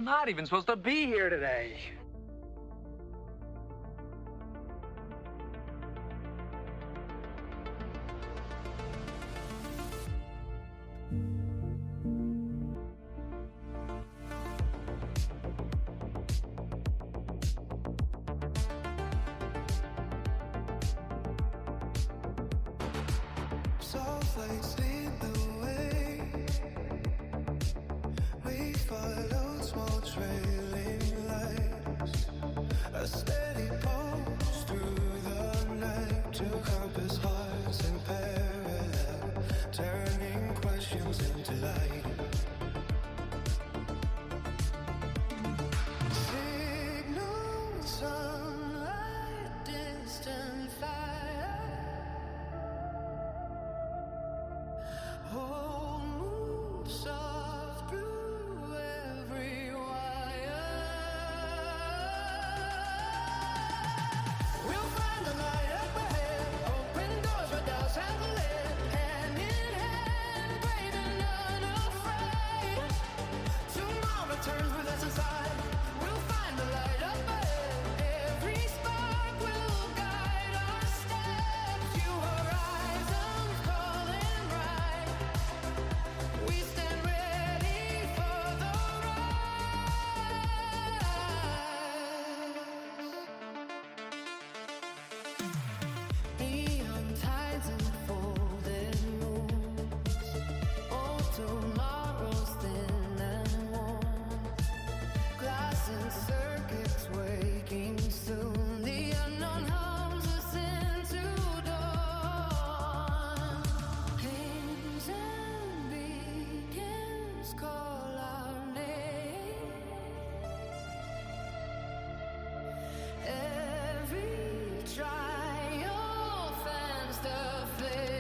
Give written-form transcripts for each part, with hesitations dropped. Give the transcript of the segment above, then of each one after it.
not even supposed to be here today. Snowflakes lead the way. We follow small trailing lights. A steady pulse through the night. Two compass hearts in parallel, turning questions into light. Signal, sunlight, distant fire. Oh, move soft through every wire. We'll find the light up ahead. Open doors where doubts have led. Hand in hand, brave and unafraid. Tomorrow turns with us inside. We'll find the light up ahead. Every spark will guide our steps. New horizons calling bright. We stand ready for the rise. Neon tides and folded moons. Old tomorrows thin and warm. Glass and circuits waking soon. The unknown hums us into dawn. Hands and beacons call our name. Every triumph fans the flame.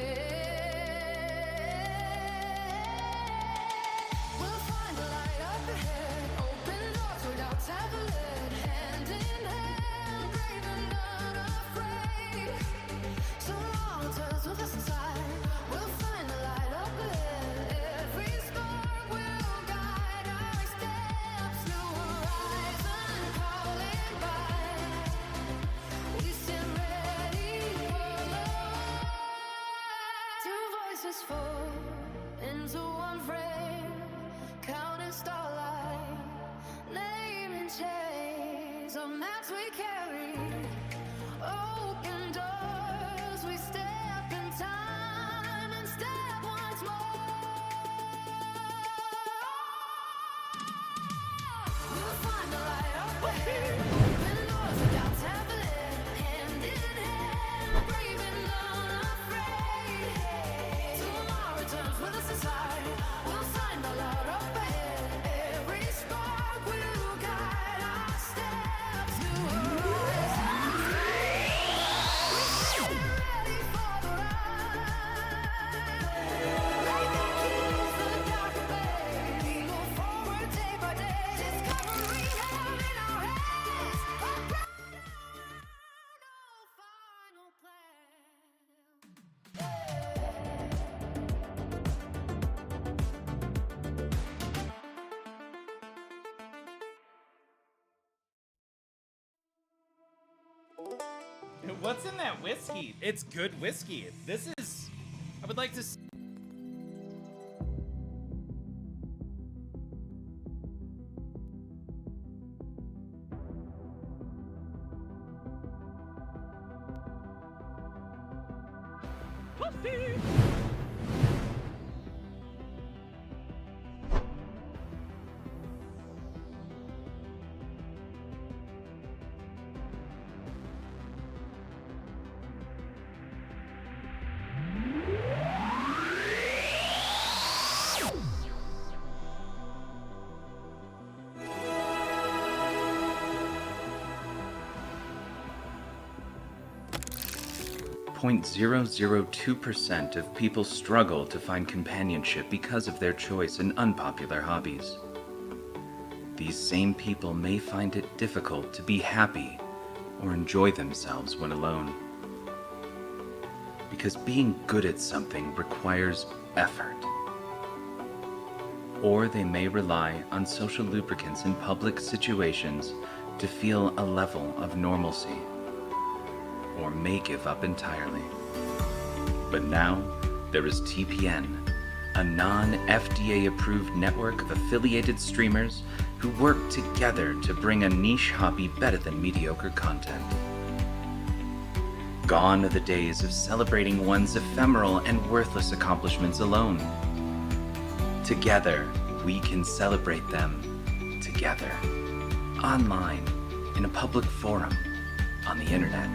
We'll find the light up ahead. Open doors where doubts have led. Hand in hand, brave and unafraid. Tomorrow turns with us inside. We'll find the light up ahead. Every spark will guide our steps. New horizon calling by. We stand ready for love. Two voices fall into one frame. Counting starlight, naming chains of maps we carry. Open doors, we step in time and step once more. We'll find the light up ahead. Open doors the doubts have led. Hand in hand, brave and unafraid. Tomorrow turns with us inside. We'll find the light up ahead. Every spark will guide our steps. New horizons. We stand ready for the rise. Like the keys to the dark bay. We move forward day by day. Discovery have in our hands. A bright final What's in that whiskey? It's good whiskey. This is... I would like to... .002% of people struggle to find companionship because of their choice in unpopular hobbies. These same people may find it difficult to be happy or enjoy themselves when alone. Because being good at something requires effort. or they may rely on social lubricants in public situations to feel a level of normalcy, or may give up entirely. But now, there is TPN, a non-FDA approved network of affiliated streamers who work together to bring a niche hobby better than mediocre content. Gone are the days of celebrating one's ephemeral and worthless accomplishments alone. Together, we can celebrate them together, online, in a public forum, on the internet.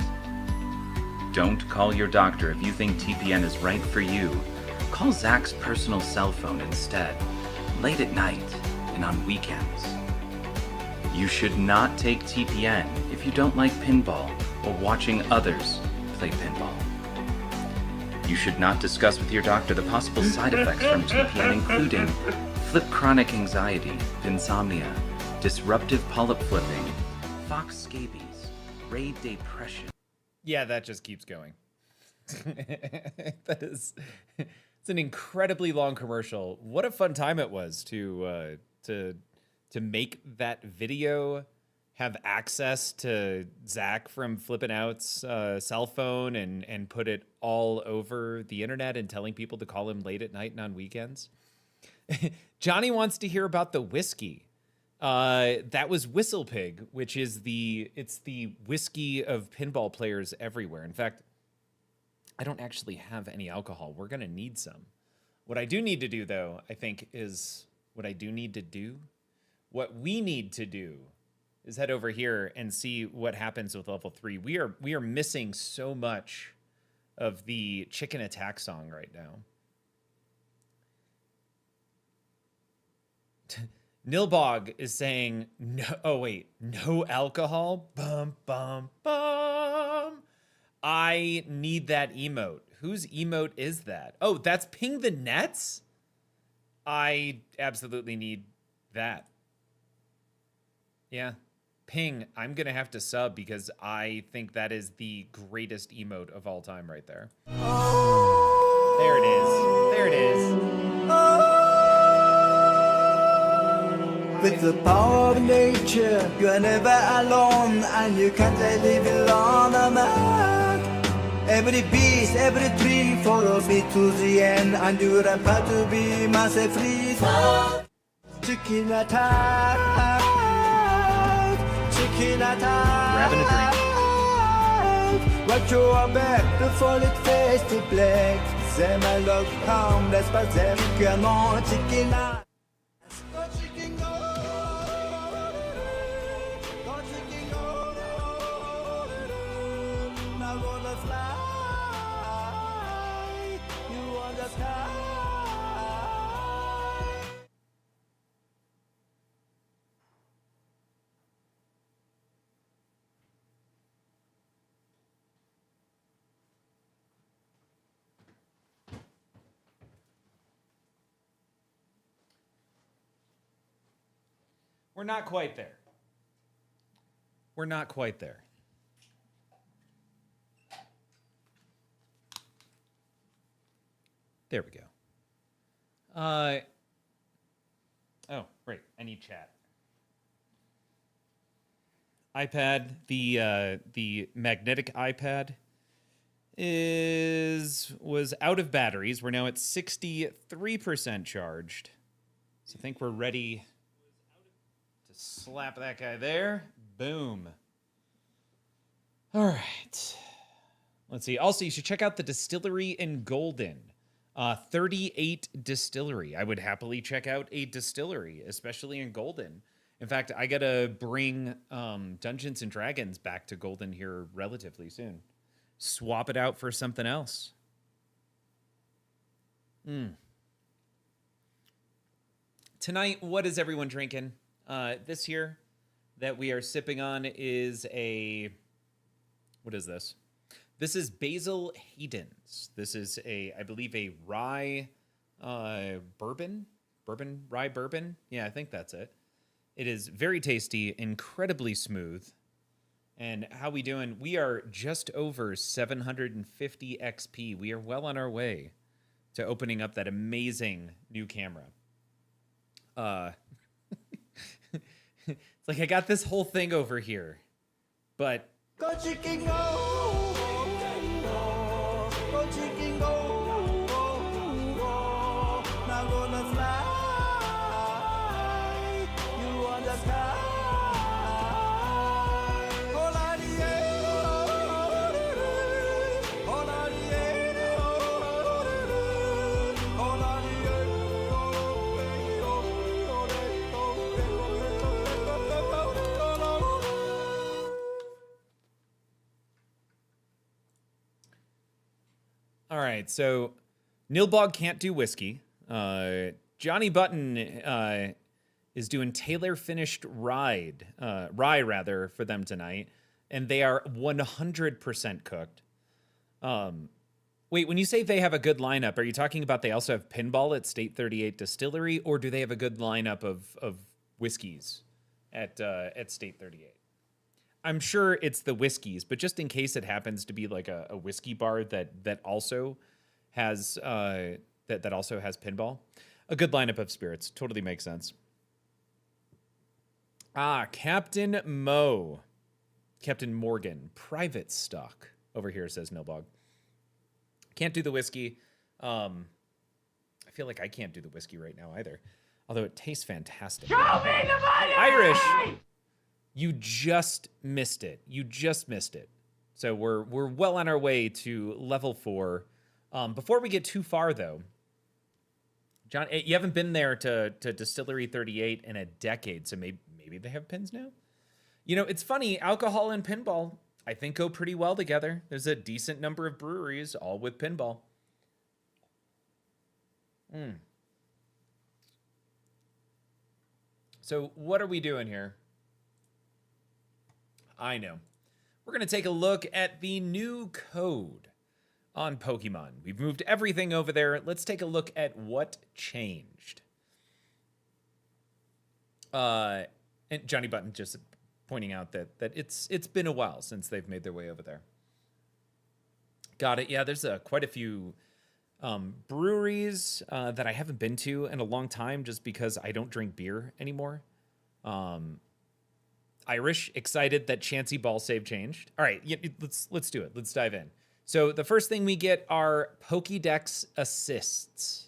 Don't call your doctor if you think TPN is right for you. Call Zach's personal cell phone instead, late at night and on weekends. You should not take TPN if you don't like pinball or watching others play pinball. You should not discuss with your doctor the possible side effects from TPN, including flip chronic anxiety, insomnia, disruptive polyp flipping, fox scabies, raid depression. Yeah, that just keeps going. It's an incredibly long commercial. What a fun time it was to make that video, have access to Zach from Flippin' Out's cell phone and put it all over the internet and telling people to call him late at night and on weekends. Johnny wants to hear about the whiskey. That was Whistle Pig, which is the whiskey of pinball players everywhere. In fact, I don't actually have any alcohol. We're going to need some. What I do need to do, though, I think is what we need to do is head over here and see what happens with level 3. We are missing so much of the chicken attack song right now. Nilbog is saying, no alcohol? Bum, bum, bum. I need that emote. Whose emote is that? Oh, that's Ping the Nets? I absolutely need that. Yeah. Ping, I'm going to have to sub because I think that is the greatest emote of all time right there. There it is. There it is. With the power of nature, you are never alone, and you can't live alone on earth. Every beast, every tree follows me to the end, and you're about to be myself free. Chicken attack, chicken attack. Grabbing a drink. Watch your back before it fades to black. Say my love harmless, but then come on, chicken attack. We're not quite there. We're not quite there. There we go. Oh, right. I need chat. iPad, the magnetic iPad was out of batteries. We're now at 63% charged. So I think we're ready to slap that guy there. Boom. All right. Let's see. Also, you should check out the distillery in Golden. 38 Distillery. I would happily check out a distillery, especially in Golden. In fact, I gotta bring Dungeons and Dragons back to Golden here relatively soon. Swap it out for something else. Tonight, what is everyone drinking? This here that we are sipping on is what is this? This is Basil Hayden's. This is I believe a rye bourbon. Rye bourbon? Yeah, I think that's it. It is very tasty, incredibly smooth. And how we doing? We are just over 750 XP. We are well on our way to opening up that amazing new camera. Uh, it's like I got this whole thing over here, but Go chicken go, go chicken go, now gonna fly, you on the sky. Oh, lady, oh, lady, oh, all right. So Nilbog can't do whiskey. Johnny Button is doing Taylor finished rye rather for them tonight, and they are 100% cooked. Wait, when you say they have a good lineup, are you talking about they also have Pinball at State 38 Distillery, or do they have a good lineup of whiskeys at State 38? I'm sure it's the whiskeys, but just in case it happens to be like a whiskey bar that also has that also has Pinball, a good lineup of spirits totally makes sense. Captain Morgan, private stock over here, says Nilbog. Can't do the whiskey. I feel like I can't do the whiskey right now either, although it tastes fantastic. Show me the money! Irish, you just missed it. So we're well on our way to level 4. Before we get too far, though, John, you haven't been there to Distillery 38 in a decade, so maybe they have pins now. You know, it's funny. Alcohol and pinball, I think, go pretty well together. There's a decent number of breweries, all with pinball. So what are we doing here? I know. We're going to take a look at the new code on Pokemon. We've moved everything over there. Let's take a look at what changed. And Johnny Button just pointing out that it's been a while since they've made their way over there. Got it. Yeah, there's quite a few breweries that I haven't been to in a long time just because I don't drink beer anymore. Irish, excited that Chansey Ball Save changed. All right, yeah, let's do it. Let's dive in. So the first thing we get are Pokédex assists.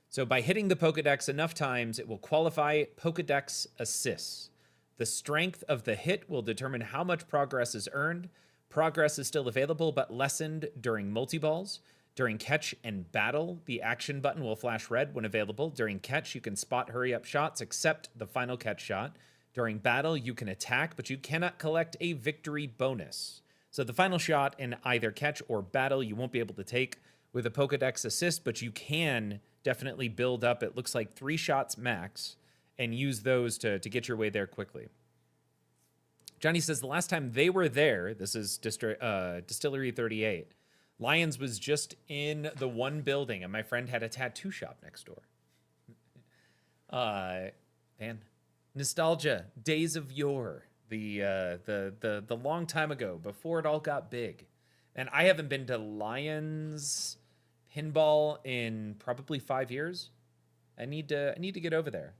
So by hitting the Pokédex enough times, it will qualify Pokédex assists. The strength of the hit will determine how much progress is earned. Progress is still available, but lessened during multi-balls. During catch and battle, the action button will flash red when available. During catch, you can spot hurry-up shots, except the final catch shot. During battle, you can attack, but you cannot collect a victory bonus. So the final shot in either catch or battle, you won't be able to take with a Pokédex assist, but you can definitely build up, it looks like 3 shots max, and use those to get your way there quickly. Johnny says the last time they were there, this is Distillery 38, Lions was just in the one building, and my friend had a tattoo shop next door. Man, nostalgia, days of yore, the long time ago, before it all got big. And I haven't been to Lions Pinball in probably 5 years. I need to get over there.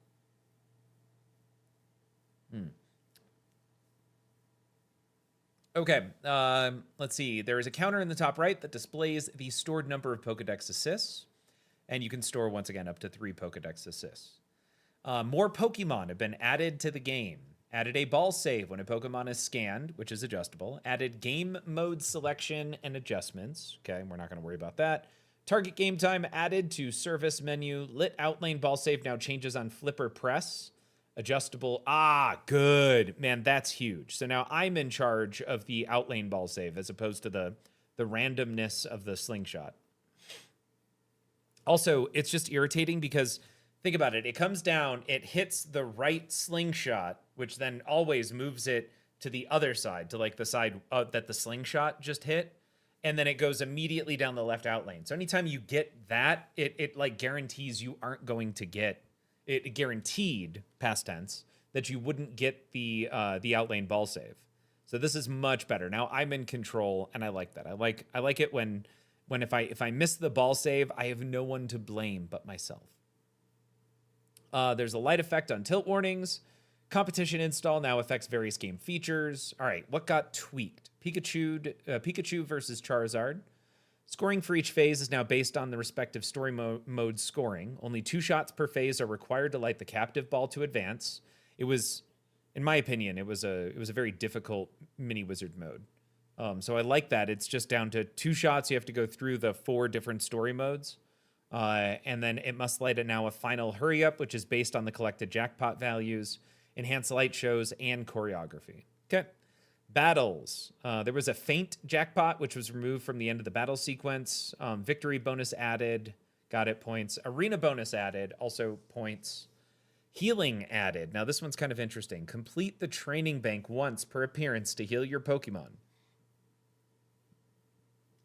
Okay, let's see. There is a counter in the top right that displays the stored number of Pokédex assists, and you can store, once again, up to 3 Pokédex assists. More Pokemon have been added to the game. Added a ball save when a Pokemon is scanned, which is adjustable. Added game mode selection and adjustments. Okay, we're not going to worry about that. Target game time added to service menu. Lit outlane ball save now changes on flipper press. Adjustable. Good. Man, that's huge. So now I'm in charge of the outlane ball save as opposed to the randomness of the slingshot. Also, it's just irritating because think about it. It comes down, it hits the right slingshot, which then always moves it to the other side, to like the side that the slingshot just hit. And then it goes immediately down the left outlane. So anytime you get that, it like guarantees you aren't going to get it, guaranteed, past tense, that you wouldn't get the outlane ball save. So this is much better. Now I'm in control, and I like that. I like it when if I miss the ball save, I have no one to blame but myself. There's a light effect on tilt warnings. Competition install now affects various game features. All right, what got tweaked? Pikachu versus Charizard. Scoring for each phase is now based on the respective story mode scoring. Only 2 shots per phase are required to light the captive ball to advance. It was, in my opinion, it was a very difficult mini wizard mode. So I like that. It's just down to 2 shots. You have to go through the 4 different story modes. And then it must light now a final hurry up, which is based on the collected jackpot values, enhanced light shows, and choreography. Okay. Battles. There was a feint jackpot, which was removed from the end of the battle sequence. Victory bonus added. Got it, points. Arena bonus added, also points. Healing added. Now this one's kind of interesting. Complete the training bank once per appearance to heal your Pokemon.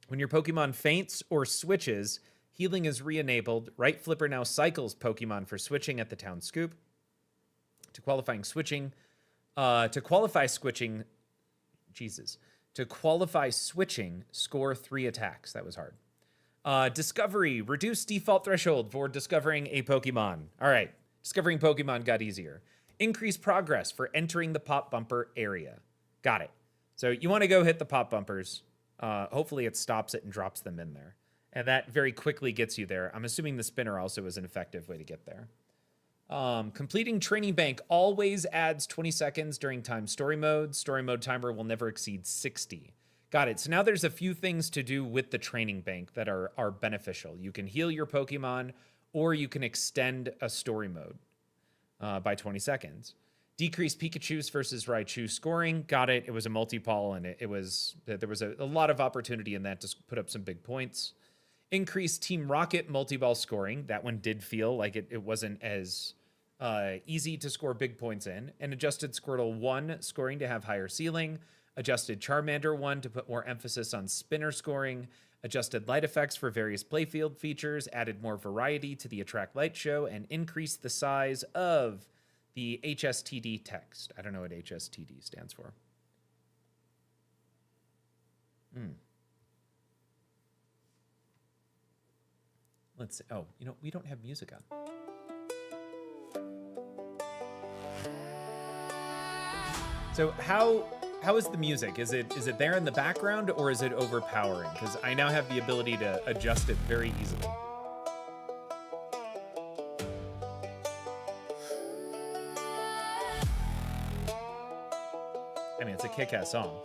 When your Pokemon faints or switches, healing is re-enabled. Right Flipper now cycles Pokemon for switching at the town scoop. To qualify switching, score 3 attacks. That was hard. Discovery, reduce default threshold for discovering a Pokemon. All right, discovering Pokemon got easier. Increase progress for entering the pop bumper area. Got it. So you want to go hit the pop bumpers. Hopefully it stops it and drops them in there. And that very quickly gets you there. I'm assuming the spinner also is an effective way to get there. Completing training bank always adds 20 seconds during time story mode. Story mode timer will never exceed 60. Got it. So now there's a few things to do with the training bank that are beneficial. You can heal your Pokemon, or you can extend a story mode by 20 seconds. Decrease Pikachu's versus Raichu scoring. Got it. It was a multi-pol, and there was a lot of opportunity in that to put up some big points. Increase Team Rocket multi-ball scoring. That one did feel like it wasn't as easy to score big points in. And adjusted Squirtle 1 scoring to have higher ceiling. Adjusted Charmander 1 to put more emphasis on spinner scoring. Adjusted light effects for various playfield features. Added more variety to the Attract Light show. And increased the size of the HSTD text. I don't know what HSTD stands for. Let's see. Oh, we don't have music on. So how is the music? Is it there in the background, or is it overpowering? Because I now have the ability to adjust it very easily. I mean, it's a kick-ass song.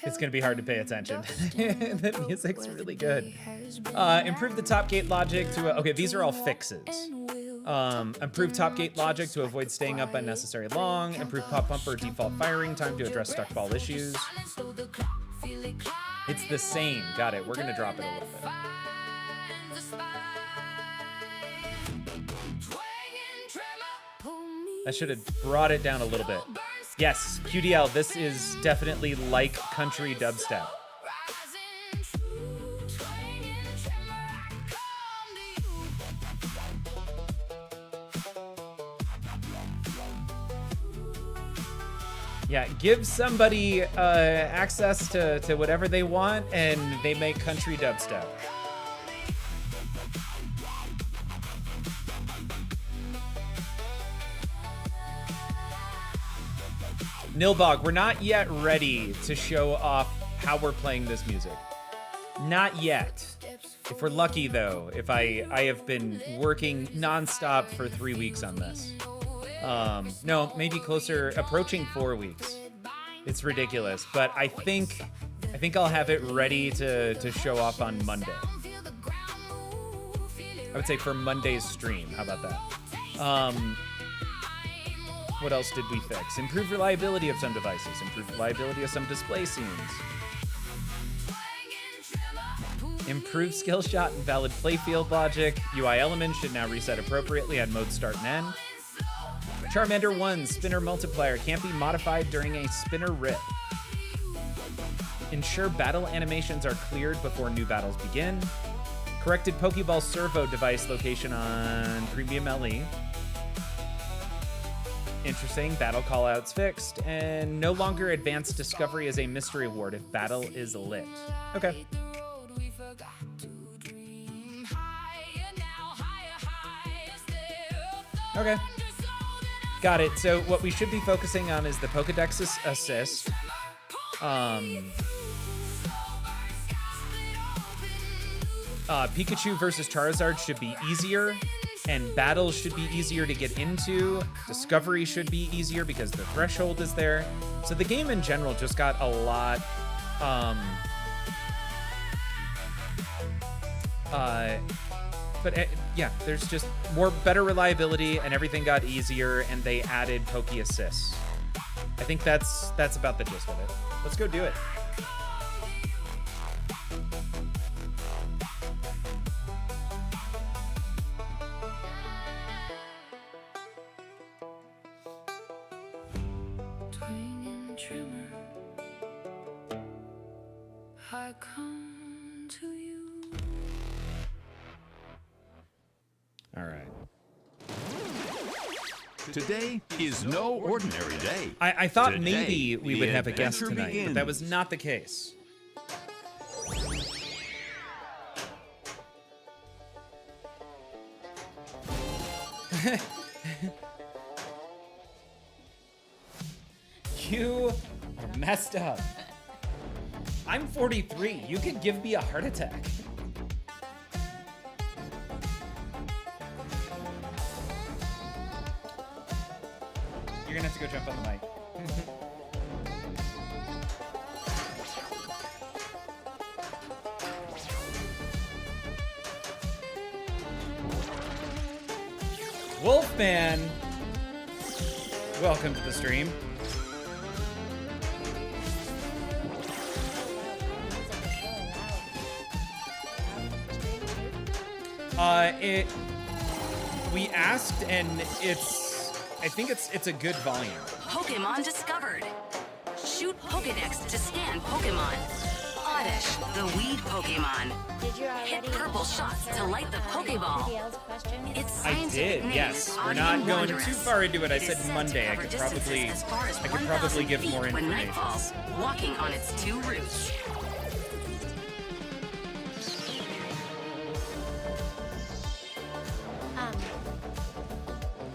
It's going to be hard to pay attention. The music's really good. Improve the top gate logic to... okay, these are all fixes. Improve top gate logic to avoid staying up unnecessary long. Improve pop bumper default firing time to address stuck ball issues. It's the same. Got it. We're going to drop it a little bit. I should have brought it down a little bit. Yes, QDL, this is definitely like country dubstep. Yeah, give somebody access to whatever they want, and they make country dubstep. Nilbog, we're not yet ready to show off how we're playing this music. Not yet. If we're lucky, though, if I have been working nonstop for 3 weeks on this. No, maybe closer, approaching 4 weeks. It's ridiculous, but I think I'll have it ready to show off on Monday. I would say for Monday's stream. How about that? What else did we fix? Improve reliability of some devices. Improve reliability of some display scenes. Improve skill shot and valid playfield logic. UI elements should now reset appropriately at mode start and end. Charmander 1 spinner multiplier can't be modified during a spinner rip. Ensure battle animations are cleared before new battles begin. Corrected Pokeball servo device location on Premium LE. Interesting. Battle callouts fixed. And no longer advanced discovery as a mystery award if battle is lit. Okay. Okay. Got it. So what we should be focusing on is the Pokedex assist. Pikachu versus Charizard should be easier, and battles should be easier to get into. Discovery should be easier because the threshold is there. So the game in general just got a lot. Yeah, there's just better reliability, and everything got easier, and they added Poke Assists. I think that's about the gist of it. Let's go do it. Swinging trimmer, I come to you. All right. Today is no ordinary day. I thought Today, maybe we would the have a guest adventure tonight, but that was begins. not the case. You are messed up. I'm 43. You could give me a heart attack. You're gonna have to go jump on the mic. Wolfman, welcome to the stream. We asked, and I think it's a good volume. Pokemon discovered. Shoot Pokedex to scan Pokemon. Oddish, the weed Pokemon. Did you Hit already purple shots to light the Pokeball. Pinball's question? Its I scientific did, name yes. is We're not Odd going Wondrous. too far into it. I It is said said to Monday. I cover could probably distances as far as I could probably 1,000 give more feet when night information. falls, walking on its two roots.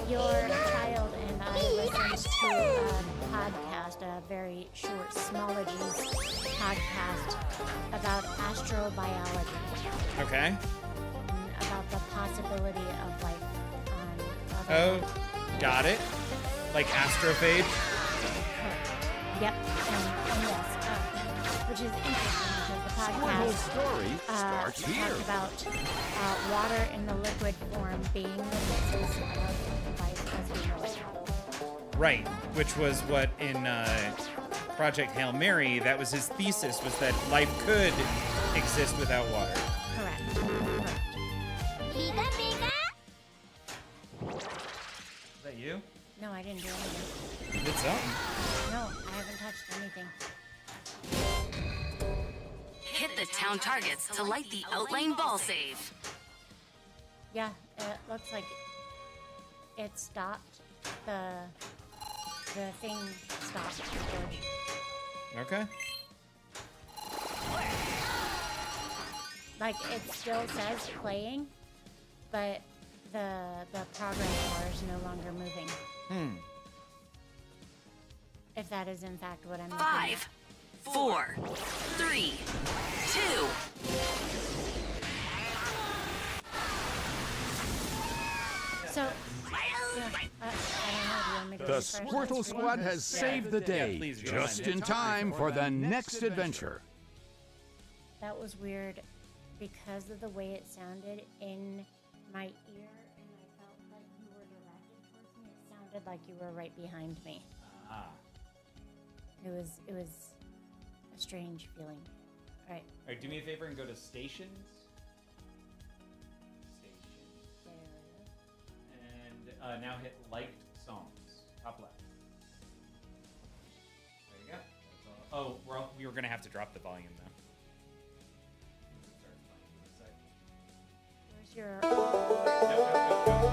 Your child and I listened to a podcast, a very short Smologies podcast about astrobiology, Okay. and about the possibility of life on other Oh, got it. Like astrophage. Yep, and yes, which is interesting because the Squirrel's podcast story starts here. talked about water in the liquid form being the basis of life as we know it. Right, which was what in Project Hail Mary, that was his thesis, was that life could exist without water. Correct. Is that you? No, I didn't do anything. You did something. No, I haven't touched anything. Hit the town targets to light the outlane ball save. Yeah, it looks like it stopped. The thing stopped. George. Okay. Like it still says playing, but the progress bar is no longer moving. If that is in fact what I'm looking at. 5, 4, 3, 2. So, yeah, I don't know. Do you want me to The refresh the Squirtle screen? Squad has saved the day, please, if you don't just mind. in time for the next adventure. That was weird because of the way it sounded in my ear, and I felt like you were directed towards me. It sounded like you were right behind me. It was a strange feeling. All right, All right, do me a favor and go to stations. there it is. And now hit liked songs. Top left. There you go. That's all. Oh, we were going to have to drop the volume though. Where's your? No.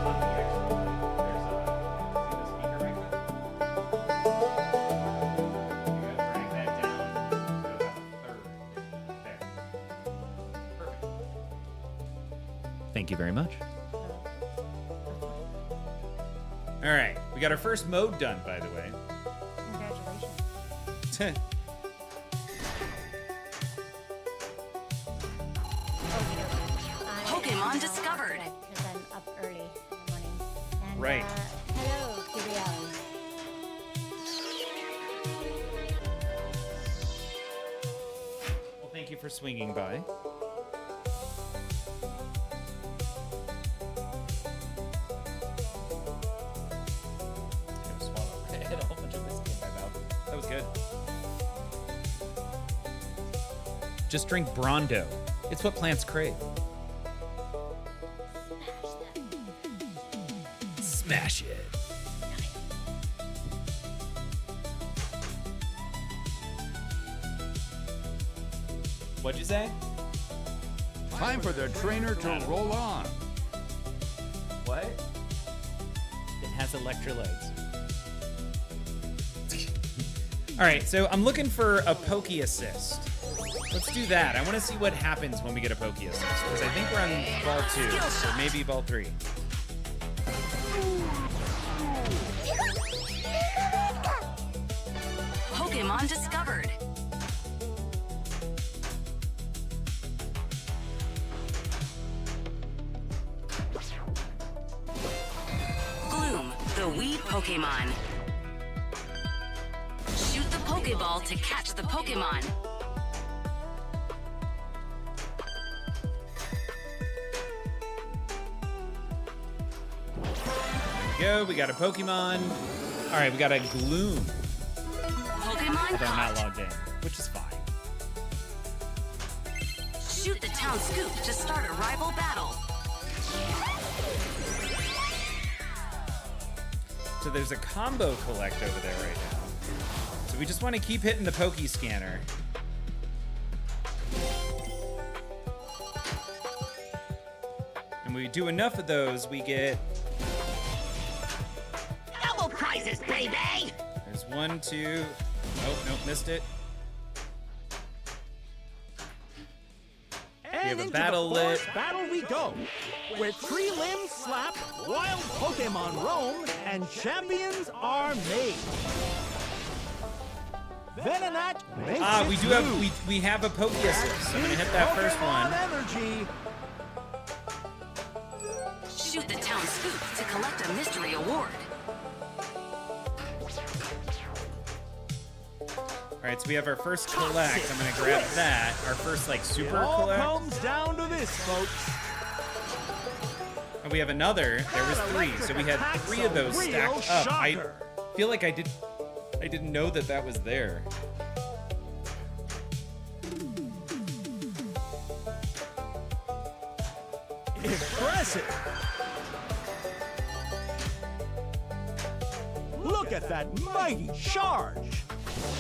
On the actual. There's see the speaker right there? You gotta drag that down to about a third. There. Perfect. Thank you very much. All right, we got our first mode done, by the way. Congratulations. Pokemon discovered. Because I'm up early in the morning. And, Right. Hello, Kiriel. Well, thank you for swinging by. I hit a whole bunch of whiskey in my mouth. That was good. Just drink Brondo. It's what plants crave. Smash it. What'd you say? Time for the trainer to roll on. What? It has electrolytes. All right, so I'm looking for a Poke Assist. Let's do that. I want to see what happens when we get a Poke Assist, because I think we're on ball 2, or maybe ball 3. Pokemon discovered. Gloom, the weed Pokemon. Shoot the Pokeball to catch the Pokemon. Go, we got a Pokemon. All right, we got a Gloom. Pokemon Although I'm not caught. logged in, which is fine. Shoot the town scoop to start a rival battle. So there's a combo collect over there right now. So we just want to keep hitting the Poke Scanner. And when we do enough of those, we get... Double prizes, baby! There's 1, 2... Oh, nope, missed it. We have a battle lit. Battle we go, where tree limbs slap, wild Pokemon roam, and champions are made. Venonat makes Ah, we its do have move. we have a Poke Assist. I'm gonna hit that first Pokemon one. energy. Shoot the town scoop to collect a mystery award. All right, so we have our first collect. I'm gonna grab that. Our first like It super all collect. comes down to this, folks. And we have another. There was 3, so we had 3 of those stacked up. I feel like I didn't know that that was there. Impressive. Look at that mighty charge.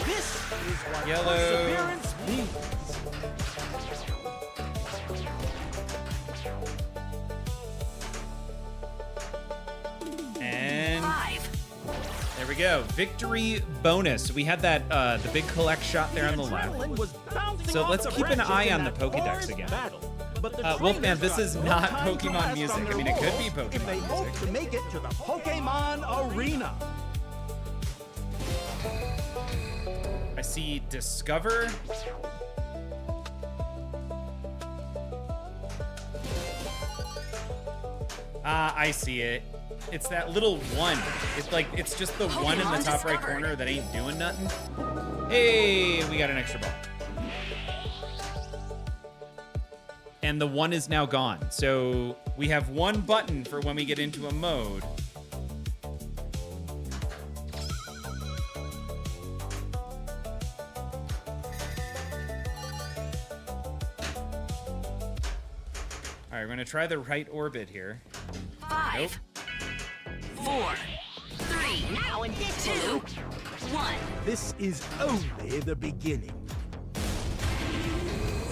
This is what Yellow. perseverance means. And 5. there we go. Victory bonus. We had that the big collect shot there on the left. adrenaline was bouncing So off let's the keep an branches eye in on the that Pokédex forest again. battle. But the Wolfman, trainers this got is no not time to Pokemon rest music. on I their mean, it could be laurels if Pokemon they hope music. to make it to the Pokemon Arena. I see Discover. Ah, I see it. It's that little one. It's like, it's just the one in the Pokemon top right discovered. corner that ain't doing nothing. Hey, we got an extra ball. And the one is now gone. So we have one button for when we get into a mode. All right, we're gonna try the right orbit here. 5. Nope. 4. 3. Now in this 2. 1. This is only the beginning.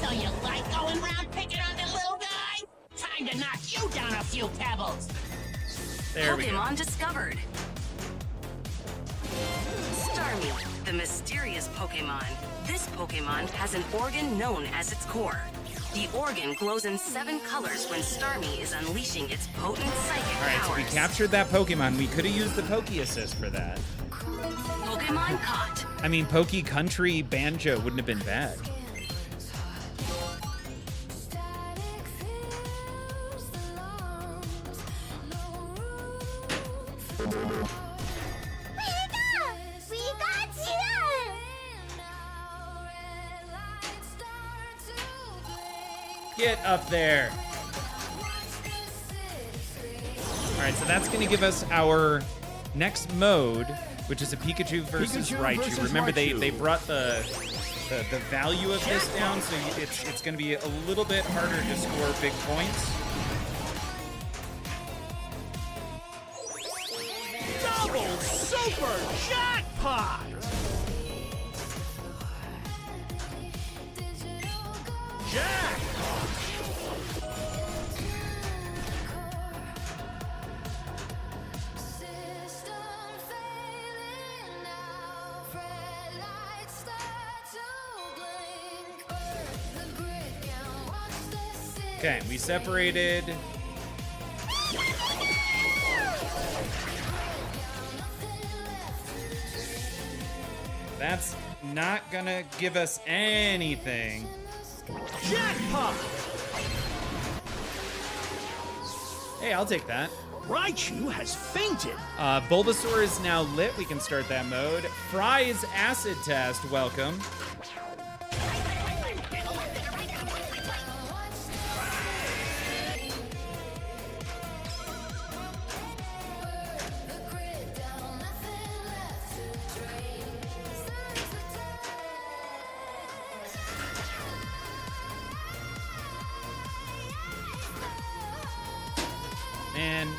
So you like going round picking on the little guy? Time to knock you down a few pebbles. There we go. Pokemon discovered. Start Starmie, the mysterious Pokemon. This Pokemon has an organ known as its core. The organ glows in 7 colors when Starmie is unleashing its potent psychic All right, so powers. we captured that Pokemon. We could have used the Poke Assist for that. Pokemon caught. I mean, Poke Country Banjo wouldn't have been bad. We got you! Get up there. All right, so that's going to give us our next mode, which is a Pikachu versus Pikachu Raichu. versus Remember, Raichu. they brought the value of this down, so it's going to be a little bit harder to score big points. Double super jackpot! Jackpot! Okay, we separated. That's not gonna give us anything. Jackpot! Hey, I'll take that. Raichu has fainted. Bulbasaur is now lit. We can start that mode. Fry's acid test. Welcome. And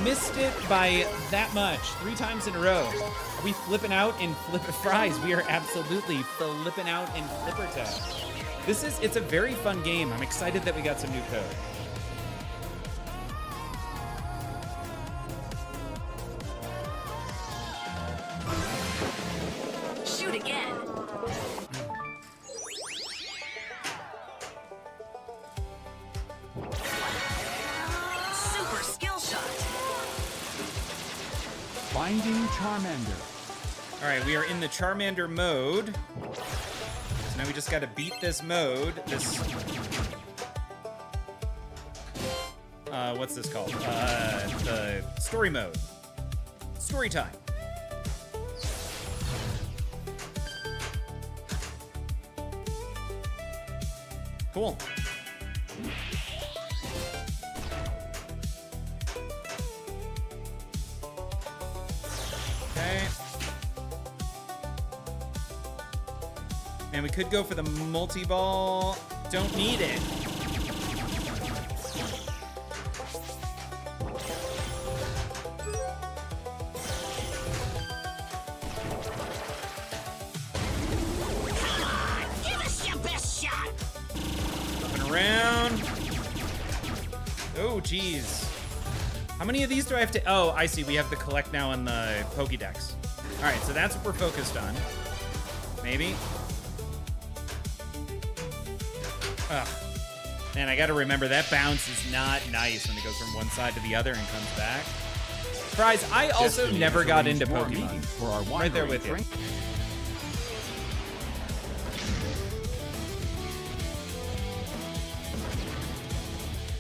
missed it by that much. 3 times in a row. Are we flipping out in Fries? We are absolutely flipping out in Flipper Test. It's a very fun game. I'm excited that we got some new code. Shoot again. Super skill shot. Finding Charmander. All right, we are in the Charmander mode. So now we just got to beat this mode. What's this called? The story mode. Story time. Cool. Okay. And we could go for the multi-ball. Don't need it. Give us your best shot. Flipping around. Oh, geez. How many of these do I have to... Oh, I see. We have to collect now on the Pokédex. All right, so that's what we're focused on. Maybe. Ugh. Man, I got to remember that bounce is not nice when it goes from one side to the other and comes back. Fries, I also Destiny never has got arranged into more Pokemon. meetings for our Right there wandering with you. train-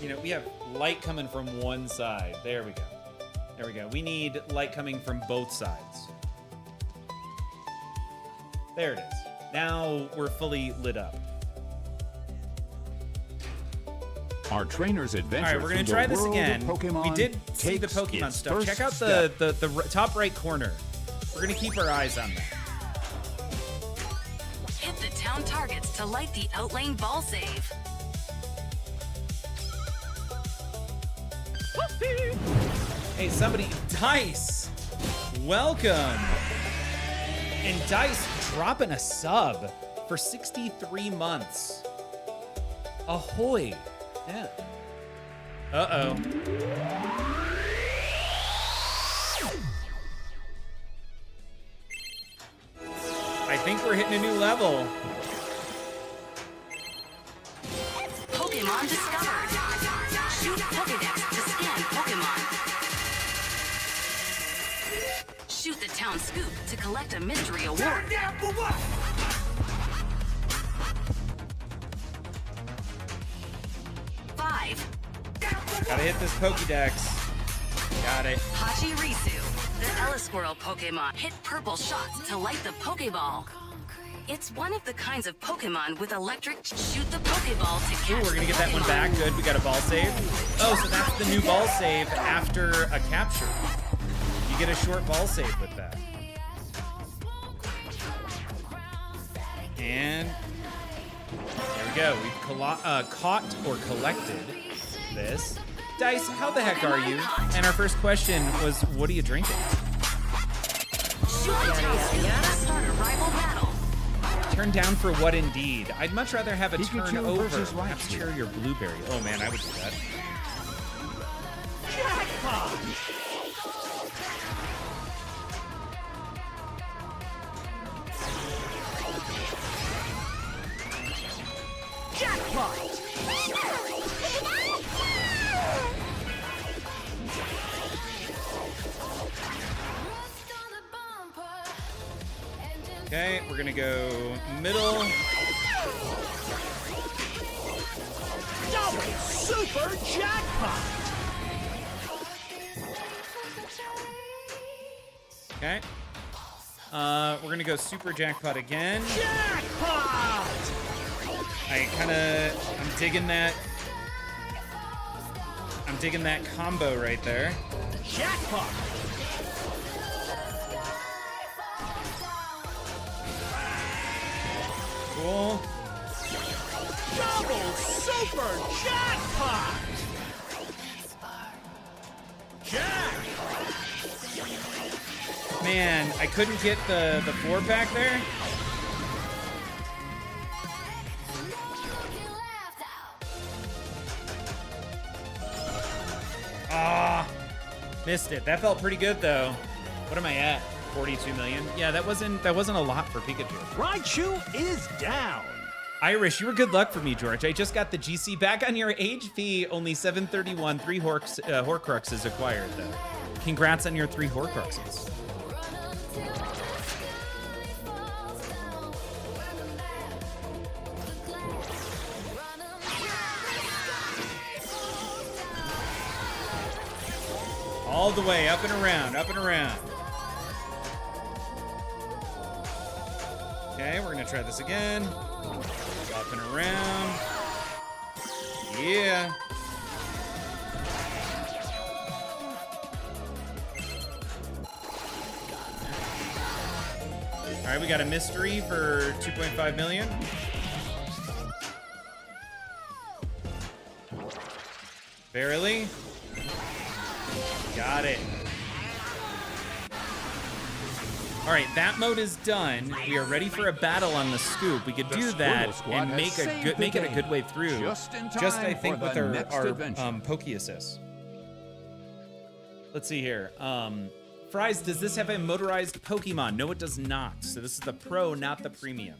You know, we have light coming from one side. There we go. There we go. We need light coming from both sides. There it is. Now we're fully lit up. Our trainer's All adventure right, we're gonna through try the this world again. of Pokemon We did see the takes Pokemon its stuff. first Check out step. the top right corner. We're gonna keep our eyes on that. Hit the town targets to light the outlane ball save. Hey, somebody, Dice, welcome. And Dice dropping a sub for 63 months. Ahoy. Yeah. Uh-oh. I think we're hitting a new level. Pokemon discovered. Shoot Pokédex to scan Pokemon. Shoot the town scoop to collect a mystery award. Five. Gotta hit this Pokédex. Got it. Pachirisu, the Squirrel Pokemon, hit purple shots to light the Pokeball. It's one of the kinds of Pokemon with electric. Shoot the Pokeball to catch. Ooh, we're gonna get that one back. Good, we got a ball save. Oh, so that's the new ball save after a capture. You get a short ball save with that. And there we go. We've caught or collected this. Dice, how the heck are you? And our first question was, what are you drinking? Start a rival battle. Turn down for what indeed? I'd much rather have a Pikachu turn over. versus Perhaps Raichu. cherry or blueberry. Oh man, I would do that. Jackpot! Jackpot! Okay, we're gonna go middle. Double super jackpot! Okay. We're gonna go super jackpot again. Jackpot! I'm digging that. I'm digging that combo right there. Jackpot! Cool. Double super jackpot! Jack! Man, I couldn't get the 4-pack there. Ah, missed it. That felt pretty good though. What am I at? 42 million. Yeah, that wasn't a lot for Pikachu. Raichu is down. Irish, you were good luck for me, George. I just got the GC back on your age fee. Only 731. 3 Horcruxes acquired though. Congrats on your 3 Horcruxes. All the way, up and around, up and around. Okay, we're gonna try this again. Up and around. Yeah. All right, we got a mystery for 2.5 million. Barely. Got it. All right, that mode is done. We are ready for a battle on the scoop. We could do that and make it a good way through. Just in time Just I think for with the our next adventure. Poke Assist. Let's see here. Fries, does this have a motorized Pokemon? No, it does not. So this is the Pro, not the Premium.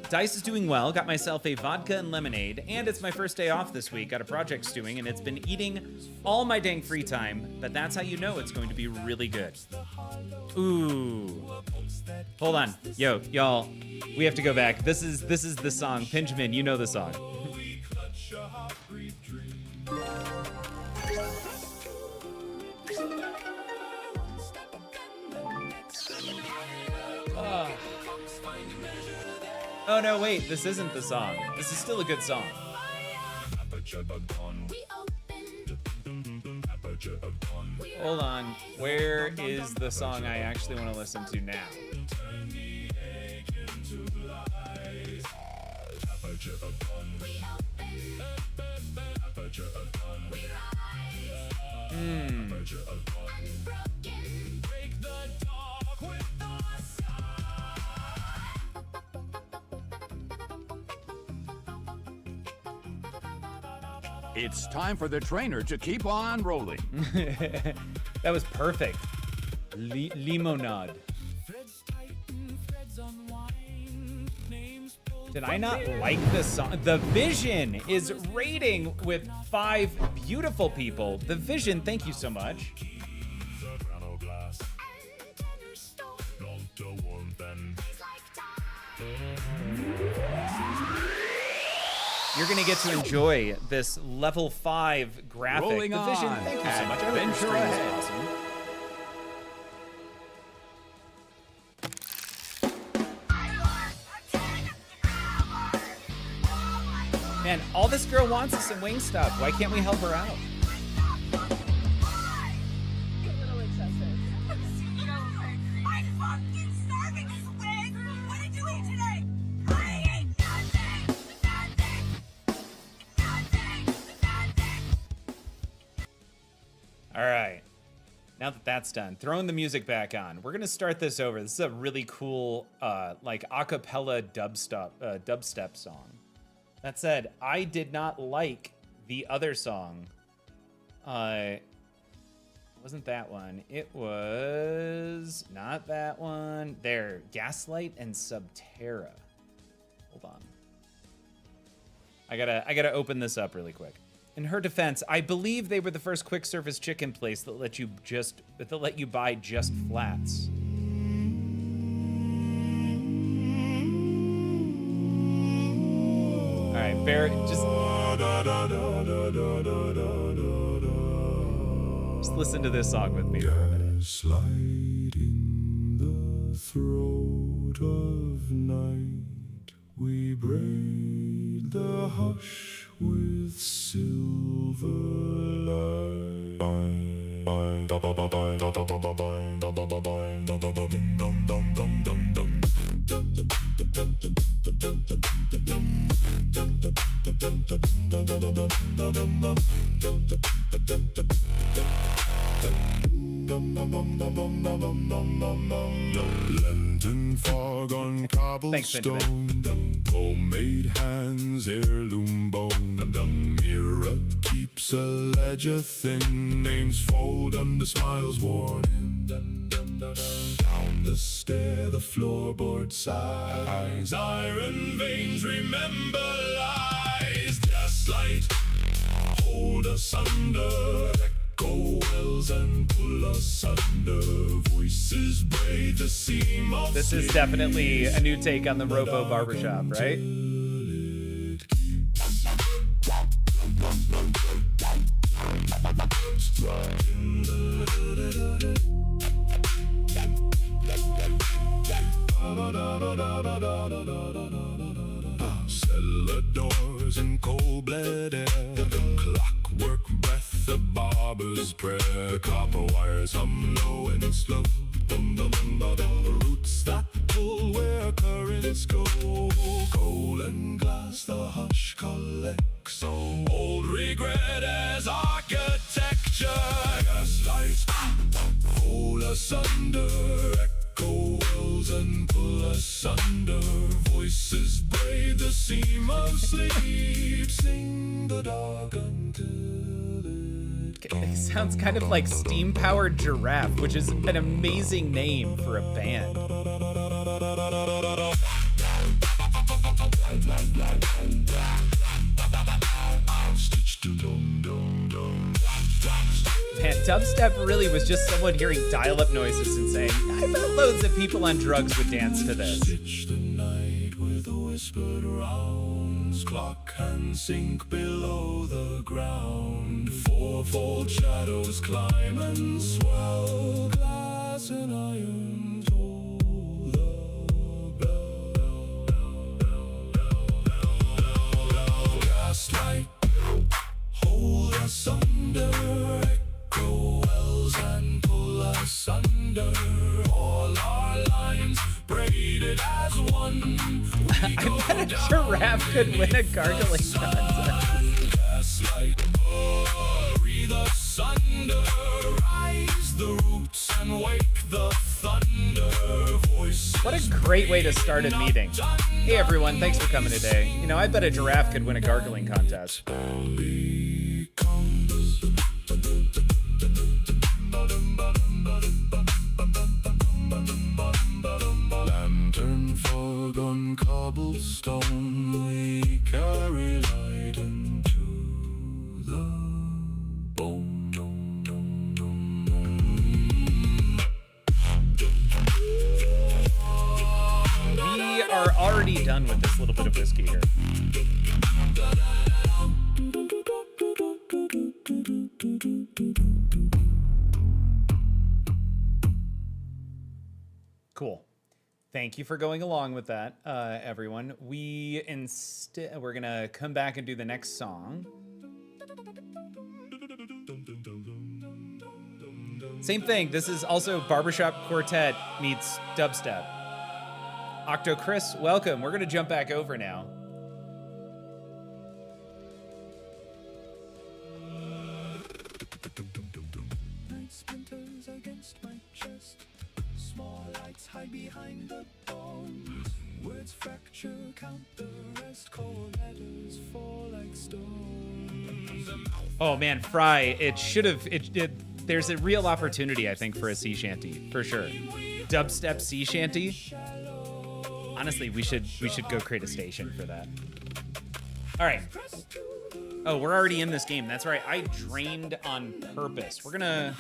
Dice is doing well. Got myself a vodka and lemonade, and it's my first day off this week. Got a project stewing, and it's been eating all my dang free time. But that's how you know it's going to be really good. Ooh. Hold on. Yo, y'all. We have to go back. This is the song. Pinjamin, you know the song. Oh no, wait, this isn't the song. This is still a good song. Hold on, where is the song I actually want to listen to now? It's time for the trainer to keep on rolling. That was perfect. Limonade. Did I not like this song? The Vision is rating with 5 beautiful people. The Vision, thank you so much. You're gonna get to enjoy this level 5 graphic. Rolling The Vision, on. thank you so much. I hope your Adventure stream is ahead. awesome. Man, all this girl wants is some wing stuff. Why can't we help her out? All right. Now that that's done, throwing the music back on, we're gonna start this over. This is a really cool, like a cappella dubstep song. That said, I did not like the other song. It wasn't that one. It was not that one. There, Gaslight and Subterra. Hold on. I gotta open this up really quick. In her defense, I believe they were the first quick service chicken place that let you buy just flats. All right, just listen to this song with me for a minute. Slide in the throat of night, we braid the hush with silver light. Lenten fog on cobblestone, homemade hands, heirloom bone. Mirror keeps a ledger thin, names fold under smiles worn in. Down the stair, the floorboard sighs, iron veins remember lies. Gaslight, hold us under, echo wells and pull us under. Voices braid the seam of This is definitely a new take on the Robo Barbershop, right? Cellar doors and cold-bled air, clockwork breath, the barber's prayer. Copper wires hum low and slow, roots that pull where currents go. Coal and glass, the hush collects, old regret as architecture. Gaslight, hold us under, echo wells and pull us under. Voices braid the seam of sleep, sing the dark until It sounds kind of like Steam-Powered Giraffe, which is an amazing name for a band. Man, dubstep really was just someone hearing dial-up noises and saying, I bet loads of people on drugs would dance to this. Stitch the night with whispered rounds, clock hands sink below the ground. Fourfold shadows climb and swell, glass and iron toll the bell. Gaslight, hold us under, echo wells and pull us under. All our lines braided as one. I bet a giraffe could win a gargling contest. Gaslight, breathe us under, rise the roots and wake the thunder. Voice. What a great way to start a meeting. Hey everyone, thanks for coming today. You know, I bet a giraffe could win a gargling contest. Lantern fog on cobblestone, done with this little bit of whiskey here. Cool. Thank you for going along with that, everyone. We're gonna come back and do the next song. Same thing. This is also Barbershop Quartet meets dubstep. Octo Chris, welcome. We're gonna jump back over now. Night splinters against my chest. Small lights hide behind the bones. Words fracture, count the rest. Cold letters fall like stones. Oh man, Fry, there's a real opportunity, I think, for a sea shanty, for sure. Dubstep sea shanty. Honestly, we should go create a station for that. All right. Oh, we're already in this game. That's right. I drained on purpose. We're gonna,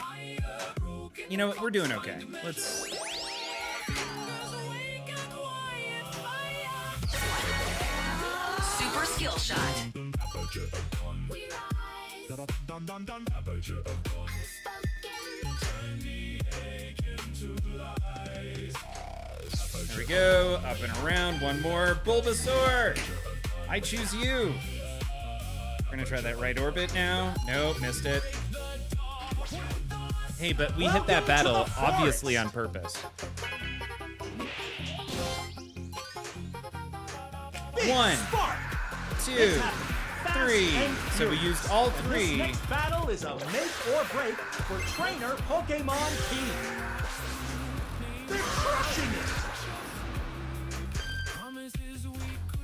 you know what? We're doing okay. Let's. Super skill shot. There we go. Up and around. One more. Bulbasaur. I choose you. We're gonna try that right orbit now. Nope, missed it. Hey, but we hit that battle obviously on purpose. One, two, three. So we used all three. This next battle is a make or break for trainer Pokemon Key. They're crushing it.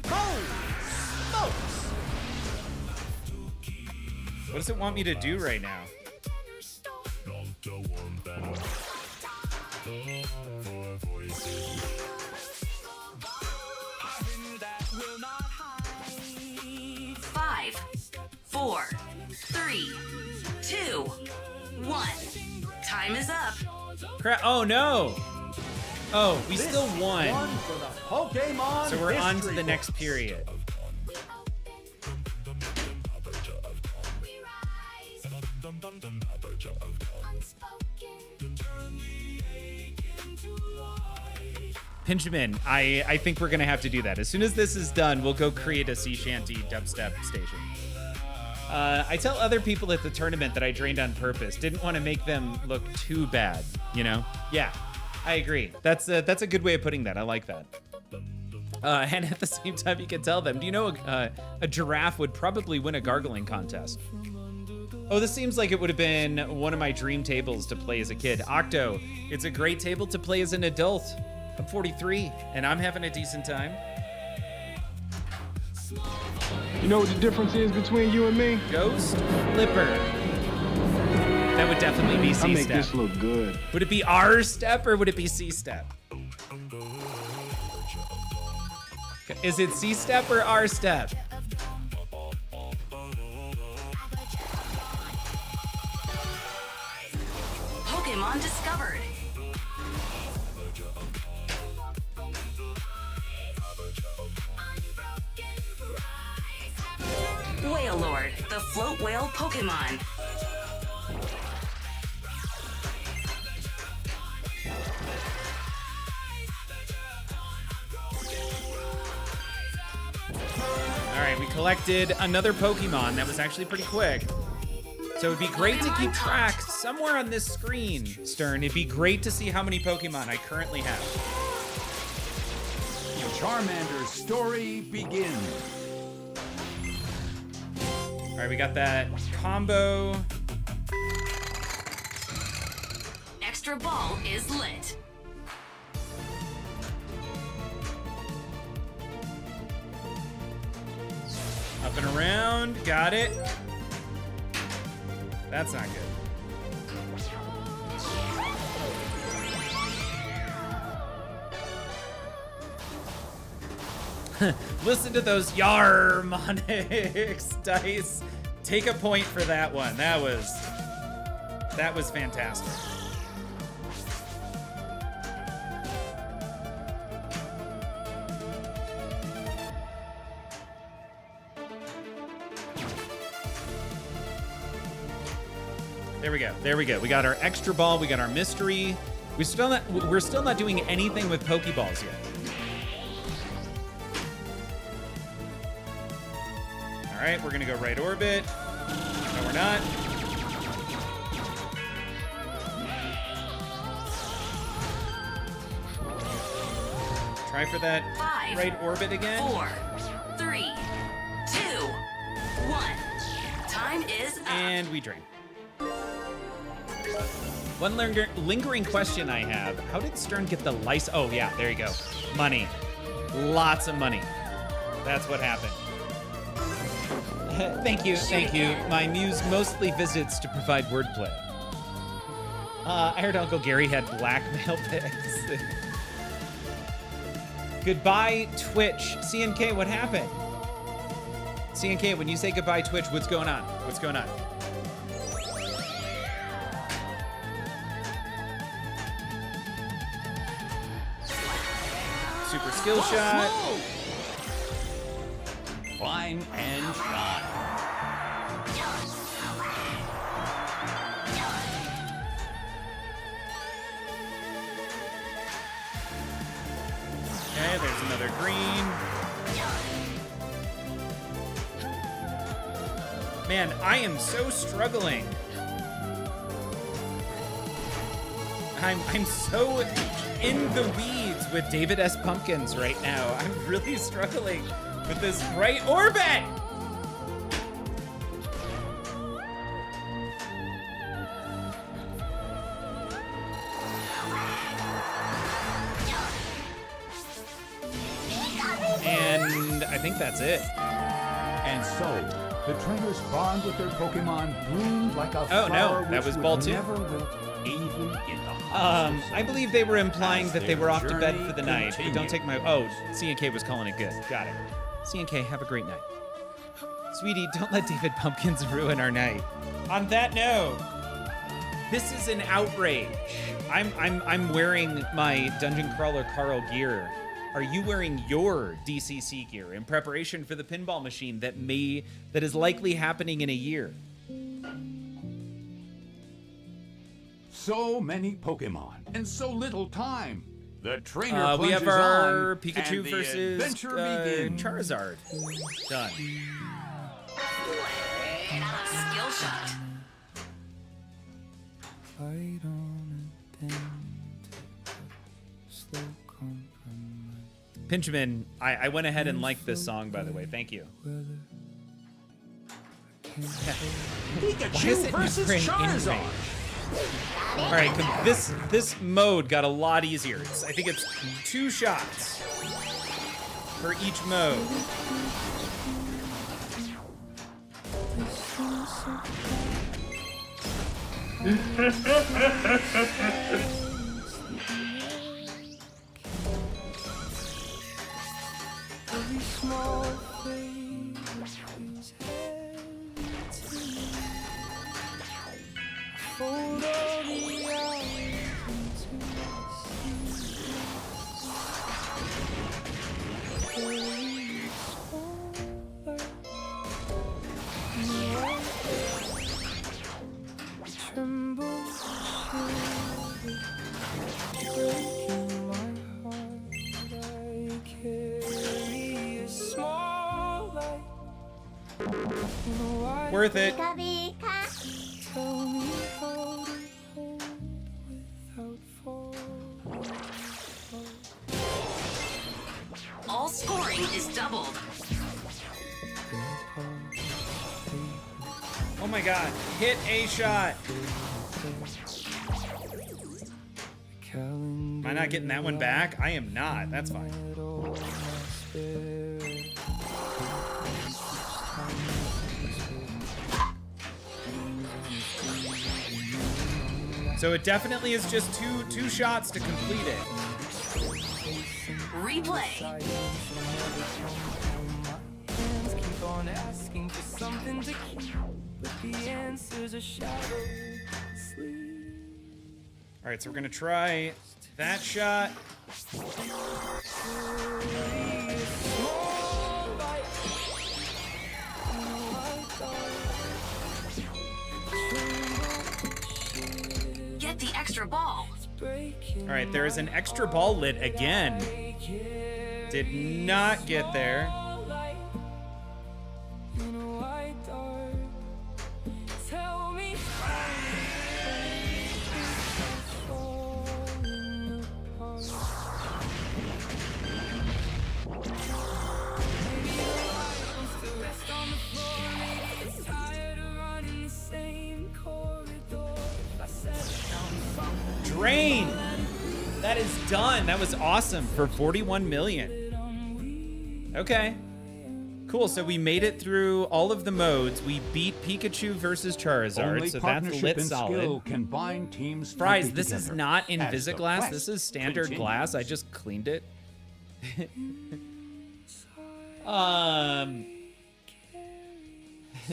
Holy smokes! What does it want me to do right now? Five, four, three, two, one. Time is up. Oh no! Oh, we still won. For the Pokemon So we're on to history the book. next period. Pinjamin, I think we're gonna have to do that. As soon as this is done, we'll go create a sea shanty dubstep station. I tell other people at the tournament that I drained on purpose. Didn't want to make them look too bad, you know? Yeah, I agree. That's a good way of putting that. I like that. And at the same time, you can tell them, do you know a giraffe would probably win a gargling contest? Oh, this seems like it would have been one of my dream tables to play as a kid. Octo, it's a great table to play as an adult. I'm 43, and I'm having a decent time. You know what the difference is between you and me? Ghost Flipper. That would definitely be C-step. I make this look good. Would it be R step or would it be C step? Is it C step or R step? Pokemon discovered. Whale Lord, the float whale Pokemon. All right, we collected another Pokemon. That was actually pretty quick. So it'd be great to keep track somewhere on this screen, Stern. It'd be great to see how many Pokemon I currently have. Charmander's story begins. All right, we got that combo. Extra ball is lit. Up and around, got it. That's not good. Listen to those Yarmonix dice. Take a point for that one. That was fantastic. There we go. There we go. We got our extra ball. We got our mystery. We're still not doing anything with Pokeballs yet. All right, we're gonna go right orbit. No, we're not. Try for that 5, right orbit again. 4, 3, 2, 1. Time is up. And we drain. One lingering question I have. How did Stern get the license? Oh, yeah, there you go. Money. Lots of money. That's what happened. Thank you, thank you. My muse mostly visits to provide wordplay. I heard Uncle Gary had blackmail pics. Goodbye, Twitch. CNK, what happened? CNK, when you say goodbye, Twitch, what's going on? What's going on? Super skill shot. Climb and shine. Okay, there's another green. Man, I am so struggling. I'm so in the weeds with David S. Pumpkins right now. I'm really struggling with this right orbit. And I think that's it. And so, the trainers bond with their Pokemon bloomed like a flower. Oh no, that was ball 2. Never wilt, even in the I believe they were implying that they were off to bed for the night. But don't take my... Oh, CNK was calling it good. Got it. CNK, have a great night. Sweetie, don't let David Pumpkins ruin our night. On that note, this is an outrage. I'm wearing my Dungeon Crawler Carl gear. Are you wearing your DCC gear in preparation for the pinball machine that is likely happening in a year? So many Pokemon and so little time. The trainer we have plunges our on, Pikachu and the versus adventure begins. Charizard. Done. Skill shot. Pinchman, I went ahead and liked this song, by the way. Thank you. Pikachu versus Charizard. All right, this mode got a lot easier. I think it's 2 shots for each mode. Worth it. All scoring is doubled. Oh my god, hit a shot. Am I not getting that one back? I am not. That's fine. So it definitely is just two shots to complete it. Replay. All right, so we're gonna try that shot. All right, there is an extra ball lit again. Did not get there. Drain. That is done. That was awesome for 41 million. Okay. Cool. So we made it through all of the modes. We beat Pikachu versus Charizard. Only so that's partnership lit and solid. skill can bind teams Fries, tightly this is together not as the Invisiglass. quest This is standard continues. glass. I just cleaned it.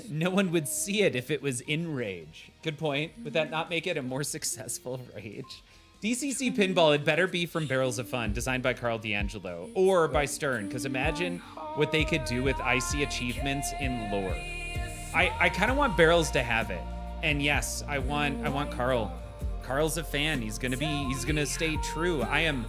No one would see it if it was in rage. Good point. Would that not make it a more successful rage? DCC Pinball, it better be from Barrels of Fun, designed by Carl D'Angelo, or by Stern, because imagine what they could do with icy achievements in lore. I kind of want Barrels to have it. And yes, I want Carl. Carl's a fan. He's gonna stay true. I am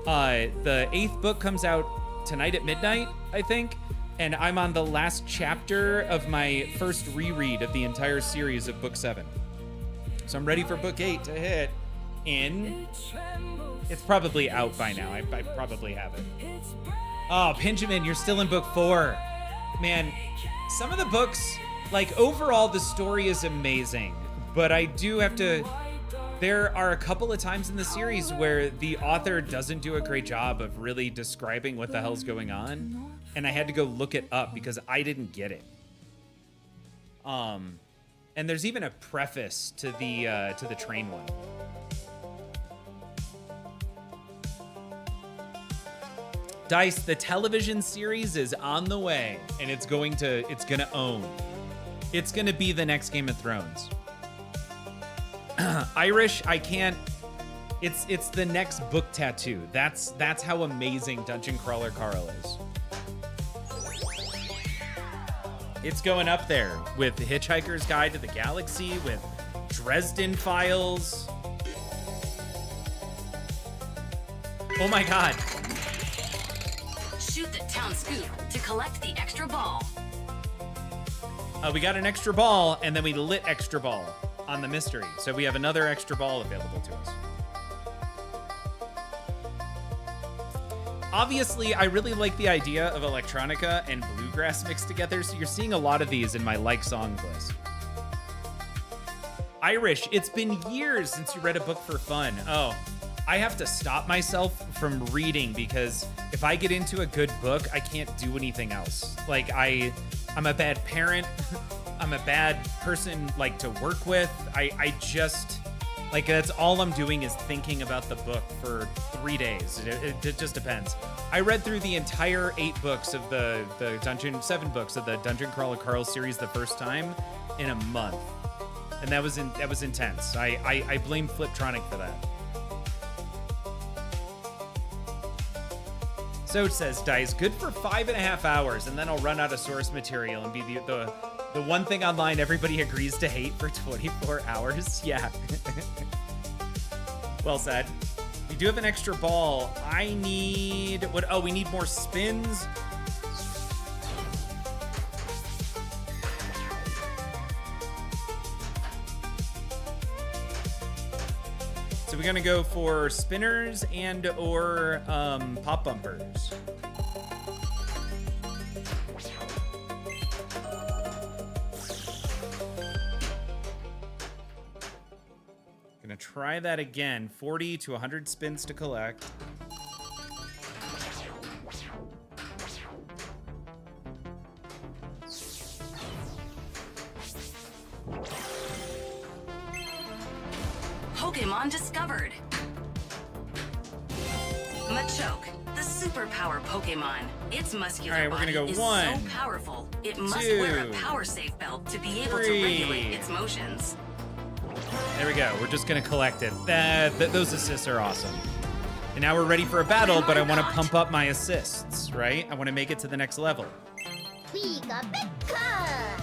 the 8th book comes out tonight at midnight, I think. And I'm on the last chapter of my first reread of the entire series of book 7. So I'm ready for book 8 to hit in. It's probably out by now. I probably have it. Oh, Benjamin, you're still in book 4. Man, some of the books, like overall, the story is amazing. But I do have to, there are a couple of times in the series where the author doesn't do a great job of really describing what the hell's going on. And I had to go look it up because I didn't get it. And there's even a preface to the train one. Dice, the television series is on the way, and it's gonna own. It's gonna be the next Game of Thrones. Irish, I can't. It's the next book tattoo. That's how amazing Dungeon Crawler Carl is. It's going up there with The Hitchhiker's Guide to the Galaxy, with Dresden Files. Oh my God. Shoot the town scoop to collect the extra ball. We got an extra ball, and then we lit extra ball on the mystery. So we have another extra ball available to us. Obviously, I really like the idea of electronica and bluegrass mixed together, so you're seeing a lot of these in my like songs list. Irish, it's been years since you read a book for fun. Oh, I have to stop myself from reading because if I get into a good book, I can't do anything else. Like, I'm a bad parent. I'm a bad person, like, to work with. I just... Like, that's all I'm doing is thinking about the book for 3 days. It just depends. I read through the entire 8 books of the 7 books of the Dungeon Crawler Carl series the first time in a month. And that was intense. I blame Fliptronic for that. So it says, Dice, good for 5.5 hours, and then I'll run out of source material and be the one thing online everybody agrees to hate for 24 hours. Yeah. Well said. We do have an extra ball. I need... what? Oh, we need more spins. So we're going to go for spinners and or pop bumpers. Gonna try that again. 40 to 100 spins to collect. Pokemon discovered. Machoke, the superpower Pokemon. Its muscular All right, we're gonna go body is 1, so powerful, it must 2, wear a power safe belt to be able 3. to regulate its motions. There we go. We're just gonna collect it. Those assists are awesome. And now we're ready for a battle, but I want to pump up my assists, right? I want to make it to the next level. Pika Pika!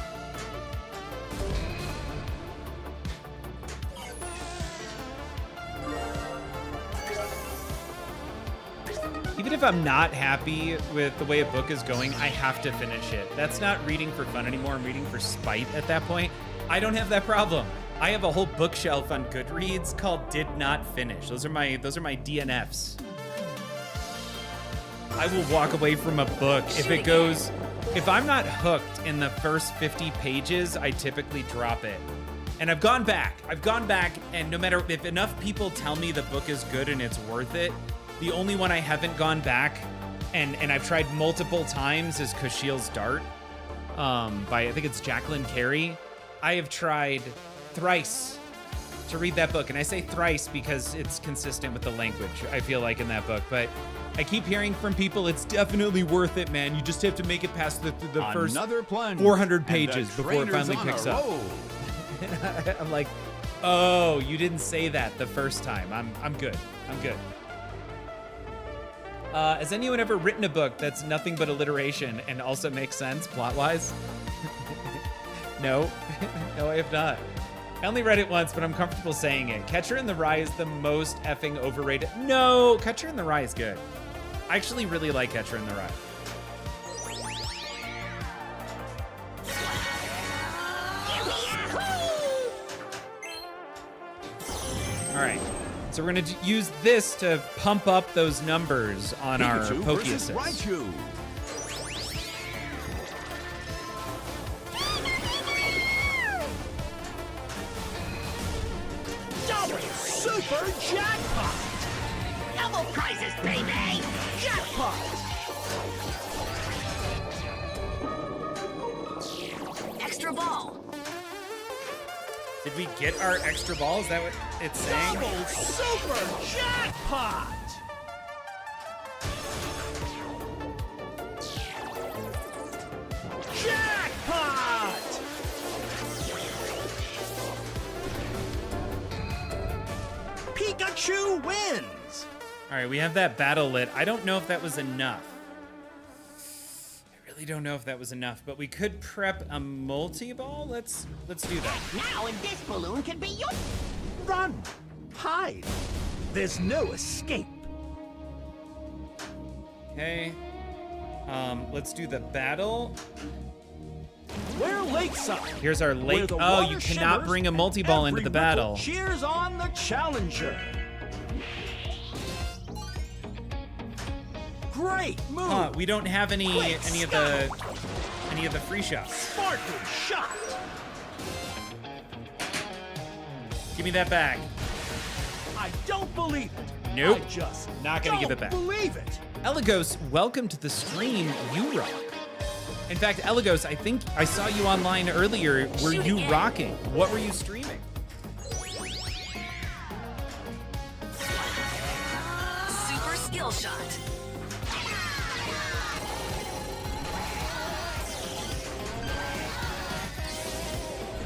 even if I'm not happy with the way a book is going, I have to finish it. That's not reading for fun anymore. I'm reading for spite at that point. I don't have that problem. I have a whole bookshelf on Goodreads called Did Not Finish. Those are my DNFs. I will walk away from a book if I'm not hooked in the first 50 pages, I typically drop it. And I've gone back, and no matter if enough people tell me the book is good and it's worth it, the only one I haven't gone back, and I've tried multiple times, is Kushiel's Dart, by, I think it's Jacqueline Carey. I have tried thrice to read that book, and I say thrice because it's consistent with the language, I feel like, in that book, but I keep hearing from people it's definitely worth it, man. You just have to make it past the first 400 pages before it finally picks up. I'm like, oh, you didn't say that the first time. I'm good. Has anyone ever written a book that's nothing but alliteration and also makes sense plot-wise? No, I have not. I only read it once, but I'm comfortable saying it. Catcher in the Rye is the most effing overrated. No, Catcher in the Rye is good. I actually really like Catcher in the Rye. All right, so we're gonna use this to pump up those numbers on our Poke Assist. Raichu. Double super jackpot! Double prizes, baby! Jackpot! Extra ball. Did we get our extra ball? Is that what it's saying? Double super jackpot! Jackpot! Pikachu wins! All right, we have that battle lit. I don't know if that was enough. I really don't know if that was enough, but we could prep a multi-ball. Let's do that. Now, and this balloon can be your... Run! Hide! There's no escape. Okay. Let's do the battle. We're lakeside. Here's our Where lake. the Oh, water you cannot shimmers bring a and multi-ball into every the ripple battle. Cheers on the challenger. Great move. Huh, we don't have any of the free shots. Sparkling shot. Give me that back. I don't believe it. Nope. I just Not gonna give it back. Believe it. Eligos, welcome to the stream. You rock. In fact, Eligos, I think I saw you online earlier. Were you rocking? What were you streaming? Super skill shot.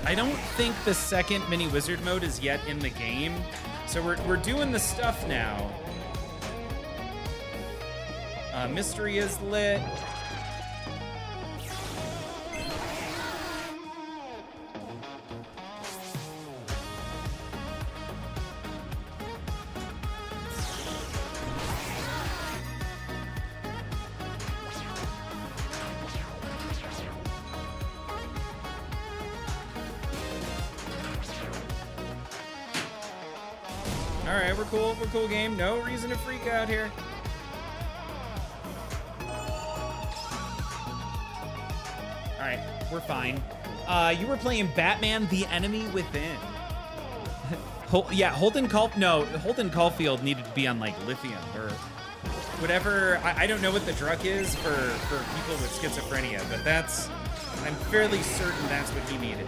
I don't think the second mini wizard mode is yet in the game, so we're doing the stuff now. Mystery is lit. All right, we're cool. We're cool, game. No reason to freak out here. All right, we're fine. You were playing Batman: The Enemy Within. Holden Caulfield needed to be on like lithium or whatever. I don't know what the drug is for people with schizophrenia, but I'm fairly certain that's what he needed.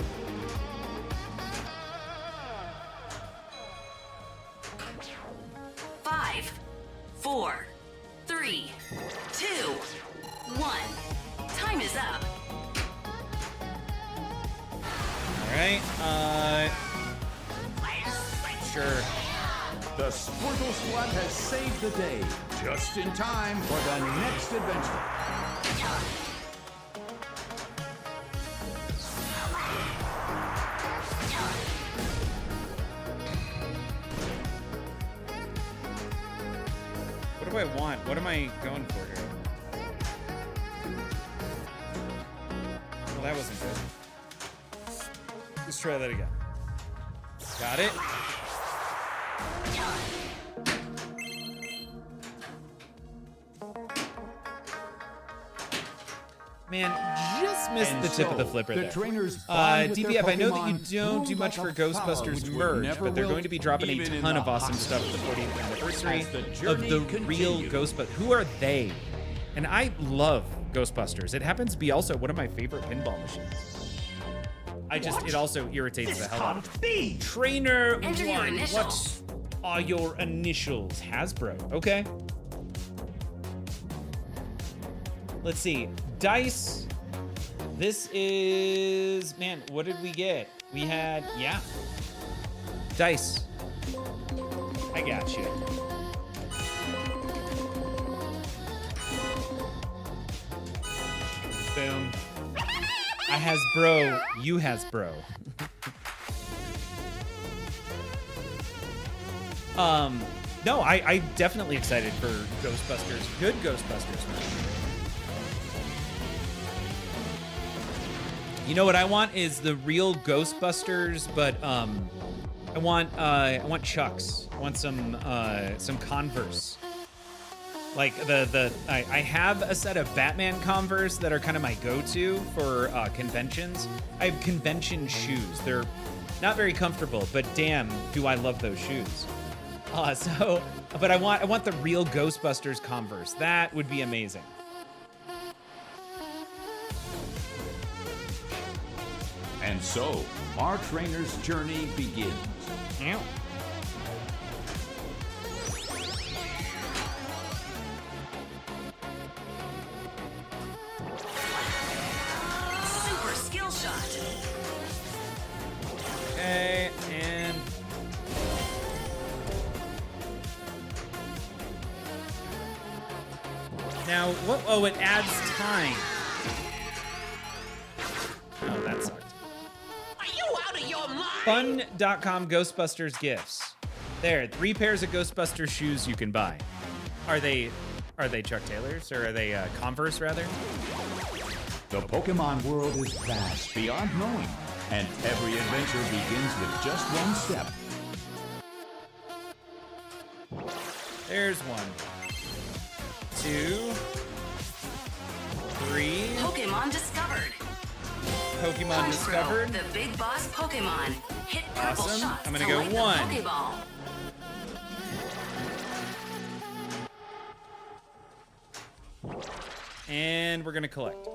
Five, 4, 3, 2, 1. Time is up. All right. Sure. The Squirtle Squad has saved the day, just in time for the next adventure. What do I want? What am I going for here? Well, that wasn't good. Let's try that again. Got it. Man, just missed the tip of the flipper there. DPF, I know that you don't do much for Ghostbusters merge, but they're going to be dropping a ton of awesome stuff for the 40th anniversary of the real Ghostbusters. Who are they? And I love Ghostbusters. It happens to be also one of my favorite pinball machines. It also irritates the hell out of me. Trainer Enter your 1, initials. what are your initials? Hasbro, okay. Let's see, dice. This is, man, what did we get? We had, yeah. Dice. I got you. Boom. I Hasbro, you Hasbro. No, I definitely excited for Ghostbusters. Good Ghostbusters, man. You know what I want is the real Ghostbusters, but I want Chucks. I want some Converse. Like I have a set of Batman Converse that are kind of my go-to for conventions. I have convention shoes. They're not very comfortable, but damn, do I love those shoes. But I want the real Ghostbusters Converse. That would be amazing. And so, our trainer's journey begins. Ow. Super skill shot. Okay, and now what? Oh, it adds time. Oh, that sucked. Are you out of your mind? Fun.com Ghostbusters gifts. There, 3 pairs of Ghostbusters shoes you can buy. Are they Chuck Taylors, or are they Converse rather? The Pokemon world is vast beyond knowing, and every adventure begins with just one step. There's 1, 2, 3. Pokemon discovered. Pokemon discovered. The big boss Pokemon. Hit purple Awesome. shots I'm gonna to go light the 1. Pokeball. And we're gonna collect.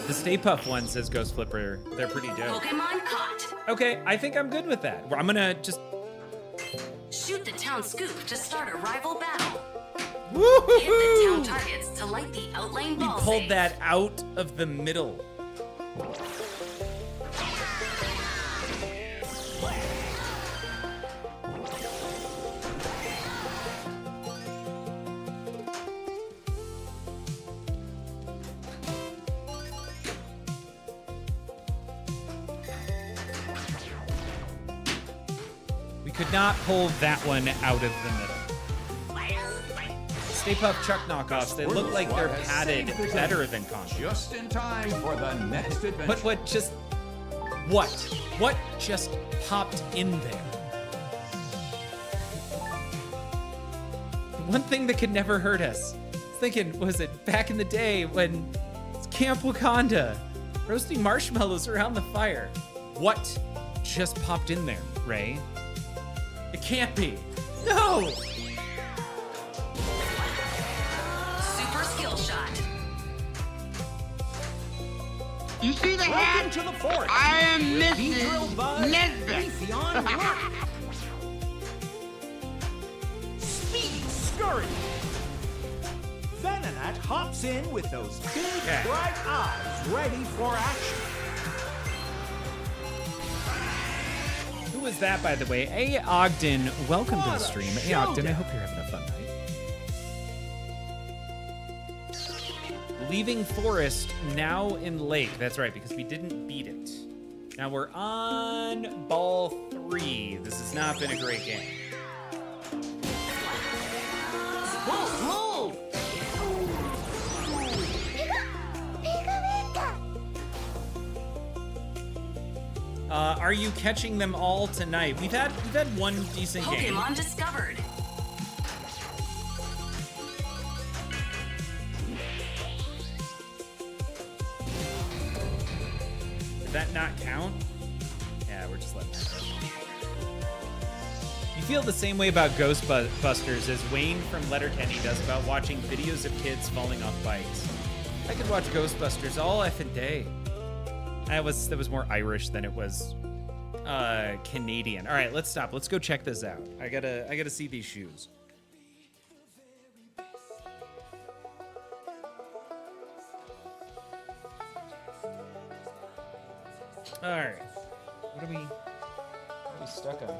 The Stay Puft one says Ghost Flipper. They're pretty dope. Pokemon caught. Okay, I think I'm good with that. I'm gonna just Shoot the town scoop to start a rival battle. woo-hoo-hoo! Hit the town targets to light the outlane We ball pulled save. that out of the middle. We could not pull that one out of the middle. Stay Puft Chuck knockoffs, they look like they're padded better than Converse. Just in time for the next adventure. But what just popped in there? One thing that could never hurt us. I was thinking, was it back in the day when it's Camp Wakanda, roasting marshmallows around the fire? What just popped in there, Ray? It can't be. No! Super skill shot. You see the hat? To the forest. I am Mrs. Nesbitt. Speedy scurry. Venonat hops in with those big, bright eyes ready for action. Who was that, by the way? A. Ogden, welcome to the stream. A. Ogden, I hope you're having a fun night. Leaving Forest, now in Lake. That's right, because we didn't beat it. Now we're on ball 3. This has not been a great game. Are you catching them all tonight? We've had one decent game. Pokemon discovered. Did that not count? Yeah, we're just letting that go. You feel the same way about Ghostbusters as Wayne from Letterkenny does about watching videos of kids falling off bikes. I could watch Ghostbusters all effing day. That was more Irish than it was Canadian. All right, let's stop. Let's go check this out. I gotta see these shoes. All right, what are we stuck on here?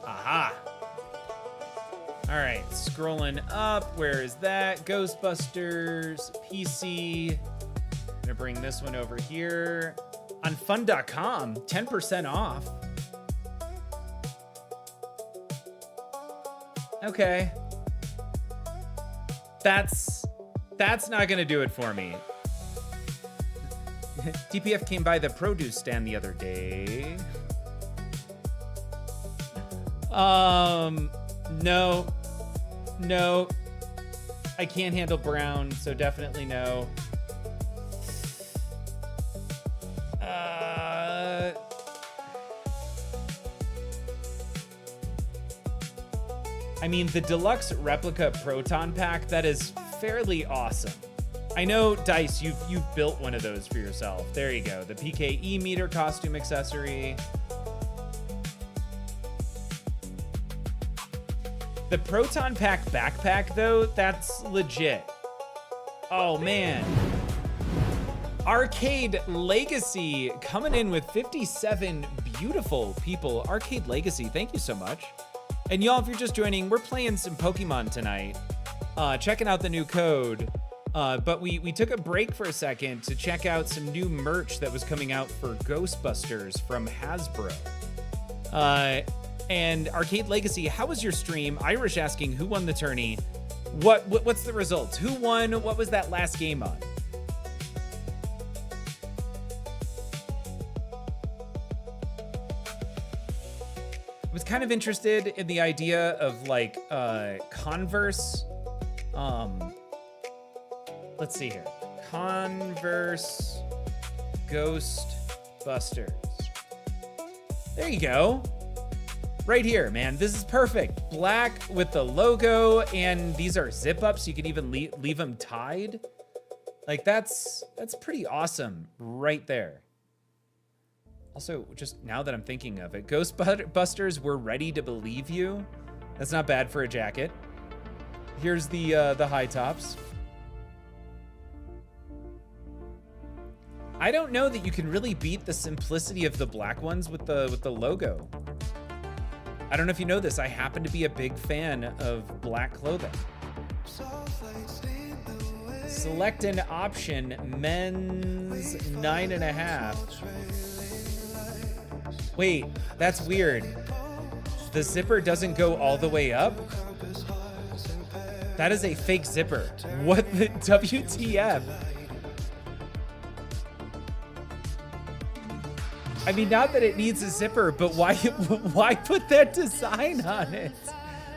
Aha! All right, scrolling up. Where is that? Ghostbusters, PC. I'm gonna bring this one over here. On fun.com, 10% off. Okay. That's not gonna do it for me. DPF came by the produce stand the other day. No. I can't handle brown, so definitely no. I mean, the deluxe replica proton pack, that is fairly awesome. I know, Dice, you've built one of those for yourself. There you go. The PKE meter costume accessory. The Proton Pack backpack, though, that's legit. Oh, man. Arcade Legacy coming in with 57 beautiful people. Arcade Legacy, thank you so much. And y'all, if you're just joining, we're playing some Pokemon tonight. Checking out the new code. But we took a break for a second to check out some new merch that was coming out for Ghostbusters from Hasbro. And Arcade Legacy, how was your stream? Irish asking, who won the tourney? What's the results? Who won? What was that last game on? I was kind of interested in the idea of like Converse. Let's see here. Converse Ghostbusters. There you go. Right here, man. This is perfect. Black with the logo, and these are zip ups. You can even leave them tied. Like that's pretty awesome right there. Also, just now that I'm thinking of it, Ghostbusters, we're ready to believe you. That's not bad for a jacket. Here's the high tops. I don't know that you can really beat the simplicity of the black ones with the logo. I don't know if you know this. I happen to be a big fan of black clothing. Select an option, men's 9.5. Wait, that's weird. The zipper doesn't go all the way up? That is a fake zipper. What the WTF? I mean, not that it needs a zipper, but why put that design on it?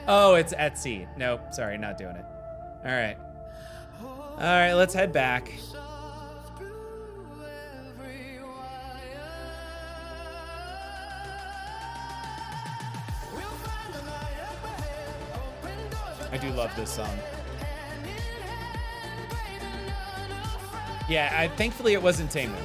Oh, it's Etsy. Nope, sorry, not doing it. All right. All right, let's head back. I do love this song. Yeah, thankfully it wasn't Tamu.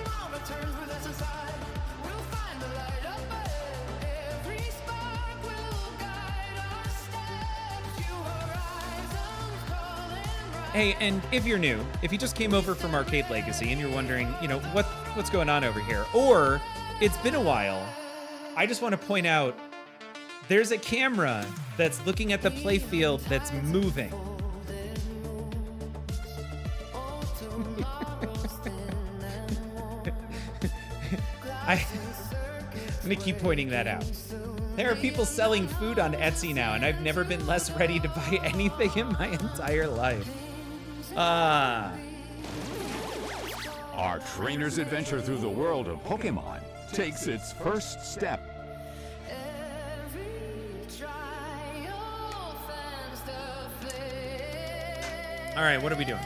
Hey, and if you're new, if you just came over from Arcade Legacy and you're wondering, you know, what's going on over here, or it's been a while, I just want to point out there's a camera that's looking at the playfield that's moving. I'm gonna keep pointing that out. There are people selling food on Etsy now, and I've never been less ready to buy anything in my entire life. Ah. Our trainer's adventure through the world of Pokemon takes its first step. All right, what are we doing?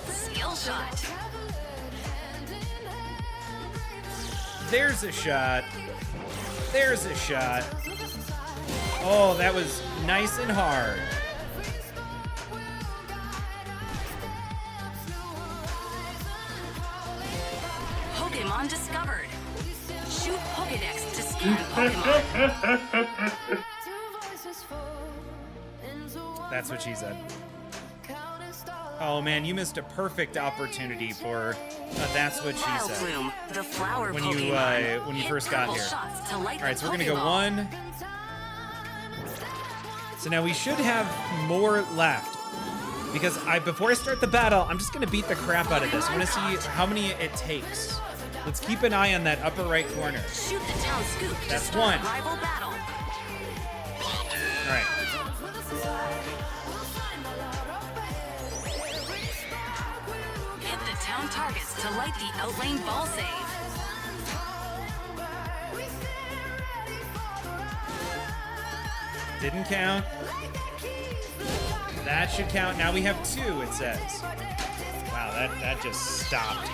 Skill shot. There's a shot. There's a shot. Oh, that was nice and hard. Pokemon discovered. Shoot Pokedex to scan Pokemon. That's what she said. Oh man, you missed a perfect opportunity for That's What She Said. Bloom, the flower when Pokemon. you Hit first got purple here. shots to light All right, the so we're gonna go Pokeball. 1. So now we should have more left. Because before I start the battle, I'm just gonna beat the crap out of this. I wanna see how many it takes. Let's keep an eye on that upper right corner. Shoot the town scoop to That's start one. rival battle. All right. Hit the town targets to light the outlane ball save. Didn't count. That should count. Now we have 2, it says. Wow, that just stopped.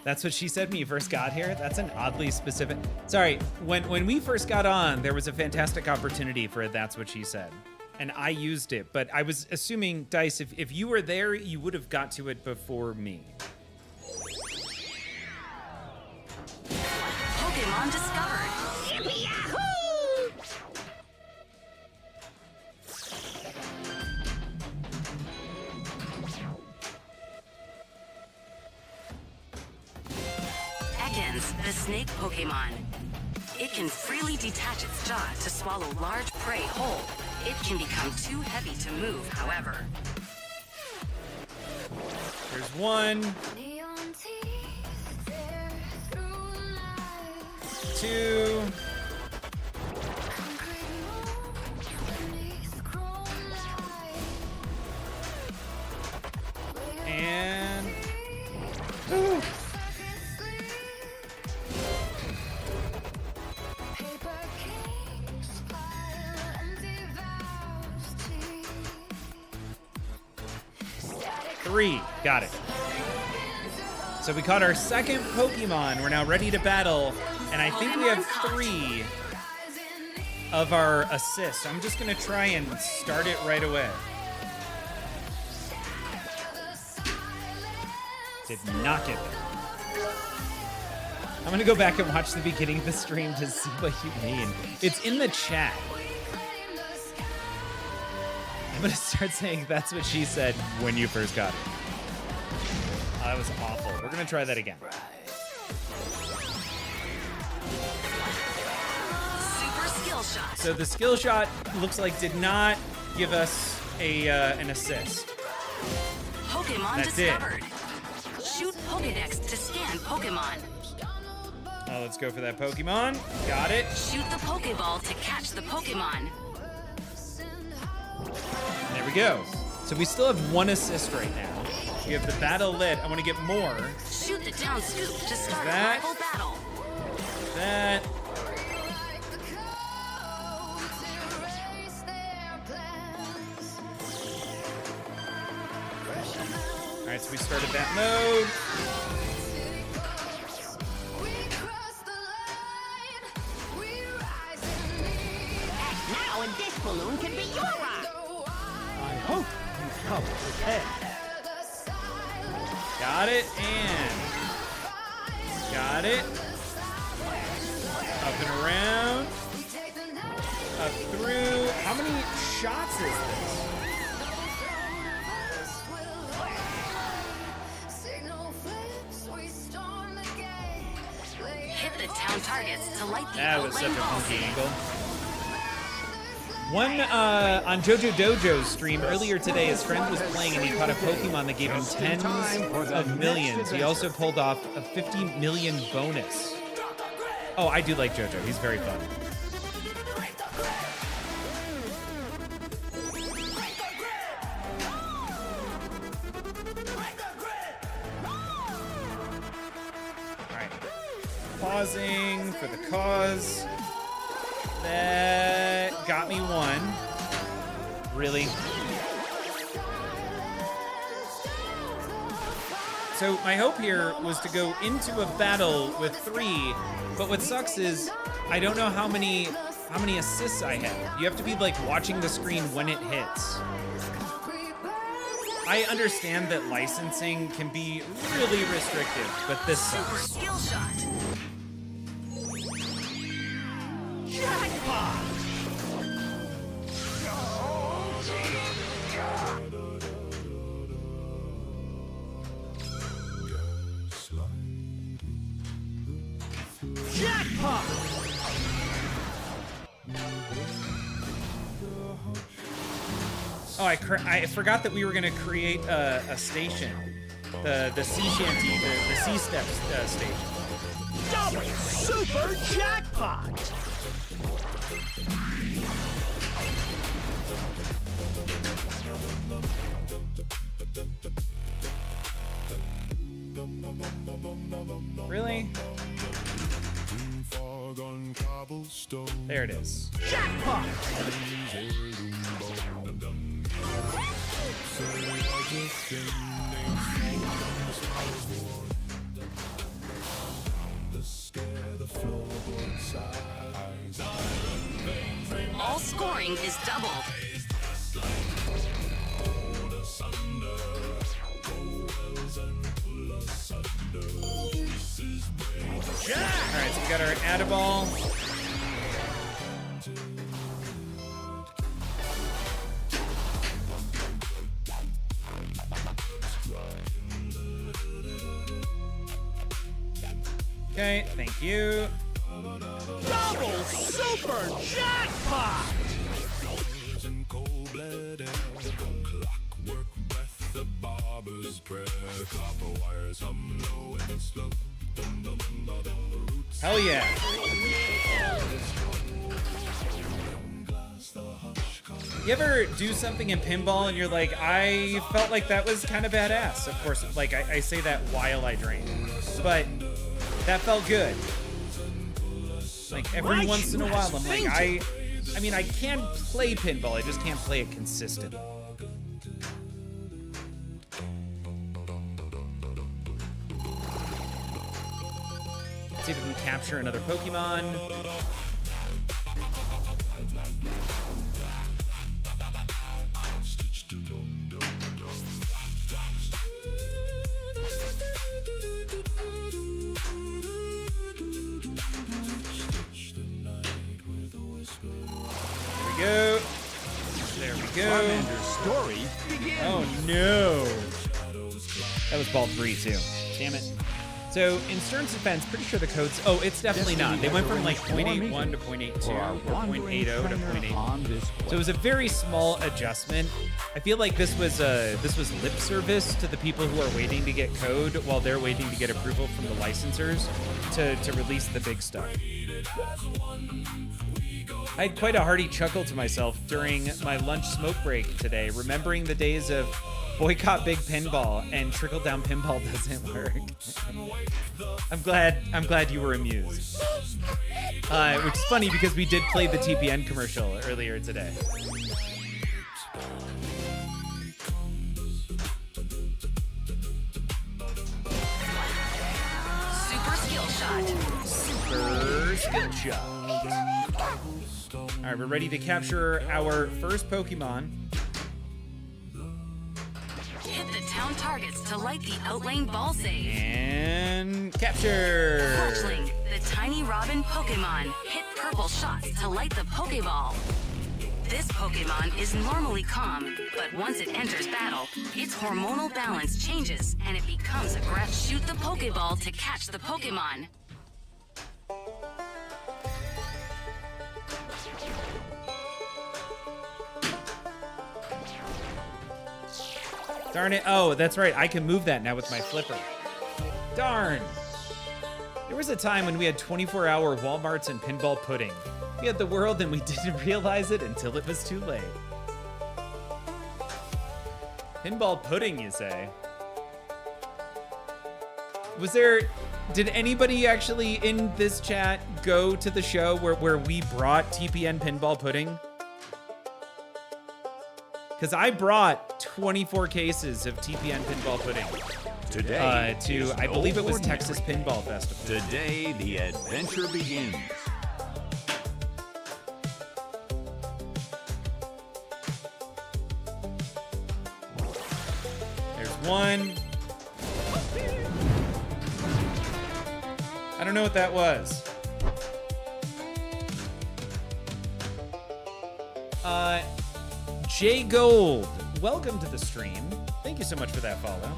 That's what she said when you first got here? That's an oddly specific... Sorry, when we first got on, there was a fantastic opportunity for That's What She Said. And I used it, but I was assuming, Dice, if you were there, you would have got to it before me. Pokemon discovered. Yippee-yahoo! Ekans, the snake Pokemon. It can freely detach its jaw to swallow large prey whole. It can become too heavy to move, however. There's 1, 2. And... Ooh. Three. Got it. So we caught our second Pokemon. We're now ready to battle. And I think we have 3 of our assists. I'm just going to try and start it right away. Did not get there. I'm going to go back and watch the beginning of the stream to see what you mean. It's in the chat. I'm going to start saying That's What She Said when you first got it. Oh, that was awful. We're going to try that again. Super skill shot. So the skill shot looks like did not give us an assist. Pokemon That's discovered. Shoot Pokedex to scan Pokemon. Oh, let's go for that Pokemon. Got it. Shoot the Pokeball to catch the Pokemon. There we go. So we still have 1 assist right now. We have the battle lit. I want to get more. Shoot the town scoop to start that. rival battle. That. All right, so we started that mode. Now, and this balloon can be your rock. I hope you cover his head. Got it, and got it. Up and around. Up through. How many shots is this? Hit the town targets to light the That was such a outlane ball funky save. angle. One on JoJo Dojo's stream earlier today, his friend was playing and he caught a Pokemon that gave him tens of millions. He also pulled off a 50 million bonus. Oh, I do like JoJo. He's very fun. All right. Pausing for the cause. That got me one. Really? So my hope here was to go into a battle with 3, but what sucks is I don't know how many assists I have. You have to be like watching the screen when it hits. I understand that licensing can be really restrictive, but this sucks. Super skill shot. Jackpot! Jackpot! Oh, I forgot that we were gonna create a station, the sea shanty, the sea steps station. Double super jackpot! Really? There it is. Jackpot! All scoring is doubled. All right, so we got our Add-a-Ball. Okay, thank you. Double super jackpot! Hell yeah. You ever do something in pinball and you're like, I felt like that was kind of badass? Of course, like I say that while I drink, but that felt good. Like every once in a while, I'm like, I mean, I can play pinball, I just can't play it consistently. See if we can capture another Pokemon. Go. There we go. Charmander's story begins. Oh no. That was ball 3 too. Damn it. So in Stern's defense, pretty sure the code's, oh, it's definitely not. They went from like 0.81 to 0.82 or 0.80 to 0.8. So it was a very small adjustment. I feel like this was lip service to the people who are waiting to get code while they're waiting to get approval from the licensors to release the big stuff. I had quite a hearty chuckle to myself during my lunch smoke break today, remembering the days of boycott big pinball and trickle down pinball doesn't work. I'm glad you were amused. Which is funny because we did play the TPN commercial earlier today. Super skill shot. Super skill shot. All right, we're ready to capture our first Pokemon. Hit the town targets to light the outlane ball save. And capture! Fletchling, the tiny robin Pokemon, hit purple shots to light the Pokeball. This Pokemon is normally calm, but once it enters battle, its hormonal balance changes and it becomes aggressive. Shoot the Pokeball to catch the Pokemon. Darn it. Oh, that's right. I can move that now with my flipper. Darn. There was a time when we had 24-hour Walmarts and pinball pudding. We had the world and we didn't realize it until it was too late. Pinball pudding, you say? Did anybody actually in this chat go to the show where we brought TPN pinball pudding? Because I brought 24 cases of TPN pinball pudding. Today, I believe it was Texas Pinball Festival. Today, the adventure begins. There's one. I don't know what that was. Jay Gold, welcome to the stream. Thank you so much for that follow.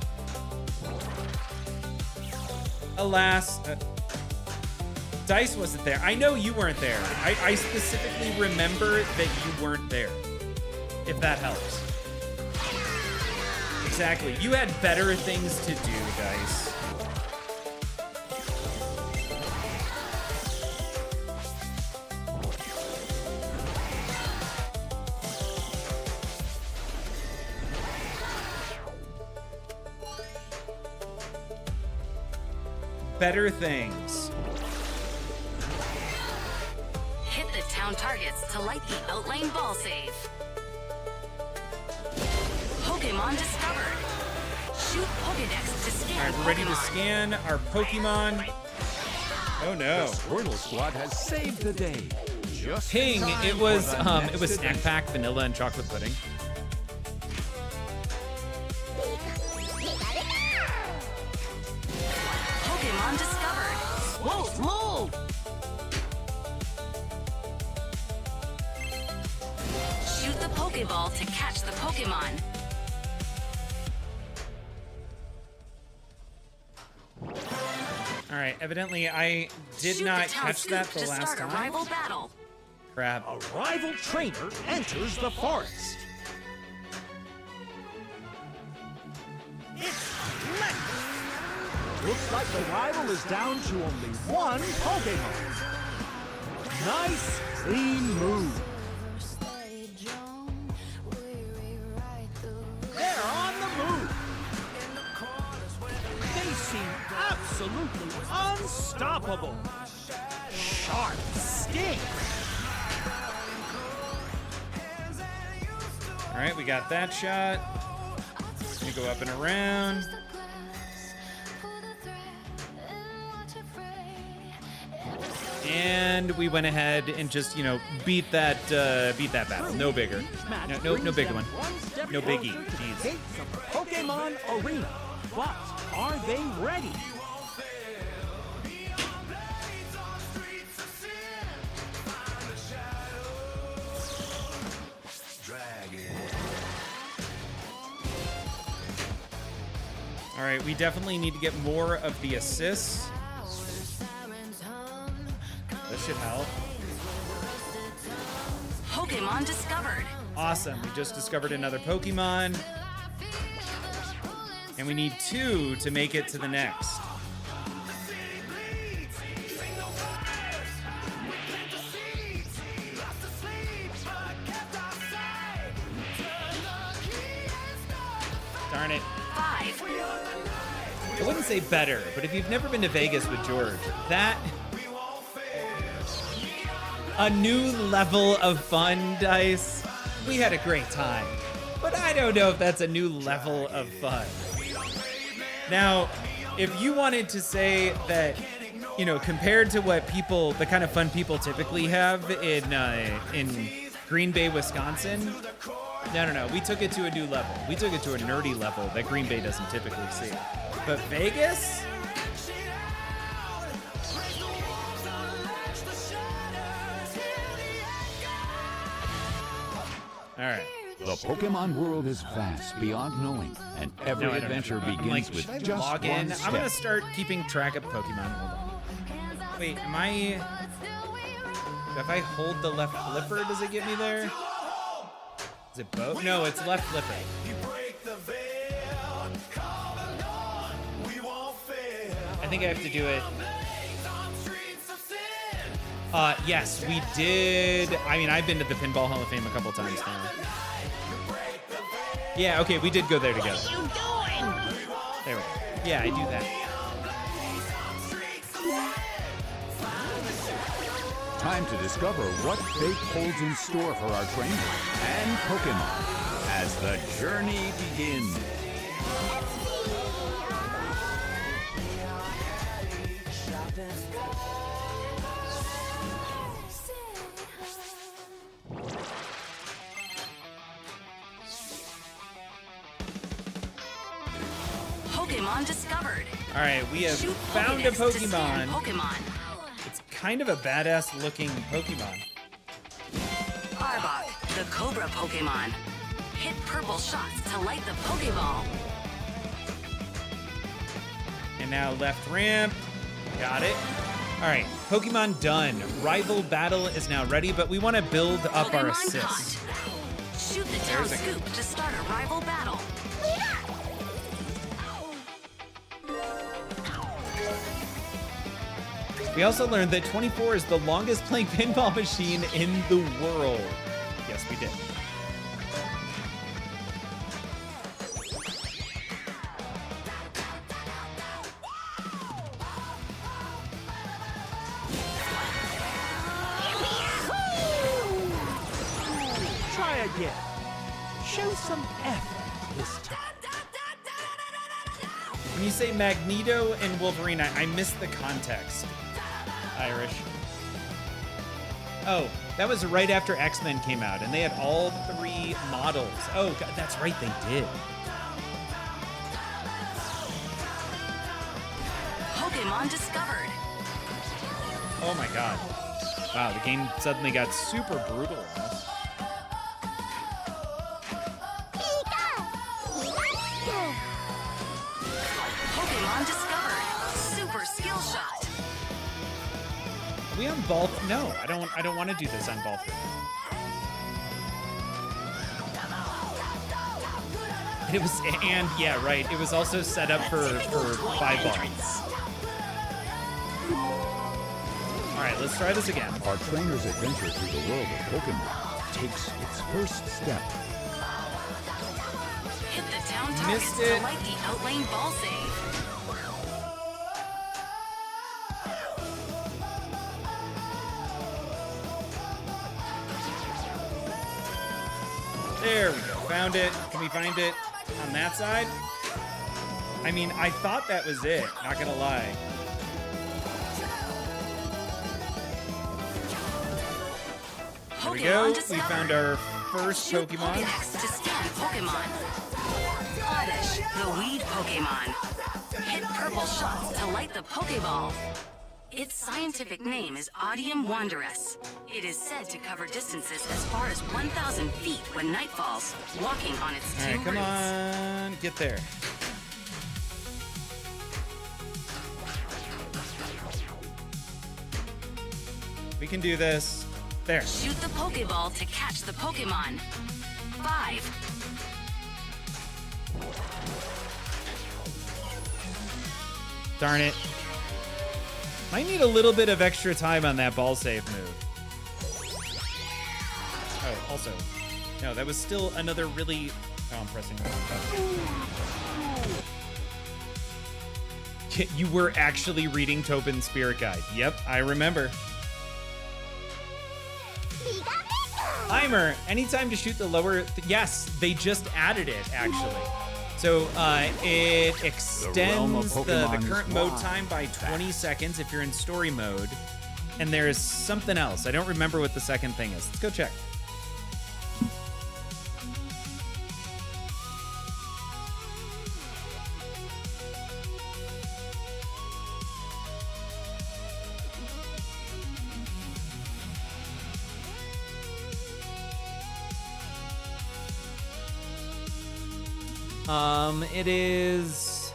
Alas, Dice wasn't there. I know you weren't there. I specifically remember that you weren't there, if that helps. Exactly. You had better things to do, Dice. Better things. Hit the town targets to light the outlane ball save. Pokemon discovered. Shoot Pokedex to scan. All right, we're ready to scan our Pokemon. Oh no! The Squirtle Squad has saved the day. Just Ping. in time It was for the next snack event. pack, vanilla, and chocolate pudding. Pokemon discovered. Whoa, move! Shoot the Pokeball to catch the Pokemon. All right. Evidently, I did Shoot not the town catch that scoop the to last start time. a rival battle. Crap. A rival trainer enters the forest. It's Lex. Looks like the rival is down to only one Pokemon. Nice, clean move. They're on the move. They seem absolutely unstoppable. Sharp sting. All right, we got that shot. Gonna go up and around. And we went ahead and just, beat that battle. No bigger. No bigger one. No biggie. Jeez. Gates of the Pokemon Arena. But are they ready? All right, we definitely need to get more of the assists. That should help. Pokemon discovered. Awesome. We just discovered another Pokemon. And we need 2 to make it to the next. Darn it. 5. I wouldn't say better, but if you've never been to Vegas with George, that... A new level of fun, Dice. We had a great time, but I don't know if that's a new level of fun. Now, if you wanted to say that, compared to what the kind of fun people typically have in Green Bay, Wisconsin, no, we took it to a new level. We took it to a nerdy level that Green Bay doesn't typically see. But Vegas? All right. The Pokemon world is vast beyond knowing, and every adventure begins with should I just log one in? step. I'm gonna start keeping track of Pokemon. Hold on. Wait, am I? If I hold the left flipper, does it get me there? Is it both? No, it's left flipper. I think I have to do it. Yes, we did. I mean, I've been to the Pinball Hall of Fame a couple times now. Yeah, okay, we did go there together. What you doing? There we go. Yeah, I do that. Time to discover what fate holds in store for our trainers and Pokemon as the journey begins. Pokemon discovered. All right, we have Shoot found a Pokedex to scan Pokemon. Pokemon. It's kind of a badass looking Pokemon. Arbok, the Cobra Pokemon. Hit purple shots to light the Pokeball. And now left ramp. Got it. All right, Pokemon done. Rival battle is now ready, but we want to build up our Pokemon assists. caught. Shoot the down There's a- scoop to start a rival battle. We also learned that 24 is the longest playing pinball machine in the world. Yes, we did. Try again. Show some effort this time. When you say Magneto and Wolverine, I missed the context. Irish. Oh, that was right after X-Men came out, and they had all 3 models. Oh, God, that's right, they did. Pokemon discovered. Oh my God. Wow, the game suddenly got super brutal on us. Pokemon discovered. Super skill shot. Are we on ball? No, I don't want to do this on ball 3. It was, and yeah, right. It was also set up for 5 balls. All right, let's try this again. Our trainer's adventure through the world of Pokemon takes its first step. Hit the town targets Missed to it. light the outlane ball save. There we go. Found it. Can we find it on that side? I mean, I thought that was it. Not gonna lie. There we go. We found our first Shoot Pokemon. Pokedex to scan Pokemon. Oddish, the weed Pokemon. Hit purple shots to light the Pokeball. Its scientific name is Odium wanderus. It is said to cover distances as far as 1,000 feet when night falls, walking on its All two right, come roots. on. Get there. We can do this. There. Shoot the Pokeball to catch the Pokemon. 5. Darn it. Might need a little bit of extra time on that ball save move. Oh, also. No, that was still another really... Oh, I'm pressing the wrong button. You were actually reading Tobin's Spirit Guide. Yep, I remember. Timer. Anytime to shoot the lower... Yes, they just added it, actually. So it extends the current mode time by 20 seconds if you're in story mode. And there's something else. I don't remember what the second thing is. Let's go check. It is...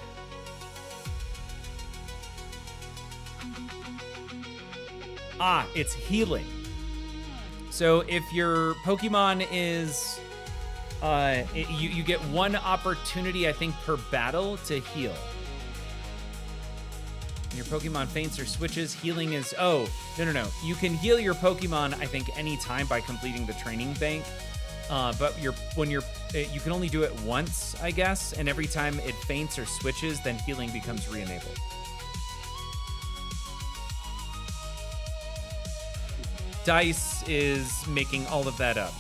it's healing. So if your Pokemon is... you get 1 opportunity, I think, per battle to heal. When your Pokemon faints or switches, healing is... Oh, no. You can heal your Pokemon, I think, anytime by completing the training bank. But you can only do it once, I guess. And every time it faints or switches, then healing becomes re-enabled. Dice is making all of that up.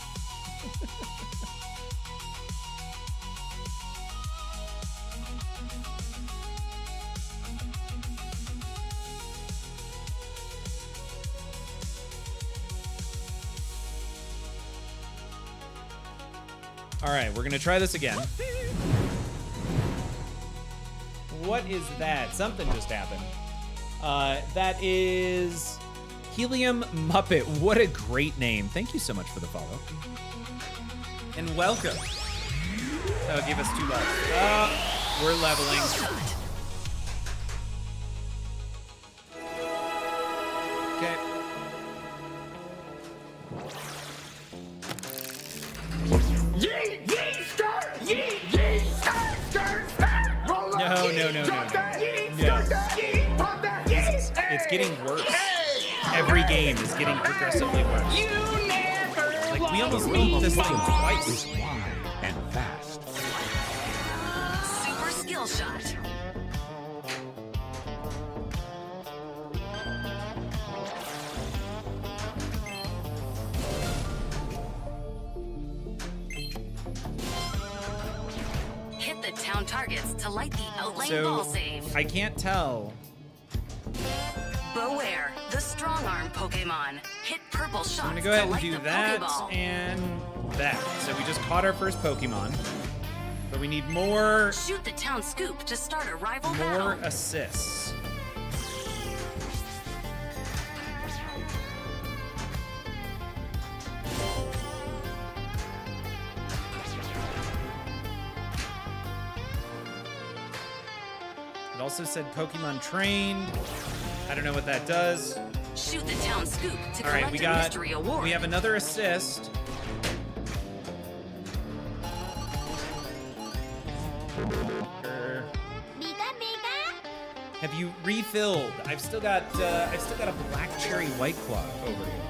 All right, we're gonna try this again. What is that? Something just happened. That is Helium Muppet. What a great name. Thank you so much for the follow. And welcome. Oh, give us 2 bucks. We're leveling. Okay. No. It's getting worse. Every game is getting progressively worse. Like, we almost beat this thing twice. And fast. Super skill shot. Hit the town targets to light the outlane ball save. I can't tell. Beware, the strong arm Pokemon. Hit purple shots. I'm gonna go ahead and light do the that Pokeball. and that. So we just caught our first Pokemon, but we need more Shoot the town scoop to start a rival more battle. assists. It also said Pokemon trained. I don't know what that does. Shoot the town scoop to All right, collect we a got. mystery award. We have another assist. Have you refilled? I've still got a black cherry white claw over here.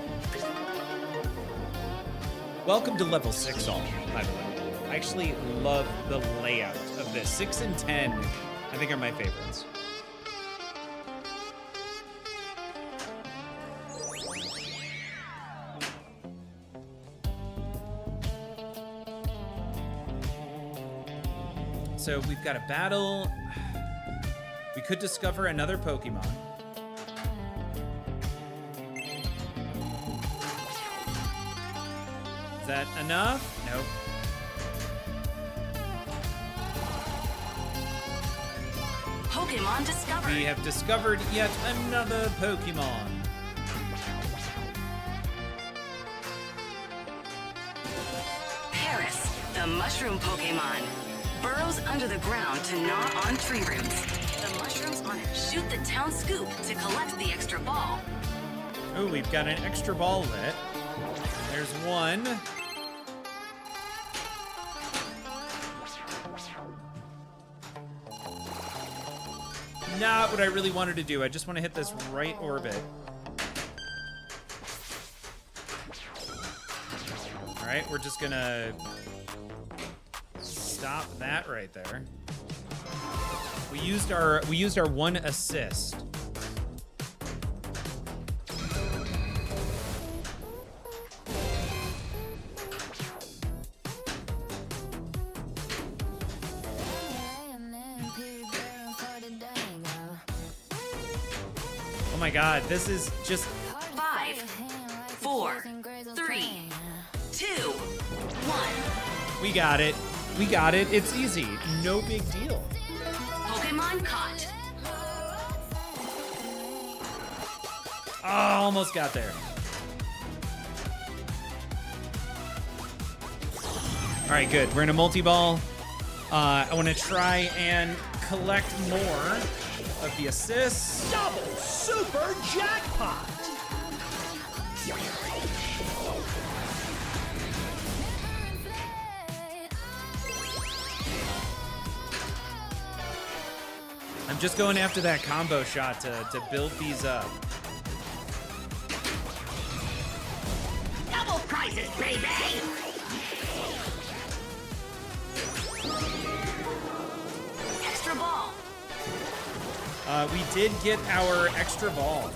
Welcome to level 6 all, by the way. I actually love the layout of this. 6 and 10, I think, are my favorites. So we've got a battle. We could discover another Pokemon. Is that enough? Nope. Pokemon discovered. We have discovered yet another Pokemon. Paris, the mushroom Pokemon. Burrows under the ground to gnaw on tree roots. The mushrooms on it shoot the town scoop to collect the extra ball. Oh, we've got an extra ball lit. There's one. Not what I really wanted to do. I just want to hit this right orbit. All right, we're just gonna stop that right there. We used our one assist. Oh my god, this is just 5, 4, 3, 2, 1. we got it. We got it. It's easy. No big deal. Pokemon caught. Oh, almost got there. All right, good. We're in a multi-ball. I want to try and collect more of the assists. Double super jackpot! I'm just going after that combo shot to build these up. Double prizes, baby! Extra ball. We did get our extra ball.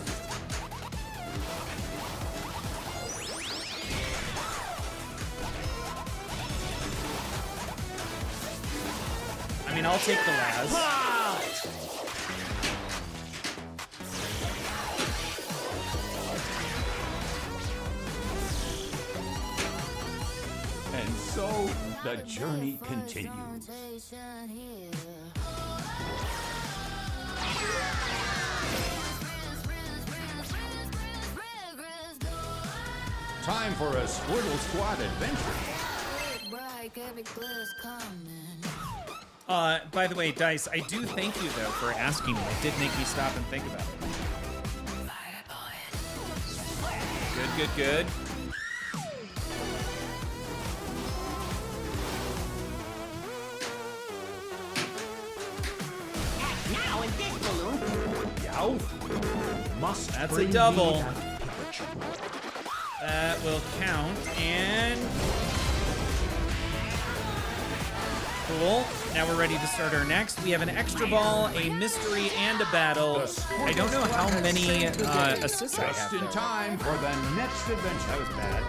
I mean, I'll take the Laz. And so the journey continues. Time for a Squirtle Squad adventure. By the way, Dice, I do thank you, though, for asking me. It did make me stop and think about it. Good, good, good. Now in this balloon. Yow. Must That's a bring double. me that picture. That will count, and... Cool. Now we're ready to start our next. We have an extra ball, a mystery, and a battle. I don't know how many assists I have. Just in though. time for the next adventure. That was bad.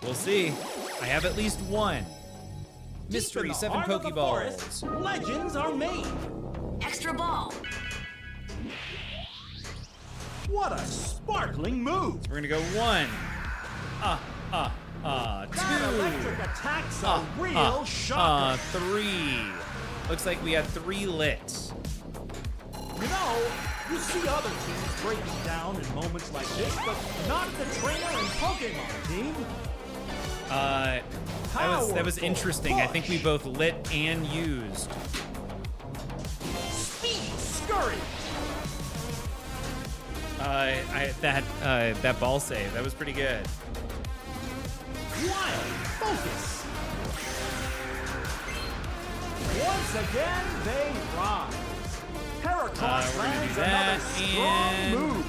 We'll see. I have at least one. Mystery, Deep in the 7 heart of the forest, Pokeballs. legends are made. Extra ball. What a sparkling move. We're gonna go 1. 2. That electric attack's a real shocker. 3. Looks like we had 3 lit. You know, you see other teams breaking down in moments like this, but not the trainer and Pokemon team. That was interesting. I think we both lit and used. Speed scurry. That ball save, that was pretty good. Wild focus. Once again, they rise. Heracross we're gonna do lands that, another strong and- move.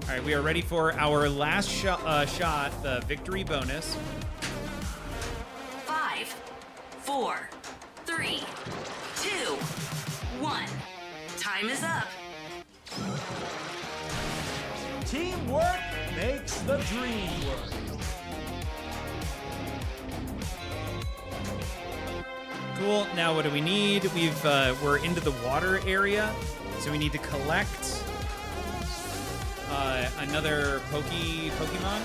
All right, we are ready for our last shot, the victory bonus. 5, 4, 3, 2, 1. Time is up. Teamwork makes the dream work. Cool. Now what do we need? We're into the water area, so we need to collect another Pokemon.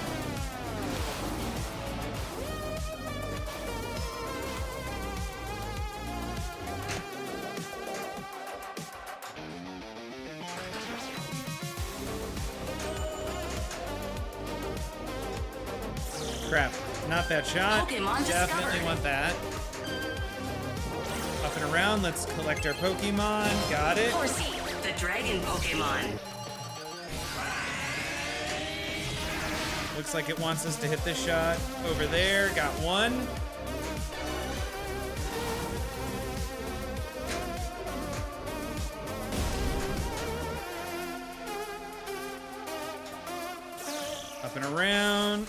Crap, not that shot. Pokemon Definitely discovered. want that. Up and around, let's collect our Pokemon. Got it. Horsey, the dragon Pokemon. Looks like it wants us to hit this shot over there. Got one. Up and around.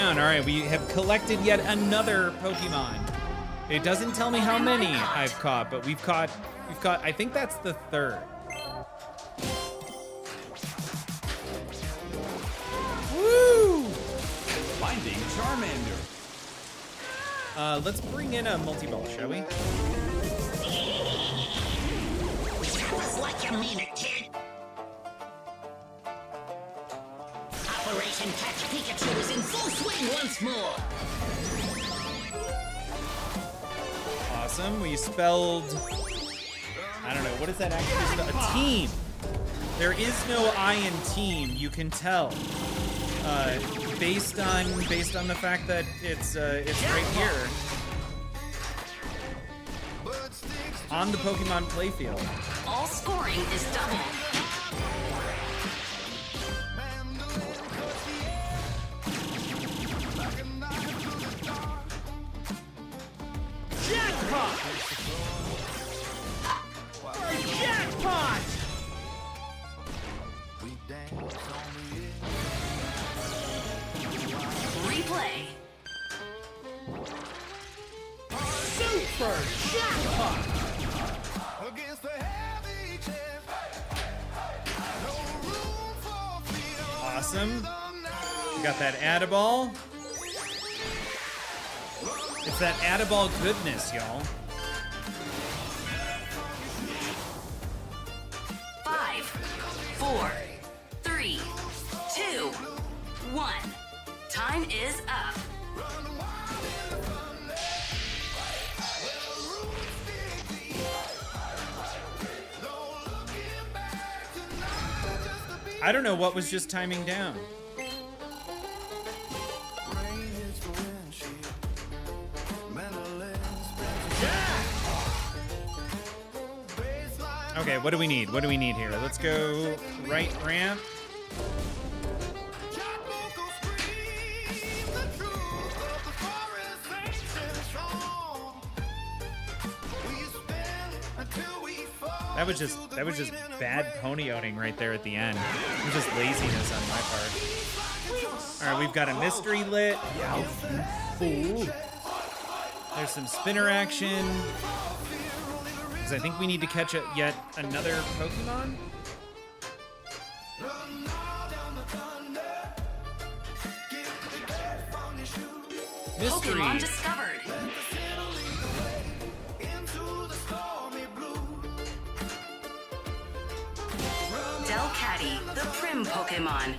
All right, we have collected yet another Pokemon. It doesn't tell me how many I've caught, but we've caught, I think that's the 3rd. Woo! Finding Charmander. Let's bring in a multi-ball, shall we? Just like you mean it, kid. Operation Catch Pikachu is in full swing once more. Awesome. We spelled, I don't know, what does that actually spell? A team. There is no I in team, you can tell. based on the fact that it's right here on the Pokemon playfield. All scoring is double. Jackpot! Jackpot! Replay. Super jackpot! Awesome. We got that Add-a-Ball. It's that Add-a-Ball goodness, y'all. 5, 4, 3, 2, 1. Time is up. I don't know what was just timing down. Okay, what do we need? What do we need here? Let's go right ramp. That was just bad pony-owning right there at the end. It was just laziness on my part. All right, we've got a mystery lit. Ooh. There's some spinner action. Because I think we need to catch yet another Pokemon. Mystery. Pokemon discovered. Delcatty, the prim Pokemon.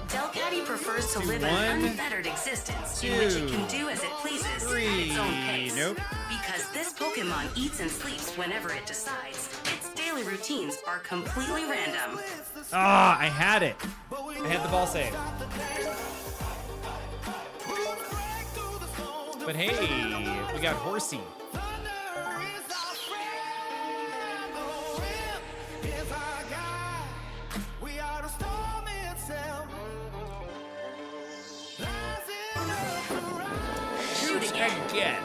Delcatty prefers to live an unfettered existence in which it can do as it pleases at its own pace. Nope. Because this Pokemon eats and sleeps whenever it decides, its daily routines are completely random. Ah, I had it. I had the ball save. But hey, we got Horsey. Shoot again.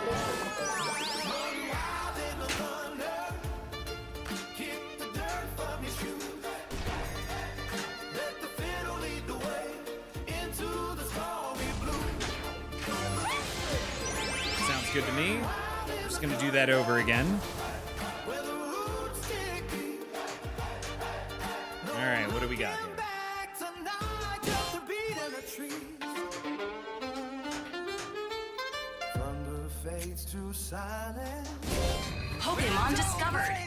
Sounds good to me. We're just gonna do that over again. All right, what do we got here? Pokemon discovered.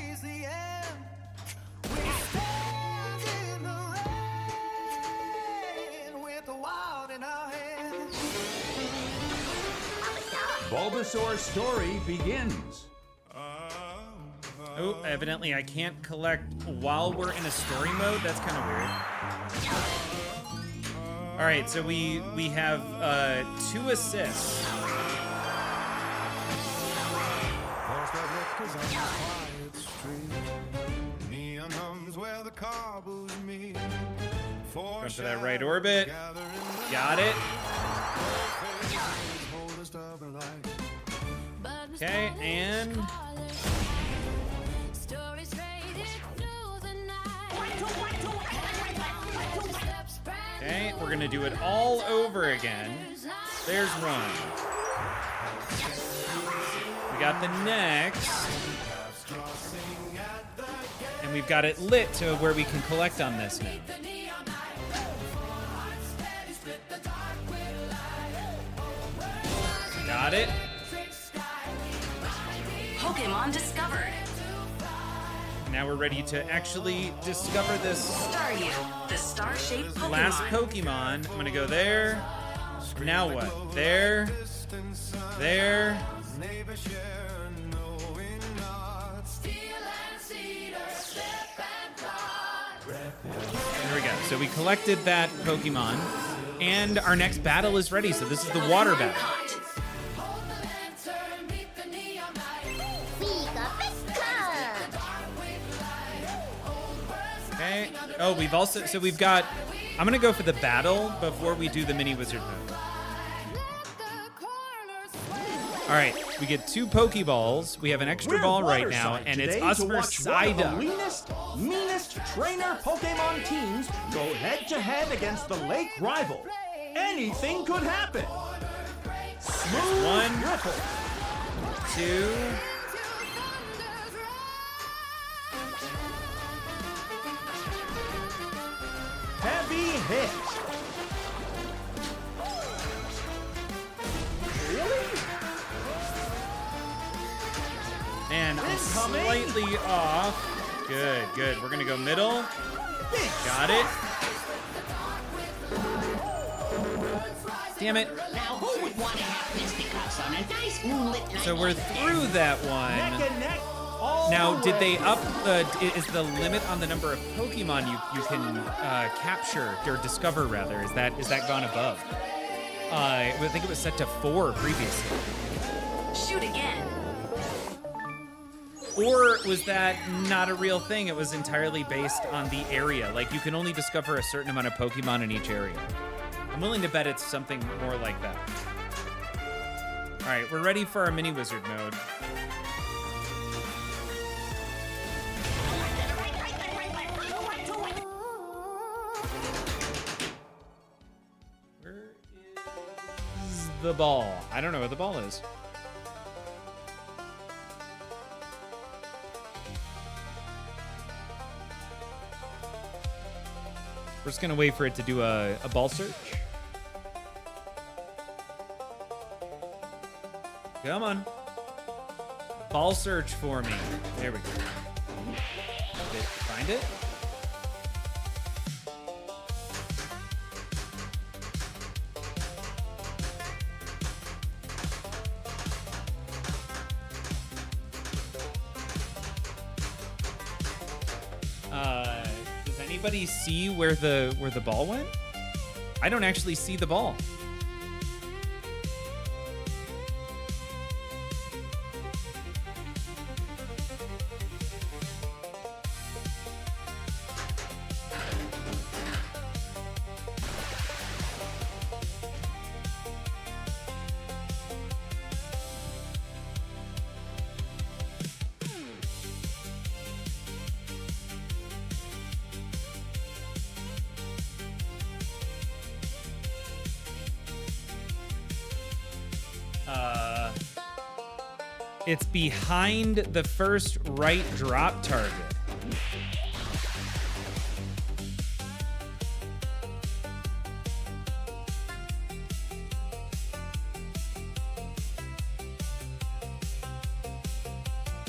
Bulbasaur's story begins. Oh, evidently I can't collect while we're in a story mode. That's kind of weird. All right, so we have 2 assists. Going for that right orbit. Got it. Okay, and okay, we're gonna do it all over again. There's one. We got the next. And we've got it lit to where we can collect on this now. Got it. Pokemon discovered. Now we're ready to actually discover this Staryu, the star-shaped Pokemon. last Pokemon. I'm gonna go there. Now what? There. There. There we go. So we collected that Pokemon. And our next battle is ready, so this is the water battle. Okay. Oh, we've got, I'm gonna go for the battle before we do the mini wizard mode. All right, we get 2 Pokeballs. We have an extra ball right now, and it's us versus Psyduck. The meanest trainer Pokemon teams go head-to-head against the lake rival. Anything could happen. Smooth 1, ripple. 2. Heavy hit. Really? And I'm slightly off. Good, good. We're gonna go middle. Got it. Damn it. Now who would want to have fisticuffs on a nice moonlit night? So we're through that one. Neck and neck. All Now, the did way. they up the? Is the limit on the number of Pokemon you can capture or discover? Rather, is that gone above? I think it was set to 4 previously. Shoot again. Or was that not a real thing? It was entirely based on the area. Like, you can only discover a certain amount of Pokemon in each area. I'm willing to bet it's something more like that. All right, we're ready for our mini wizard mode. Where is the ball? I don't know where the ball is. We're just gonna wait for it to do a ball search. Come on. Ball search for me. There we go. Did it find it? Does anybody see where the ball went? I don't actually see the ball. It's behind the first right drop target.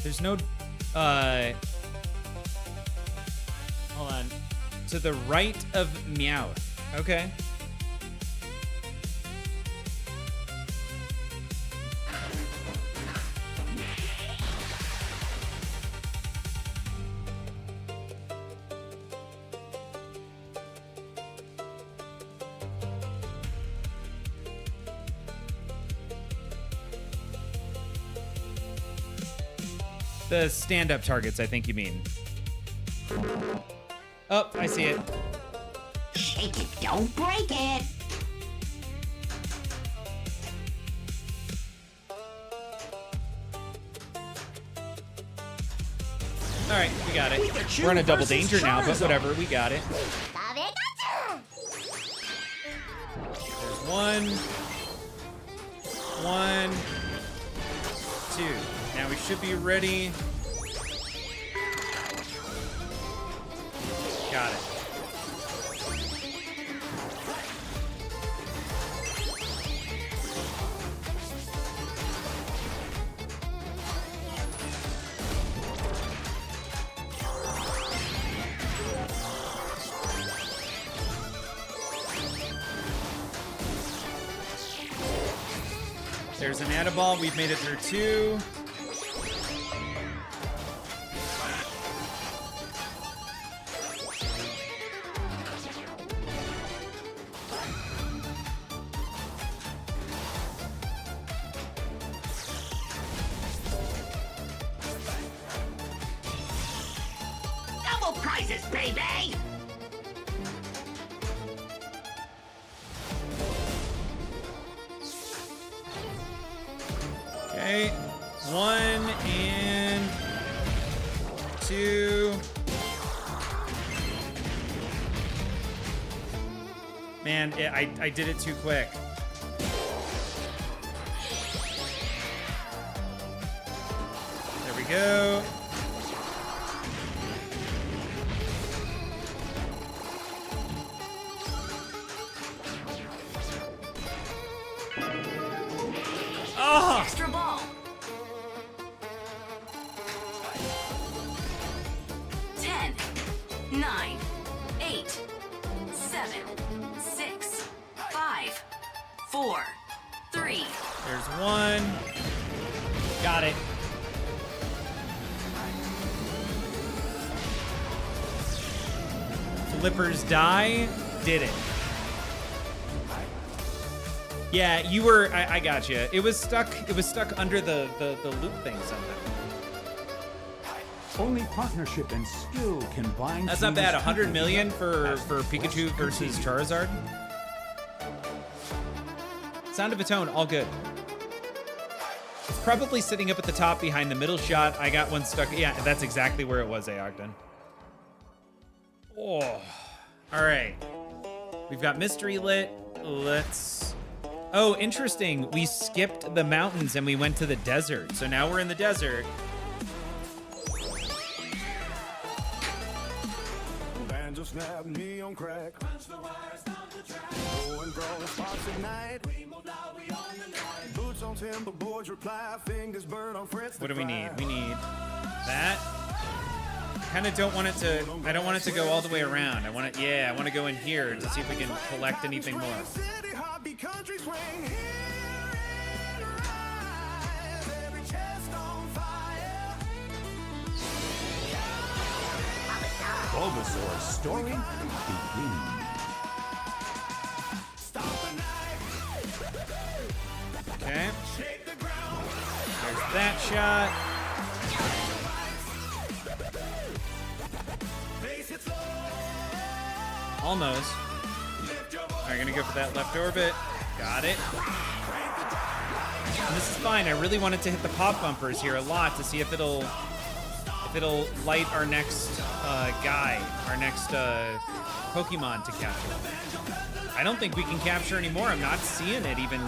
There's no, hold on. To the right of Meowth. Okay. The stand-up targets, I think you mean. Oh, I see it. Shake it, don't break it. All right, we got it. We're on a double danger now, but whatever, we got it. There's 1, 2. Now we should be ready. Got it. There's an Adaball. We've made it through 2. Double prizes, baby! Okay. 1 and 2. Man, I did it too quick. There we go. Oh! Extra ball. 10, 9, 8, 7, 6, 5, 4, 3. There's 1. Got it. Flippers die. Did it. Yeah, you were. I got you. It was stuck. It was stuck under the loop thing somehow. Only partnership and skill can bind. That's not bad. teams 100 million together for as the Pikachu quest versus continues. Charizard. Sound of a tone, all good. It's probably sitting up at the top behind the middle shot. I got one stuck. Yeah, that's exactly where it was, Aogden. Oh, all right. We've got mystery lit. Let's. Oh, interesting. We skipped the mountains and we went to the desert. So now we're in the desert. Banjo snap, neon crack. Punch the wires down the track. Going throwing sparks at night. We moved out, we own the night. Boots on timber, boards reply. Fingers burn on frets. What do we need? We need that. Kind of don't want it to. I don't want it to go all the way around. I want it. Yeah, I want to go in here to see if we can collect anything more. City, heartbeat, country swing. Hear it rise. Every chest on fire. Bulbasaur's story begins. Stop the night. Okay. Shake the ground. There's that shot. Face it slow. Almost. All right, gonna go for that left orbit. Got it. And this is fine. I really wanted to hit the pop bumpers here a lot to see if it'll light our next guy, our next Pokemon to capture. I don't think we can capture anymore. I'm not seeing it even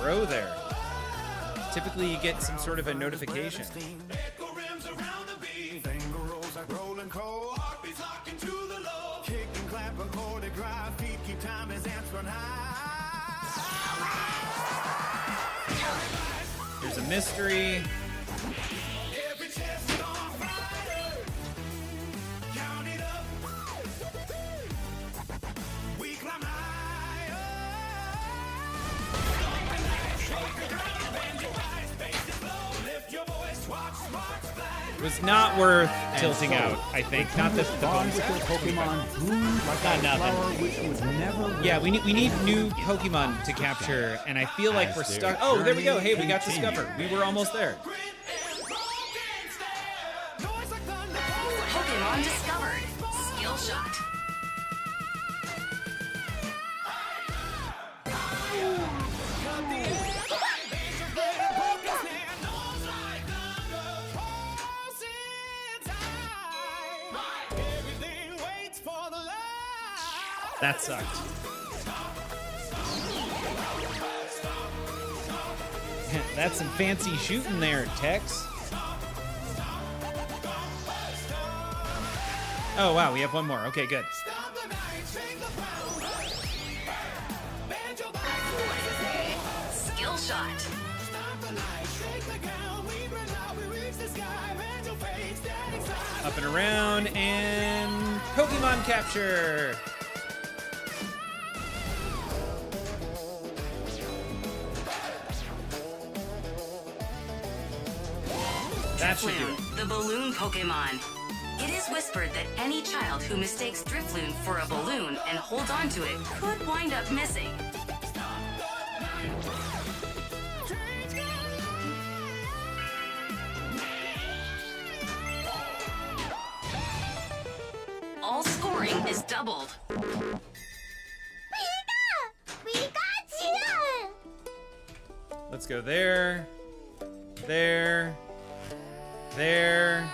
grow there. Typically, you get some sort of a notification. Echo rims around the beat. Finger rolls like rolling coal. Heartbeats locked into the low. Kick and clap, accorded drive. Feet keep time as ants run high. There's a mystery. Every chest is on fire. Count it up. We climb higher. Bend your eyes, face it low. Lift your voice, watch sparks fly. It was not worth tilting out, I think. Not the Bond bonus. with their Pokemon grew like Not a nothing. flower which was never. Yeah, we need new Pokemon to capture, and I feel like we're stuck. Oh, there we go. Hey, we got discovered. We were almost there. Pokemon discovered. Skill shot. That sucked. That's some fancy shooting there, Tex. Oh, wow, we have one more. Okay, good. Skill shot. Up and around, and Pokemon capture. That should do it. The balloon Pokemon. It is whispered that any child who mistakes Drifloon for a balloon and holds onto it could wind up missing. scoring is doubled. Let's go there. There. There.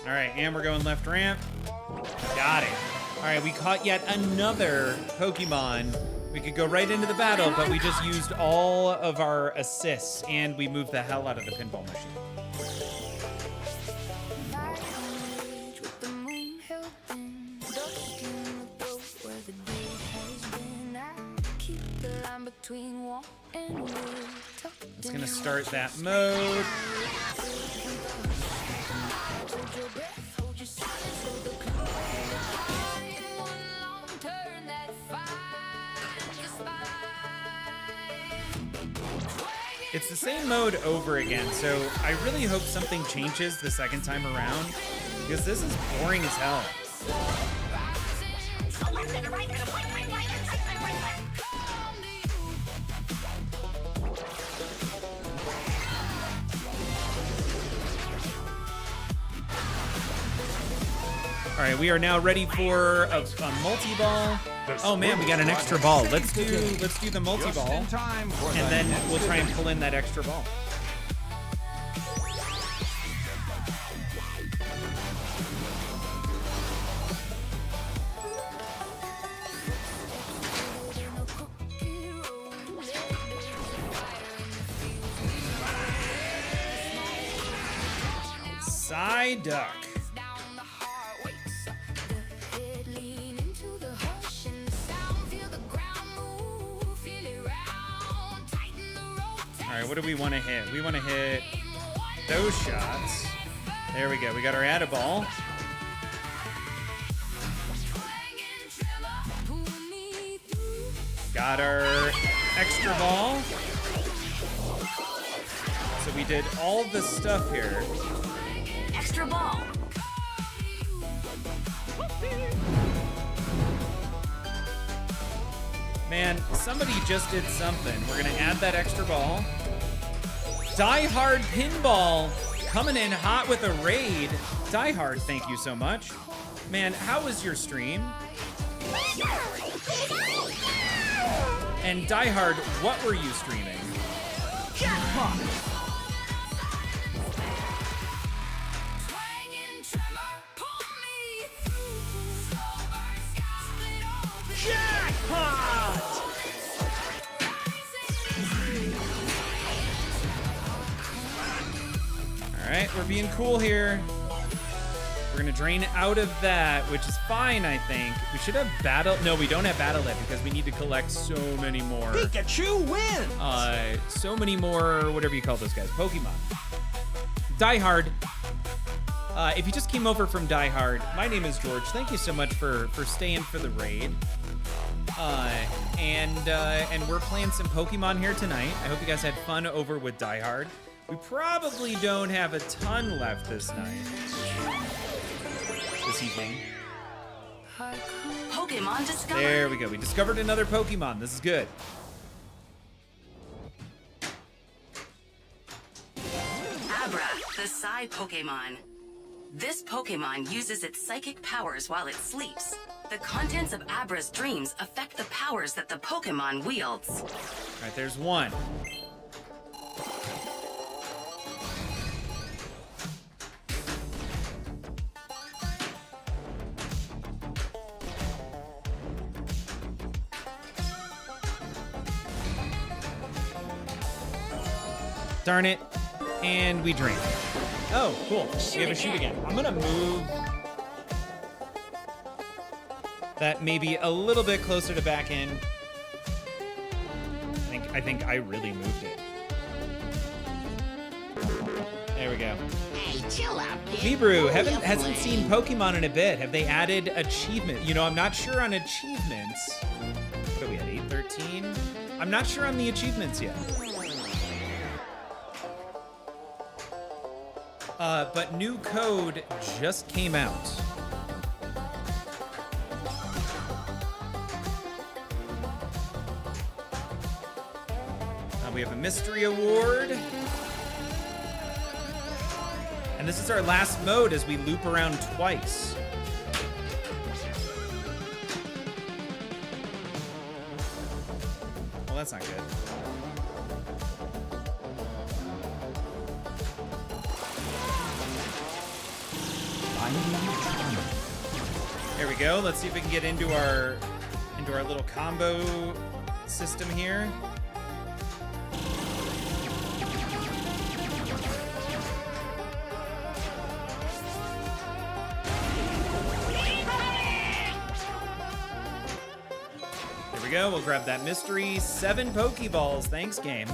All right, and we're going left ramp. Got it. All right, we caught yet another Pokemon. We could go right into the battle, but we just used all of our assists, and we moved the hell out of the pinball machine. It's gonna start that mode. It's the same mode over again, so I really hope something changes the second time around, because this is boring as hell. All right, we are now ready for a multi-ball. Oh man, we got an extra ball. Let's do the multi-ball, and then we'll try and pull in that extra ball. Side duck. All right, what do we want to hit? We want to hit those shots. There we go. We got our add a ball. Got our extra ball. So we did all the stuff here. Extra ball. Man, somebody just did something. We're gonna add that extra ball. Die Hard Pinball coming in hot with a raid. Die Hard, thank you so much. Man, how was your stream? And Die Hard, what were you streaming? Jackpot! Jackpot! All right, we're being cool here. We're gonna drain out of that, which is fine, I think. We should have battle. No, we don't have battle it because we need to collect so many more. Pikachu wins! So many more, whatever you call those guys, Pokemon. Die Hard. If you just came over from Die Hard, my name is George. Thank you so much for staying for the raid. And we're playing some Pokemon here tonight. I hope you guys had fun over with Die Hard. We probably don't have a ton left this evening. Pokemon discovered. There we go. We discovered another Pokemon. This is good. Abra, the Psy Pokemon. This Pokemon uses its psychic powers while it sleeps. The contents of Abra's dreams affect the powers that the Pokemon wields. All right, there's one. Darn it. And we drink. Oh, cool. We have a shoot again. I'm gonna move that maybe a little bit closer to back in. I think I really moved it. There we go. Hey, chill out, kid. Hebrew hasn't seen Pokemon in a bit. Have they added achievement? You know, I'm not sure on achievements. What are we at, 813? I'm not sure on the achievements yet. But new code just came out. We have a mystery award. And this is our last mode as we loop around twice. Well, that's not good. There we go. Let's see if we can get into our little combo system here. There we go. We'll grab that mystery. 7 Pokeballs. Thanks, game.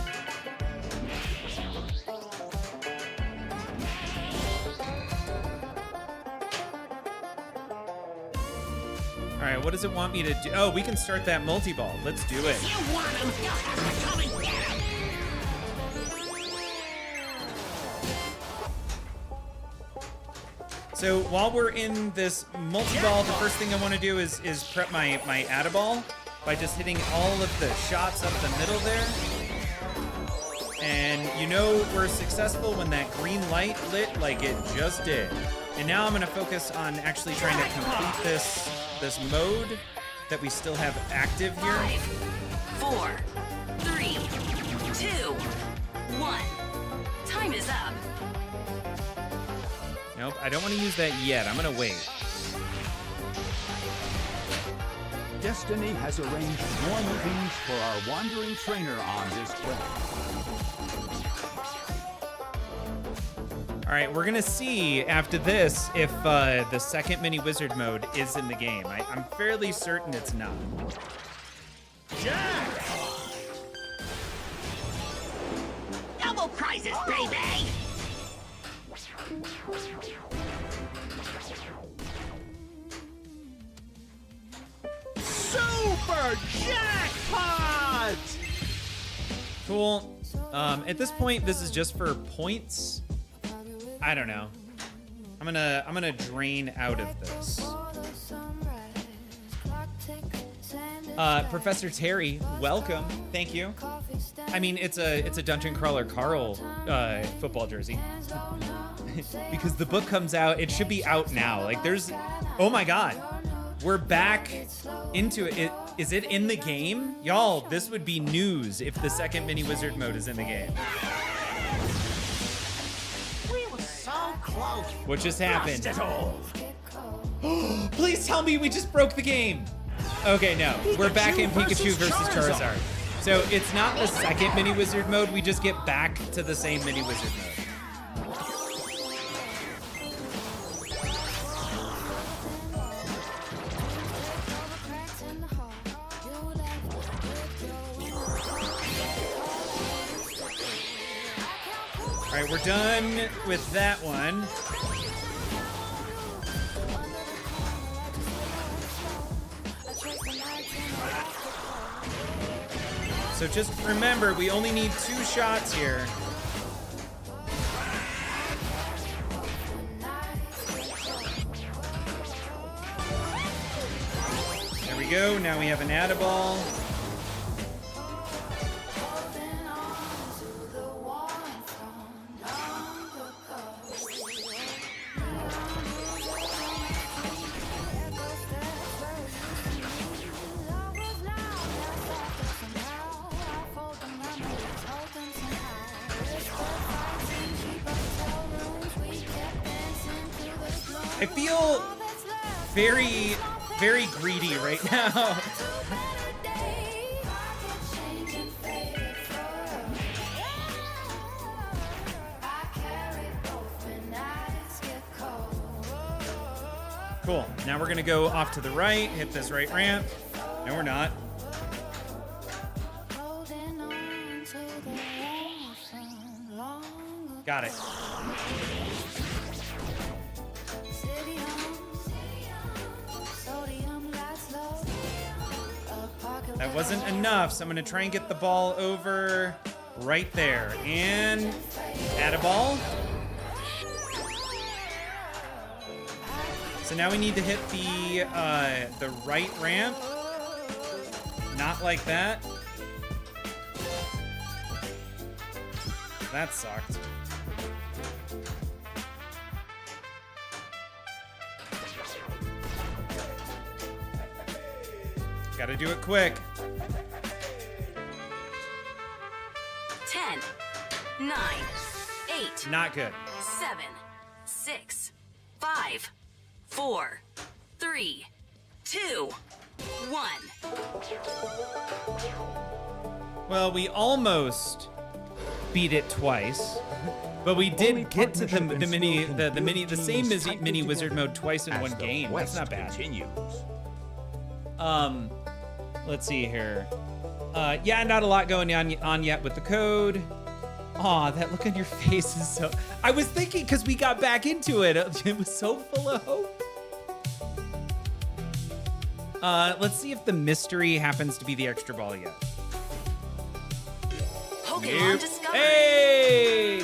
All right, what does it want me to do? Oh, we can start that multi-ball. Let's do it. You want him, you'll have to come and get him. So while we're in this multi-ball, the first thing I want to do is prep my Add-a-Ball by just hitting all of the shots up the middle there. And you know we're successful when that green light lit like it just did. And now I'm going to focus on actually trying to complete this mode that we still have active here. 5, 4, 3, 2, 1. Time is up. Nope, I don't want to use that yet. I'm going to wait. Destiny has arranged more meetings for our wandering trainer on this trip. All right, we're going to see after this if the second mini wizard mode is in the game. I'm fairly certain it's not. Double prizes, baby! Super jackpot! Cool. At this point, this is just for points. I don't know. I'm gonna drain out of this. Professor Terry, welcome. Thank you. I mean, it's a Dungeon Crawler Carl football jersey. Because the book comes out, it should be out now. Like oh my god. We're back into it. Is it in the game? Y'all, this would be news if the second mini wizard mode is in the game. We were so close. What just happened? Lost it all. Please tell me we just broke the game. Okay, no. We're back in Pikachu versus Charizard. So it's not the second mini wizard mode. We just get back to the same mini wizard mode. All right, we're done with that one. So just remember, we only need 2 shots here. There we go. Now we have an Add-a-Ball. I feel very, very greedy right now. Cool. Now we're gonna go off to the right, hit this right ramp. No, we're not. Got it. That wasn't enough, so I'm gonna try and get the ball over right there. And add a ball. So now we need to hit the right ramp. Not like that. That sucked. Gotta do it quick. 10, 9, 8. Not good. 7, 6, 5, 4, 3, 2, 1. Well, we almost beat it twice, but we did get to the same mini wizard mode twice in one game. That's not bad. Let's see here. Yeah, not a lot going on yet with the code. Aw, that look on your face is so... I was thinking, because we got back into it, it was so full of hope. Let's see if the mystery happens to be the extra ball yet. Pokemon discovered. Hey!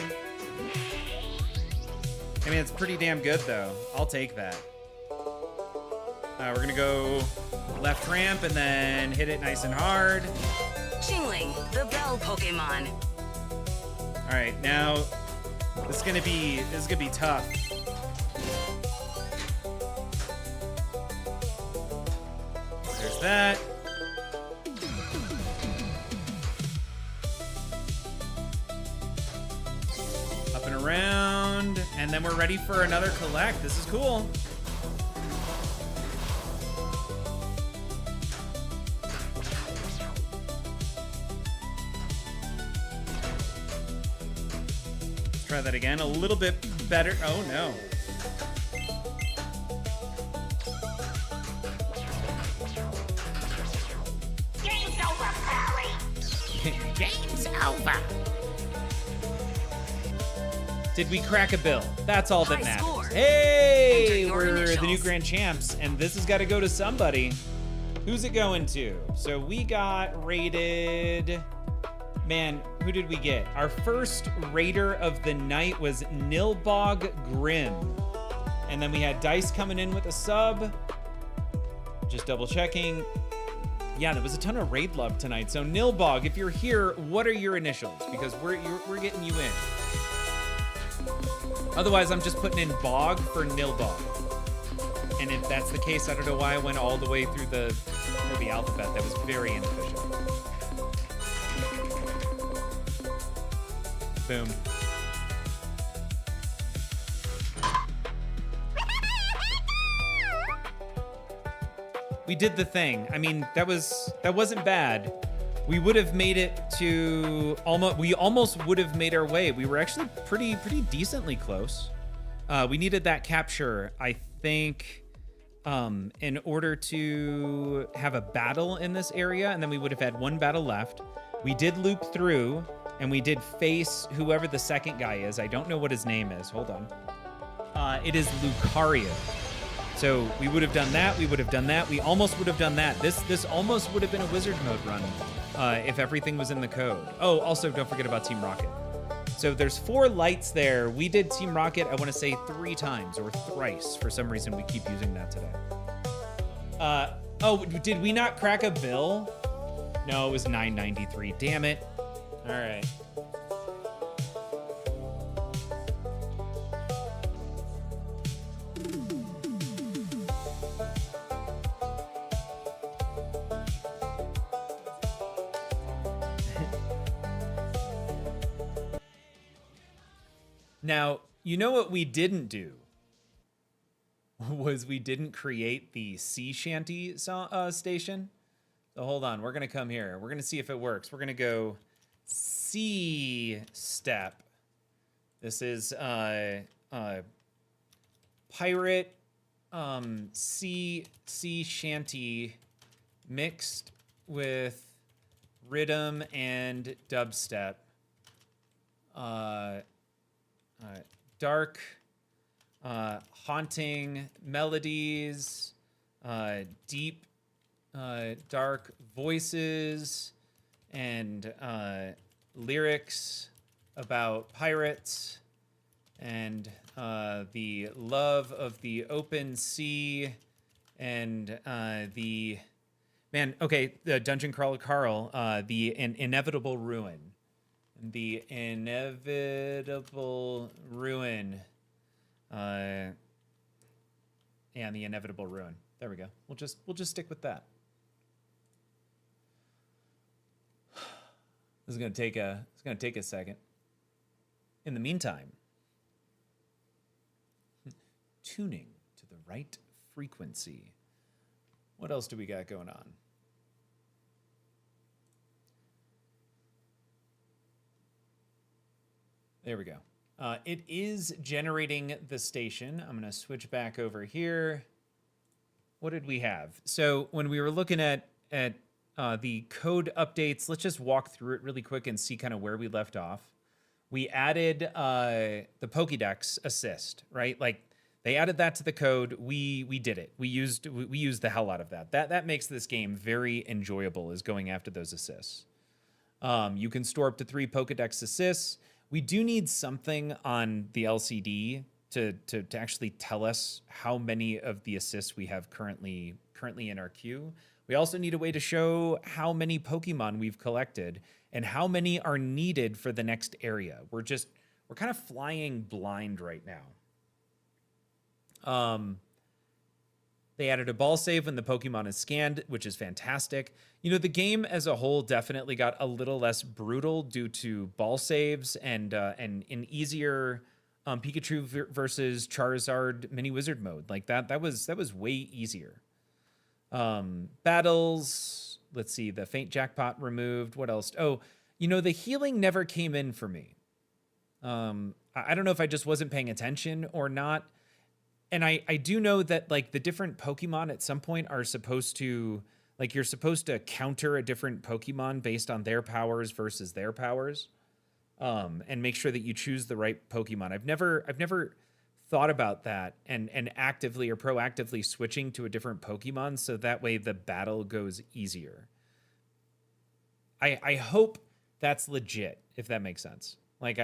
I mean, it's pretty damn good, though. I'll take that. We're going to go left ramp and then hit it nice and hard. Jingling, the bell Pokemon. All right, now this is gonna be tough. There's that. Up and around, and then we're ready for another collect. This is cool. Try that again, a little bit better. Oh no. Game's over, Perry. Game's over. Did we crack a bill? That's all that High matters. score. Hey, Enter your we're the new initials. grand champs, and this has got to go to somebody. Who's it going to? So we got rated. Man, who did we get? Our first raider of the night was Nilbog Grim. And then we had Dice coming in with a sub. Just double checking. Yeah, there was a ton of raid love tonight. So Nilbog, if you're here, what are your initials? Because we're getting you in. Otherwise, I'm just putting in Bog for Nilbog. And if that's the case, I don't know why I went all the way through the alphabet. That was very inefficient. Boom. We did the thing. I mean, that wasn't bad. We would have made it to we almost would have made our way. We were actually pretty decently close. We needed that capture, I think, in order to have a battle in this area, and then we would have had one battle left. We did loop through, and we did face whoever the second guy is. I don't know what his name is. Hold on. It is Lucario. So we would have done that. We would have done that. We almost would have done that. This almost would have been a wizard mode run if everything was in the code. Oh, also don't forget about Team Rocket. So there's 4 lights there. We did Team Rocket, I want to say 3 times or thrice. For some reason, we keep using that today. Oh, did we not crack a bill? No, it was 993. Damn it. All right. Now, you know what we didn't do? Was we didn't create the sea shanty station. So hold on, we're gonna come here. We're gonna see if it works. We're gonna go sea step. This is pirate sea shanty mixed with rhythm and dubstep. Dark, haunting melodies, deep, dark voices, and lyrics about pirates and the love of the open sea and the Dungeon Crawler Carl, the inevitable ruin. The inevitable ruin. And the inevitable ruin. There we go. We'll just stick with that. This is gonna take a second. In the meantime, tuning to the right frequency. What else do we got going on? There we go. It is generating the station. I'm going to switch back over here. What did we have? So when we were looking at the code updates, let's just walk through it really quick and see kind of where we left off. We added the Pokédex assist, right? Like they added that to the code. We did it. We used the hell out of that. That makes this game very enjoyable, is going after those assists. You can store up to 3 Pokédex assists. We do need something on the LCD to actually tell us how many of the assists we have currently in our queue. We also need a way to show how many Pokemon we've collected and how many are needed for the next area. We're kind of flying blind right now. They added a ball save when the Pokemon is scanned, which is fantastic. You know, the game as a whole definitely got a little less brutal due to ball saves and an easier Pikachu versus Charizard mini wizard mode. Like that was way easier. Battles, let's see, the faint jackpot removed. What else? Oh, you know, the healing never came in for me. I don't know if I just wasn't paying attention or not. And I do know that like the different Pokemon at some point are supposed to, like you're supposed to counter a different Pokemon based on their powers versus their powers, and make sure that you choose the right Pokemon. I've never thought about that and actively or proactively switching to a different Pokemon so that way the battle goes easier. I hope that's legit, if that makes sense. Like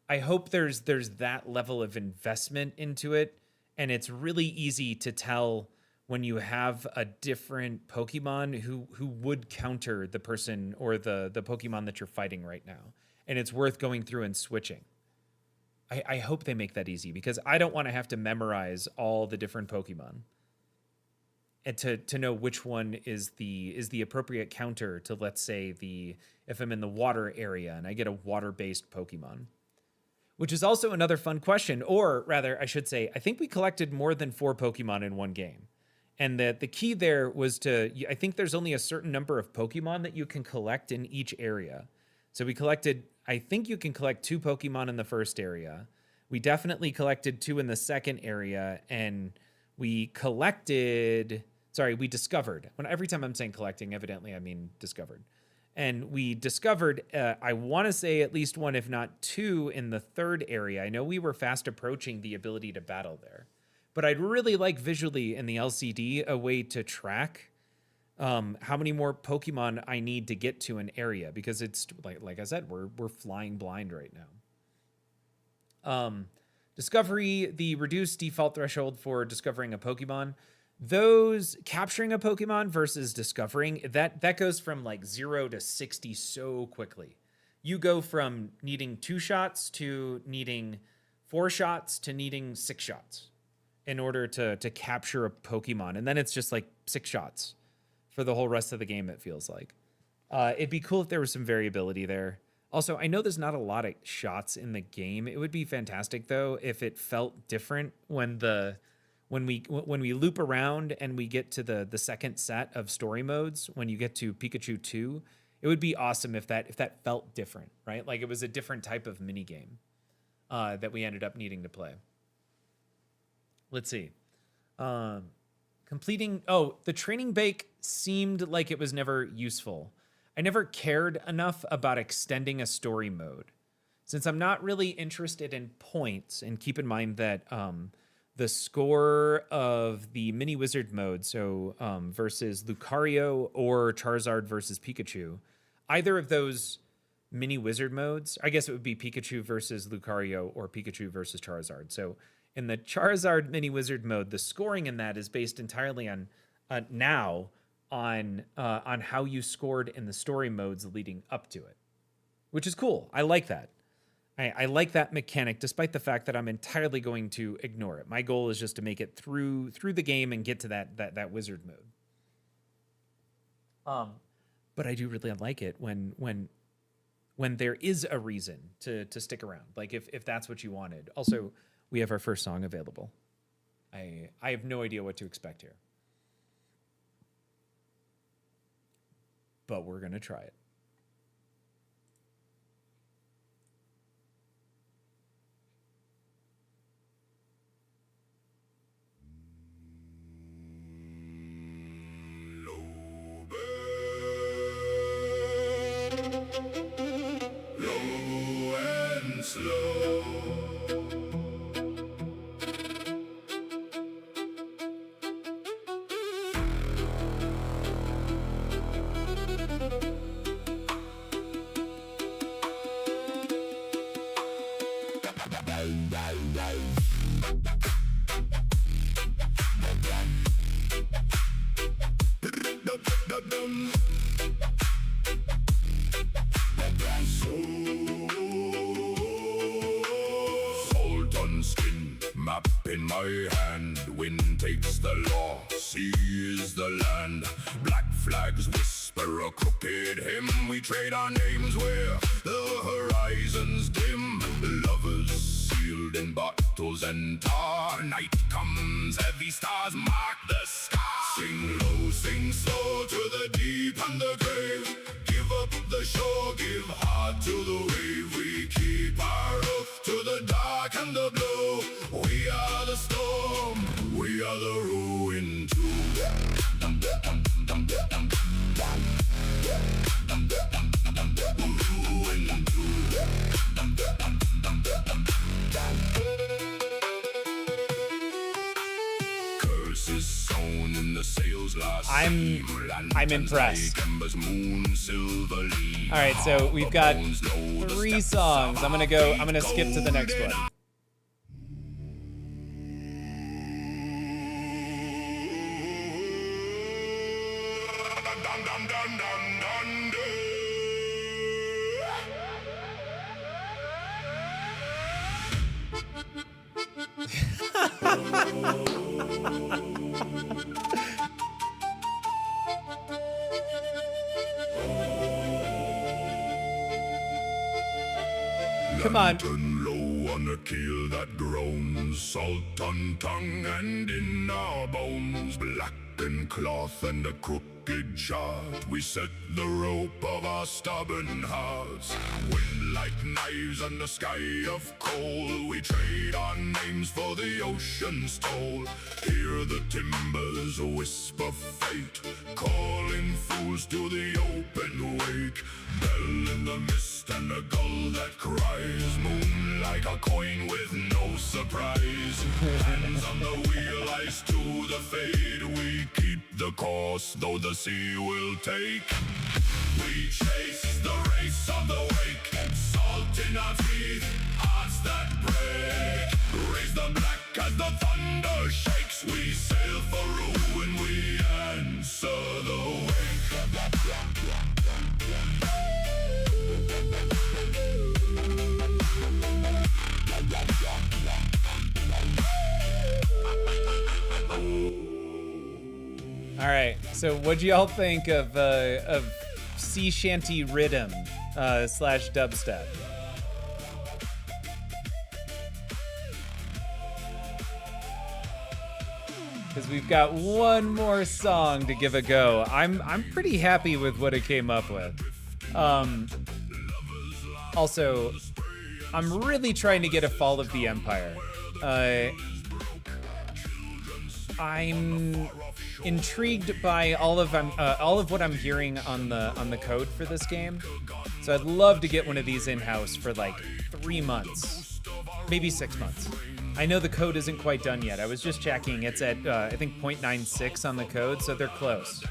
I hope there's that level of investment into it, and it's really easy to tell when you have a different Pokemon who would counter the person or the Pokemon that you're fighting right now. And it's worth going through and switching. I hope they make that easy, because I don't want to have to memorize all the different Pokemon and to know which one is the appropriate counter to, let's say, if I'm in the water area and I get a water-based Pokemon. Which is also another fun question, or rather, I should say, I think we collected more than 4 Pokemon in one game. And the key there was I think there's only a certain number of Pokemon that you can collect in each area. So I think you can collect 2 Pokemon in the first area. We definitely collected 2 in the second area, and we discovered. Every time I'm saying collecting, evidently I mean discovered. And we discovered, I want to say at least 1, if not 2, in the third area. I know we were fast approaching the ability to battle there. But I'd really like visually in the LCD a way to track how many more Pokemon I need to get to an area. Because it's, like I said, we're flying blind right now. Discovery, the reduced default threshold for discovering a Pokemon. Those capturing a Pokemon versus discovering, that goes from like 0 to 60 so quickly. You go from needing 2 shots to needing 4 shots to needing 6 shots in order to capture a Pokemon. And then it's just like 6 shots for the whole rest of the game, it feels like. It'd be cool if there was some variability there. Also, I know there's not a lot of shots in the game. It would be fantastic, though, if it felt different when we loop around and we get to the second set of story modes, when you get to Pikachu 2, it would be awesome if that felt different, right? Like it was a different type of mini game that we ended up needing to play. Let's see. The training bake seemed like it was never useful. I never cared enough about extending a story mode. Since I'm not really interested in points, and keep in mind that the score of the mini wizard mode, so versus Lucario or Charizard versus Pikachu, either of those mini wizard modes, I guess it would be Pikachu versus Lucario or Pikachu versus Charizard. So in the Charizard mini wizard mode, the scoring in that is based entirely on how you scored in the story modes leading up to it, which is cool. I like that. I like that mechanic, despite the fact that I'm entirely going to ignore it. My goal is just to make it through the game and get to that wizard mode. but I do really like it when there is a reason to stick around. Like if that's what you wanted. Also, we have our first song available. I have no idea what to expect here, but we're gonna try it. Low and slow. Salt on skin, map in my hand. Wind takes the law, sea is the land. Black flags whisper a crooked hymn. We trade our names where the horizons dim. Lovers sealed in bottles and tar. Night comes, heavy stars mark the sky. Sing low, sing slow to the deep and the grave. Give up the shore, give heart to the wave. We keep our oath to the dark and the blue. We are the storm, we are the ruin too. Ruin too. Curses sown in the sails last. I'm impressed. All right, so we've got 3 songs. I'm gonna skip to the next one. Come on. Low on a keel that groans, salt on tongue and in our bones. Blackened cloth and a crooked chart. We set the rope of our stubborn hearts. Wind like knives and a sky of coal. We trade our names for the ocean's toll. Hear the timbers whisper fate, calling fools to the open wake. Bell in the mist and a gull that cries. Moon like a coin with no surprise. Hands on the wheel, eyes to the fade. We keep the course, though the sea will take. We chase the race of the wake. Salt in our teeth, hearts that break. Raise the black as the thunder shakes. We sail for ruin, we answer the wake. All right, so what'd y'all think of sea shanty rhythm / dubstep? Because we've got one more song to give a go. I'm pretty happy with what it came up with. Also, I'm really trying to get a Fall of the Empire. I'm intrigued by all of what I'm hearing on the code for this game. So I'd love to get one of these in-house for like 3 months, maybe 6 months. I know the code isn't quite done yet. I was just checking. It's at, I think, 0.96 on the code, so they're close.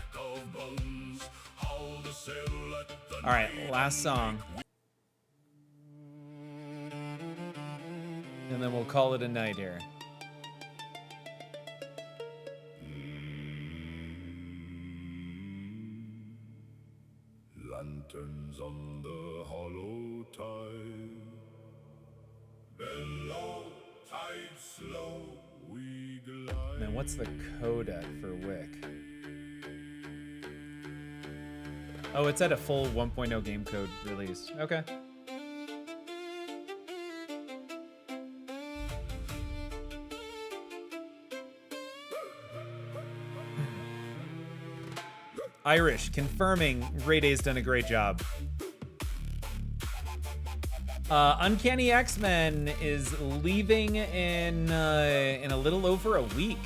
All right, last song. And then we'll call it a night here. Lanterns on the hollow tide. Below, tide slow, we glide. Man, what's the code at for Wick? Oh, it's at a full 1.0 game code release. Okay. Irish confirming Ray Day's done a great job. Uncanny X-Men is leaving in a little over a week.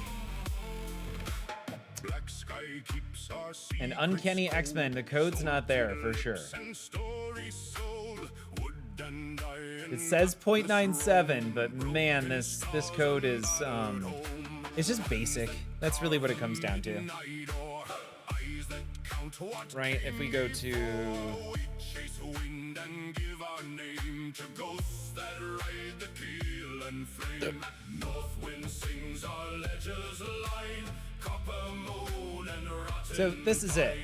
And Uncanny X-Men, the code's not there for sure. It says 0.97, but man, this code is it's just basic. That's really what it comes down to. Right, if we go to so this is it.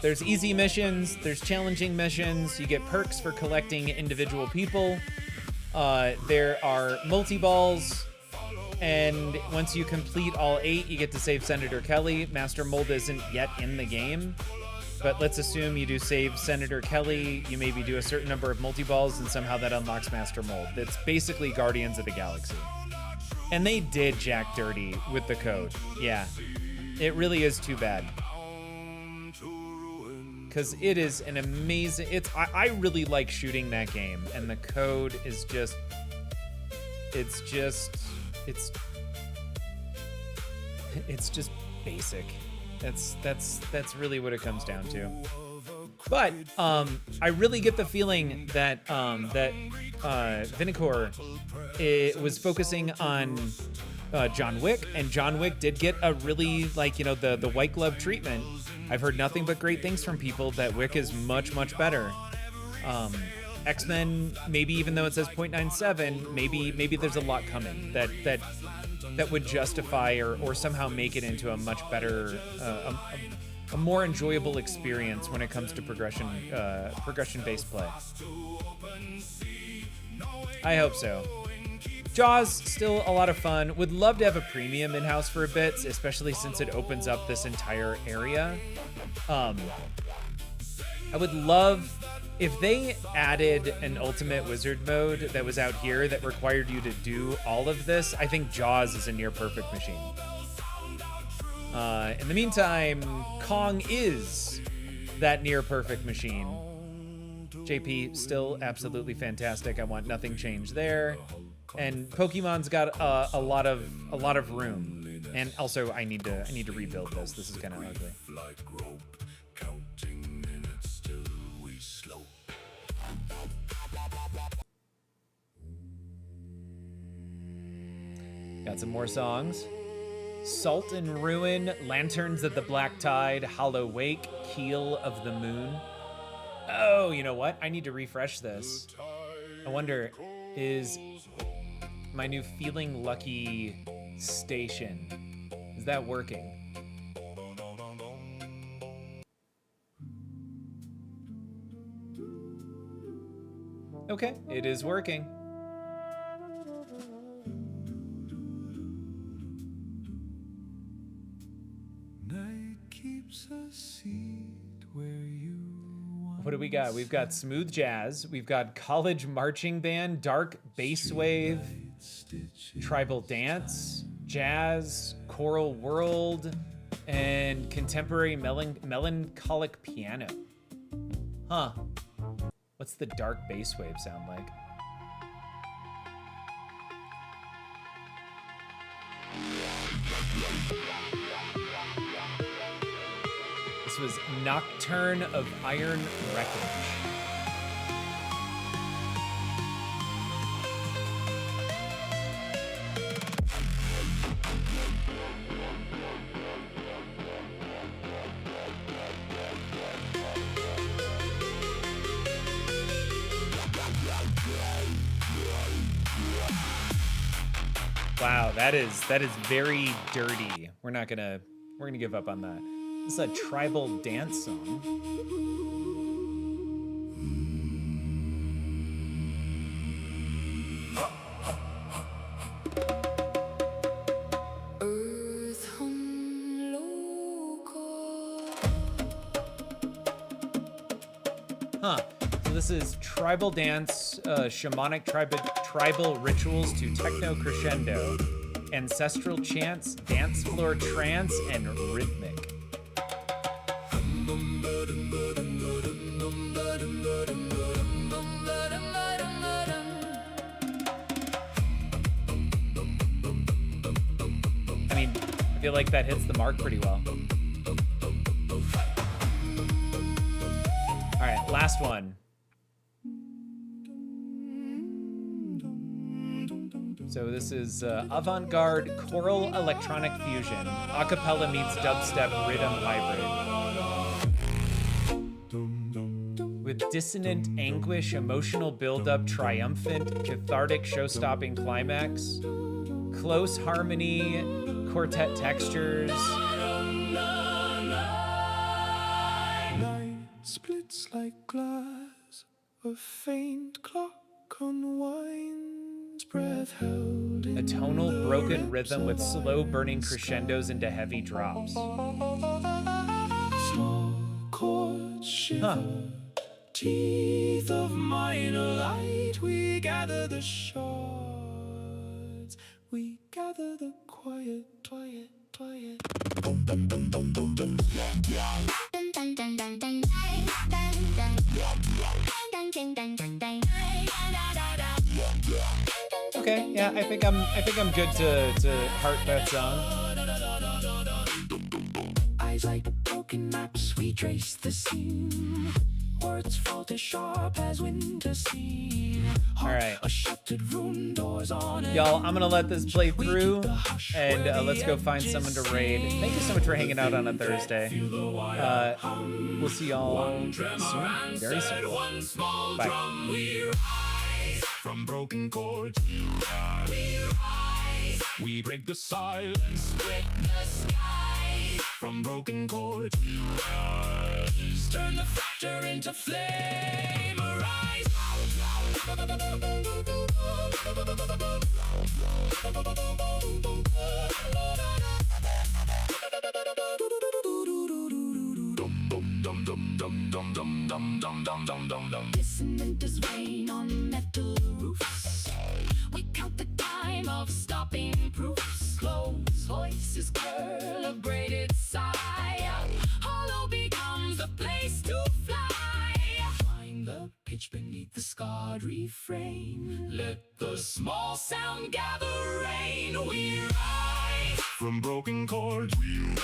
There's easy missions, there's challenging missions, you get perks for collecting individual people. There are multi-balls, and once you complete all 8, you get to save Senator Kelly. Master Mold isn't yet in the game, but let's assume you do save Senator Kelly, you maybe do a certain number of multi-balls, and somehow that unlocks Master Mold. It's basically Guardians of the Galaxy. And they did jack dirty with the code. Yeah, it really is too bad. Because it is an amazing... I really like shooting that game, and the code is just... It's just basic. That's really what it comes down to. But I really get the feeling that Vinicor was focusing on John Wick, and John Wick did get a really, the white glove treatment. I've heard nothing but great things from people that Wick is much, much better. X-Men, maybe even though it says 0.97, maybe there's a lot coming that would justify or somehow make it into a much better, a more enjoyable experience when it comes to progression-based play. I hope so. Jaws, still a lot of fun. Would love to have a premium in-house for a bit, especially since it opens up this entire area. I would love if they added an Ultimate Wizard mode that was out here that required you to do all of this. I think Jaws is a near perfect machine. In the meantime, Kong is that near perfect machine. JP, still absolutely fantastic. I want nothing changed there. And Pokemon's got a lot of room. And also, I need to rebuild this. This is kind of ugly. Got some more songs. Salt and Ruin, Lanterns of the Black Tide, Hollow Wake, Keel of the Moon. Oh, you know what? I need to refresh this. I wonder, is my new Feeling Lucky station, is that working? Okay, it is working. What do we got? We've got smooth jazz. We've got college marching band, dark bass wave, tribal dance, jazz, choral world, and contemporary melancholic piano. Huh. What's the dark bass wave sound like? This was Nocturne of Iron Wreckage. Wow, that is very dirty. We're gonna give up on that. This is a tribal dance song. Huh. So this is tribal dance, shamanic tribal rituals to techno crescendo, ancestral chants, dance floor trance, and rhythmic. I mean, I feel like that hits the mark pretty well. All right, last one. So this is avant-garde choral electronic fusion. Acapella meets dubstep rhythm hybrid. With dissonant anguish, emotional buildup, triumphant, cathartic, show-stopping climax, close harmony, quartet textures. Night splits like glass, a faint clock unwinds, breath held in A tonal broken rhythm with slow burning crescendos into heavy drops. small chords shiver. Huh. Teeth of minor light, we gather the shards, we gather the quiet. Okay, yeah, I think I'm good to heart that song. Eyes like broken maps, we trace the scene. Words fall to sharp as winter scene. All right. A shuttered room, doors on. Y'all, I'm gonna let this play through, and let's go find someone to raid. Thank you so much for hanging out on a Thursday. We'll see y'all soon, very soon. Bye. From broken chords, we break the silence, split the sky. From broken chords, turn the factor into flame, arise. Dissonant as rain on metal roofs. We count the time of stopping proofs. Close voices curl a braided sigh. Hollow becomes a place to fly. Find the pitch beneath the scarred refrain. Let the small sound gather rain. We rise from broken chords. We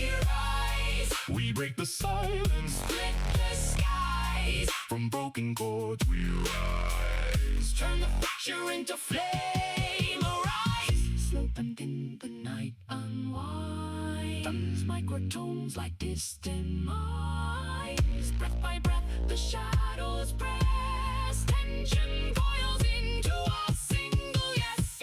rise. We break the silence. Split the skies. From broken chords, we rise. Turn the picture into flame. Arise. Slow and in the night unwinds. Microtones like distant mines. Breath by breath, the shadows press. Tension coils into a single yes.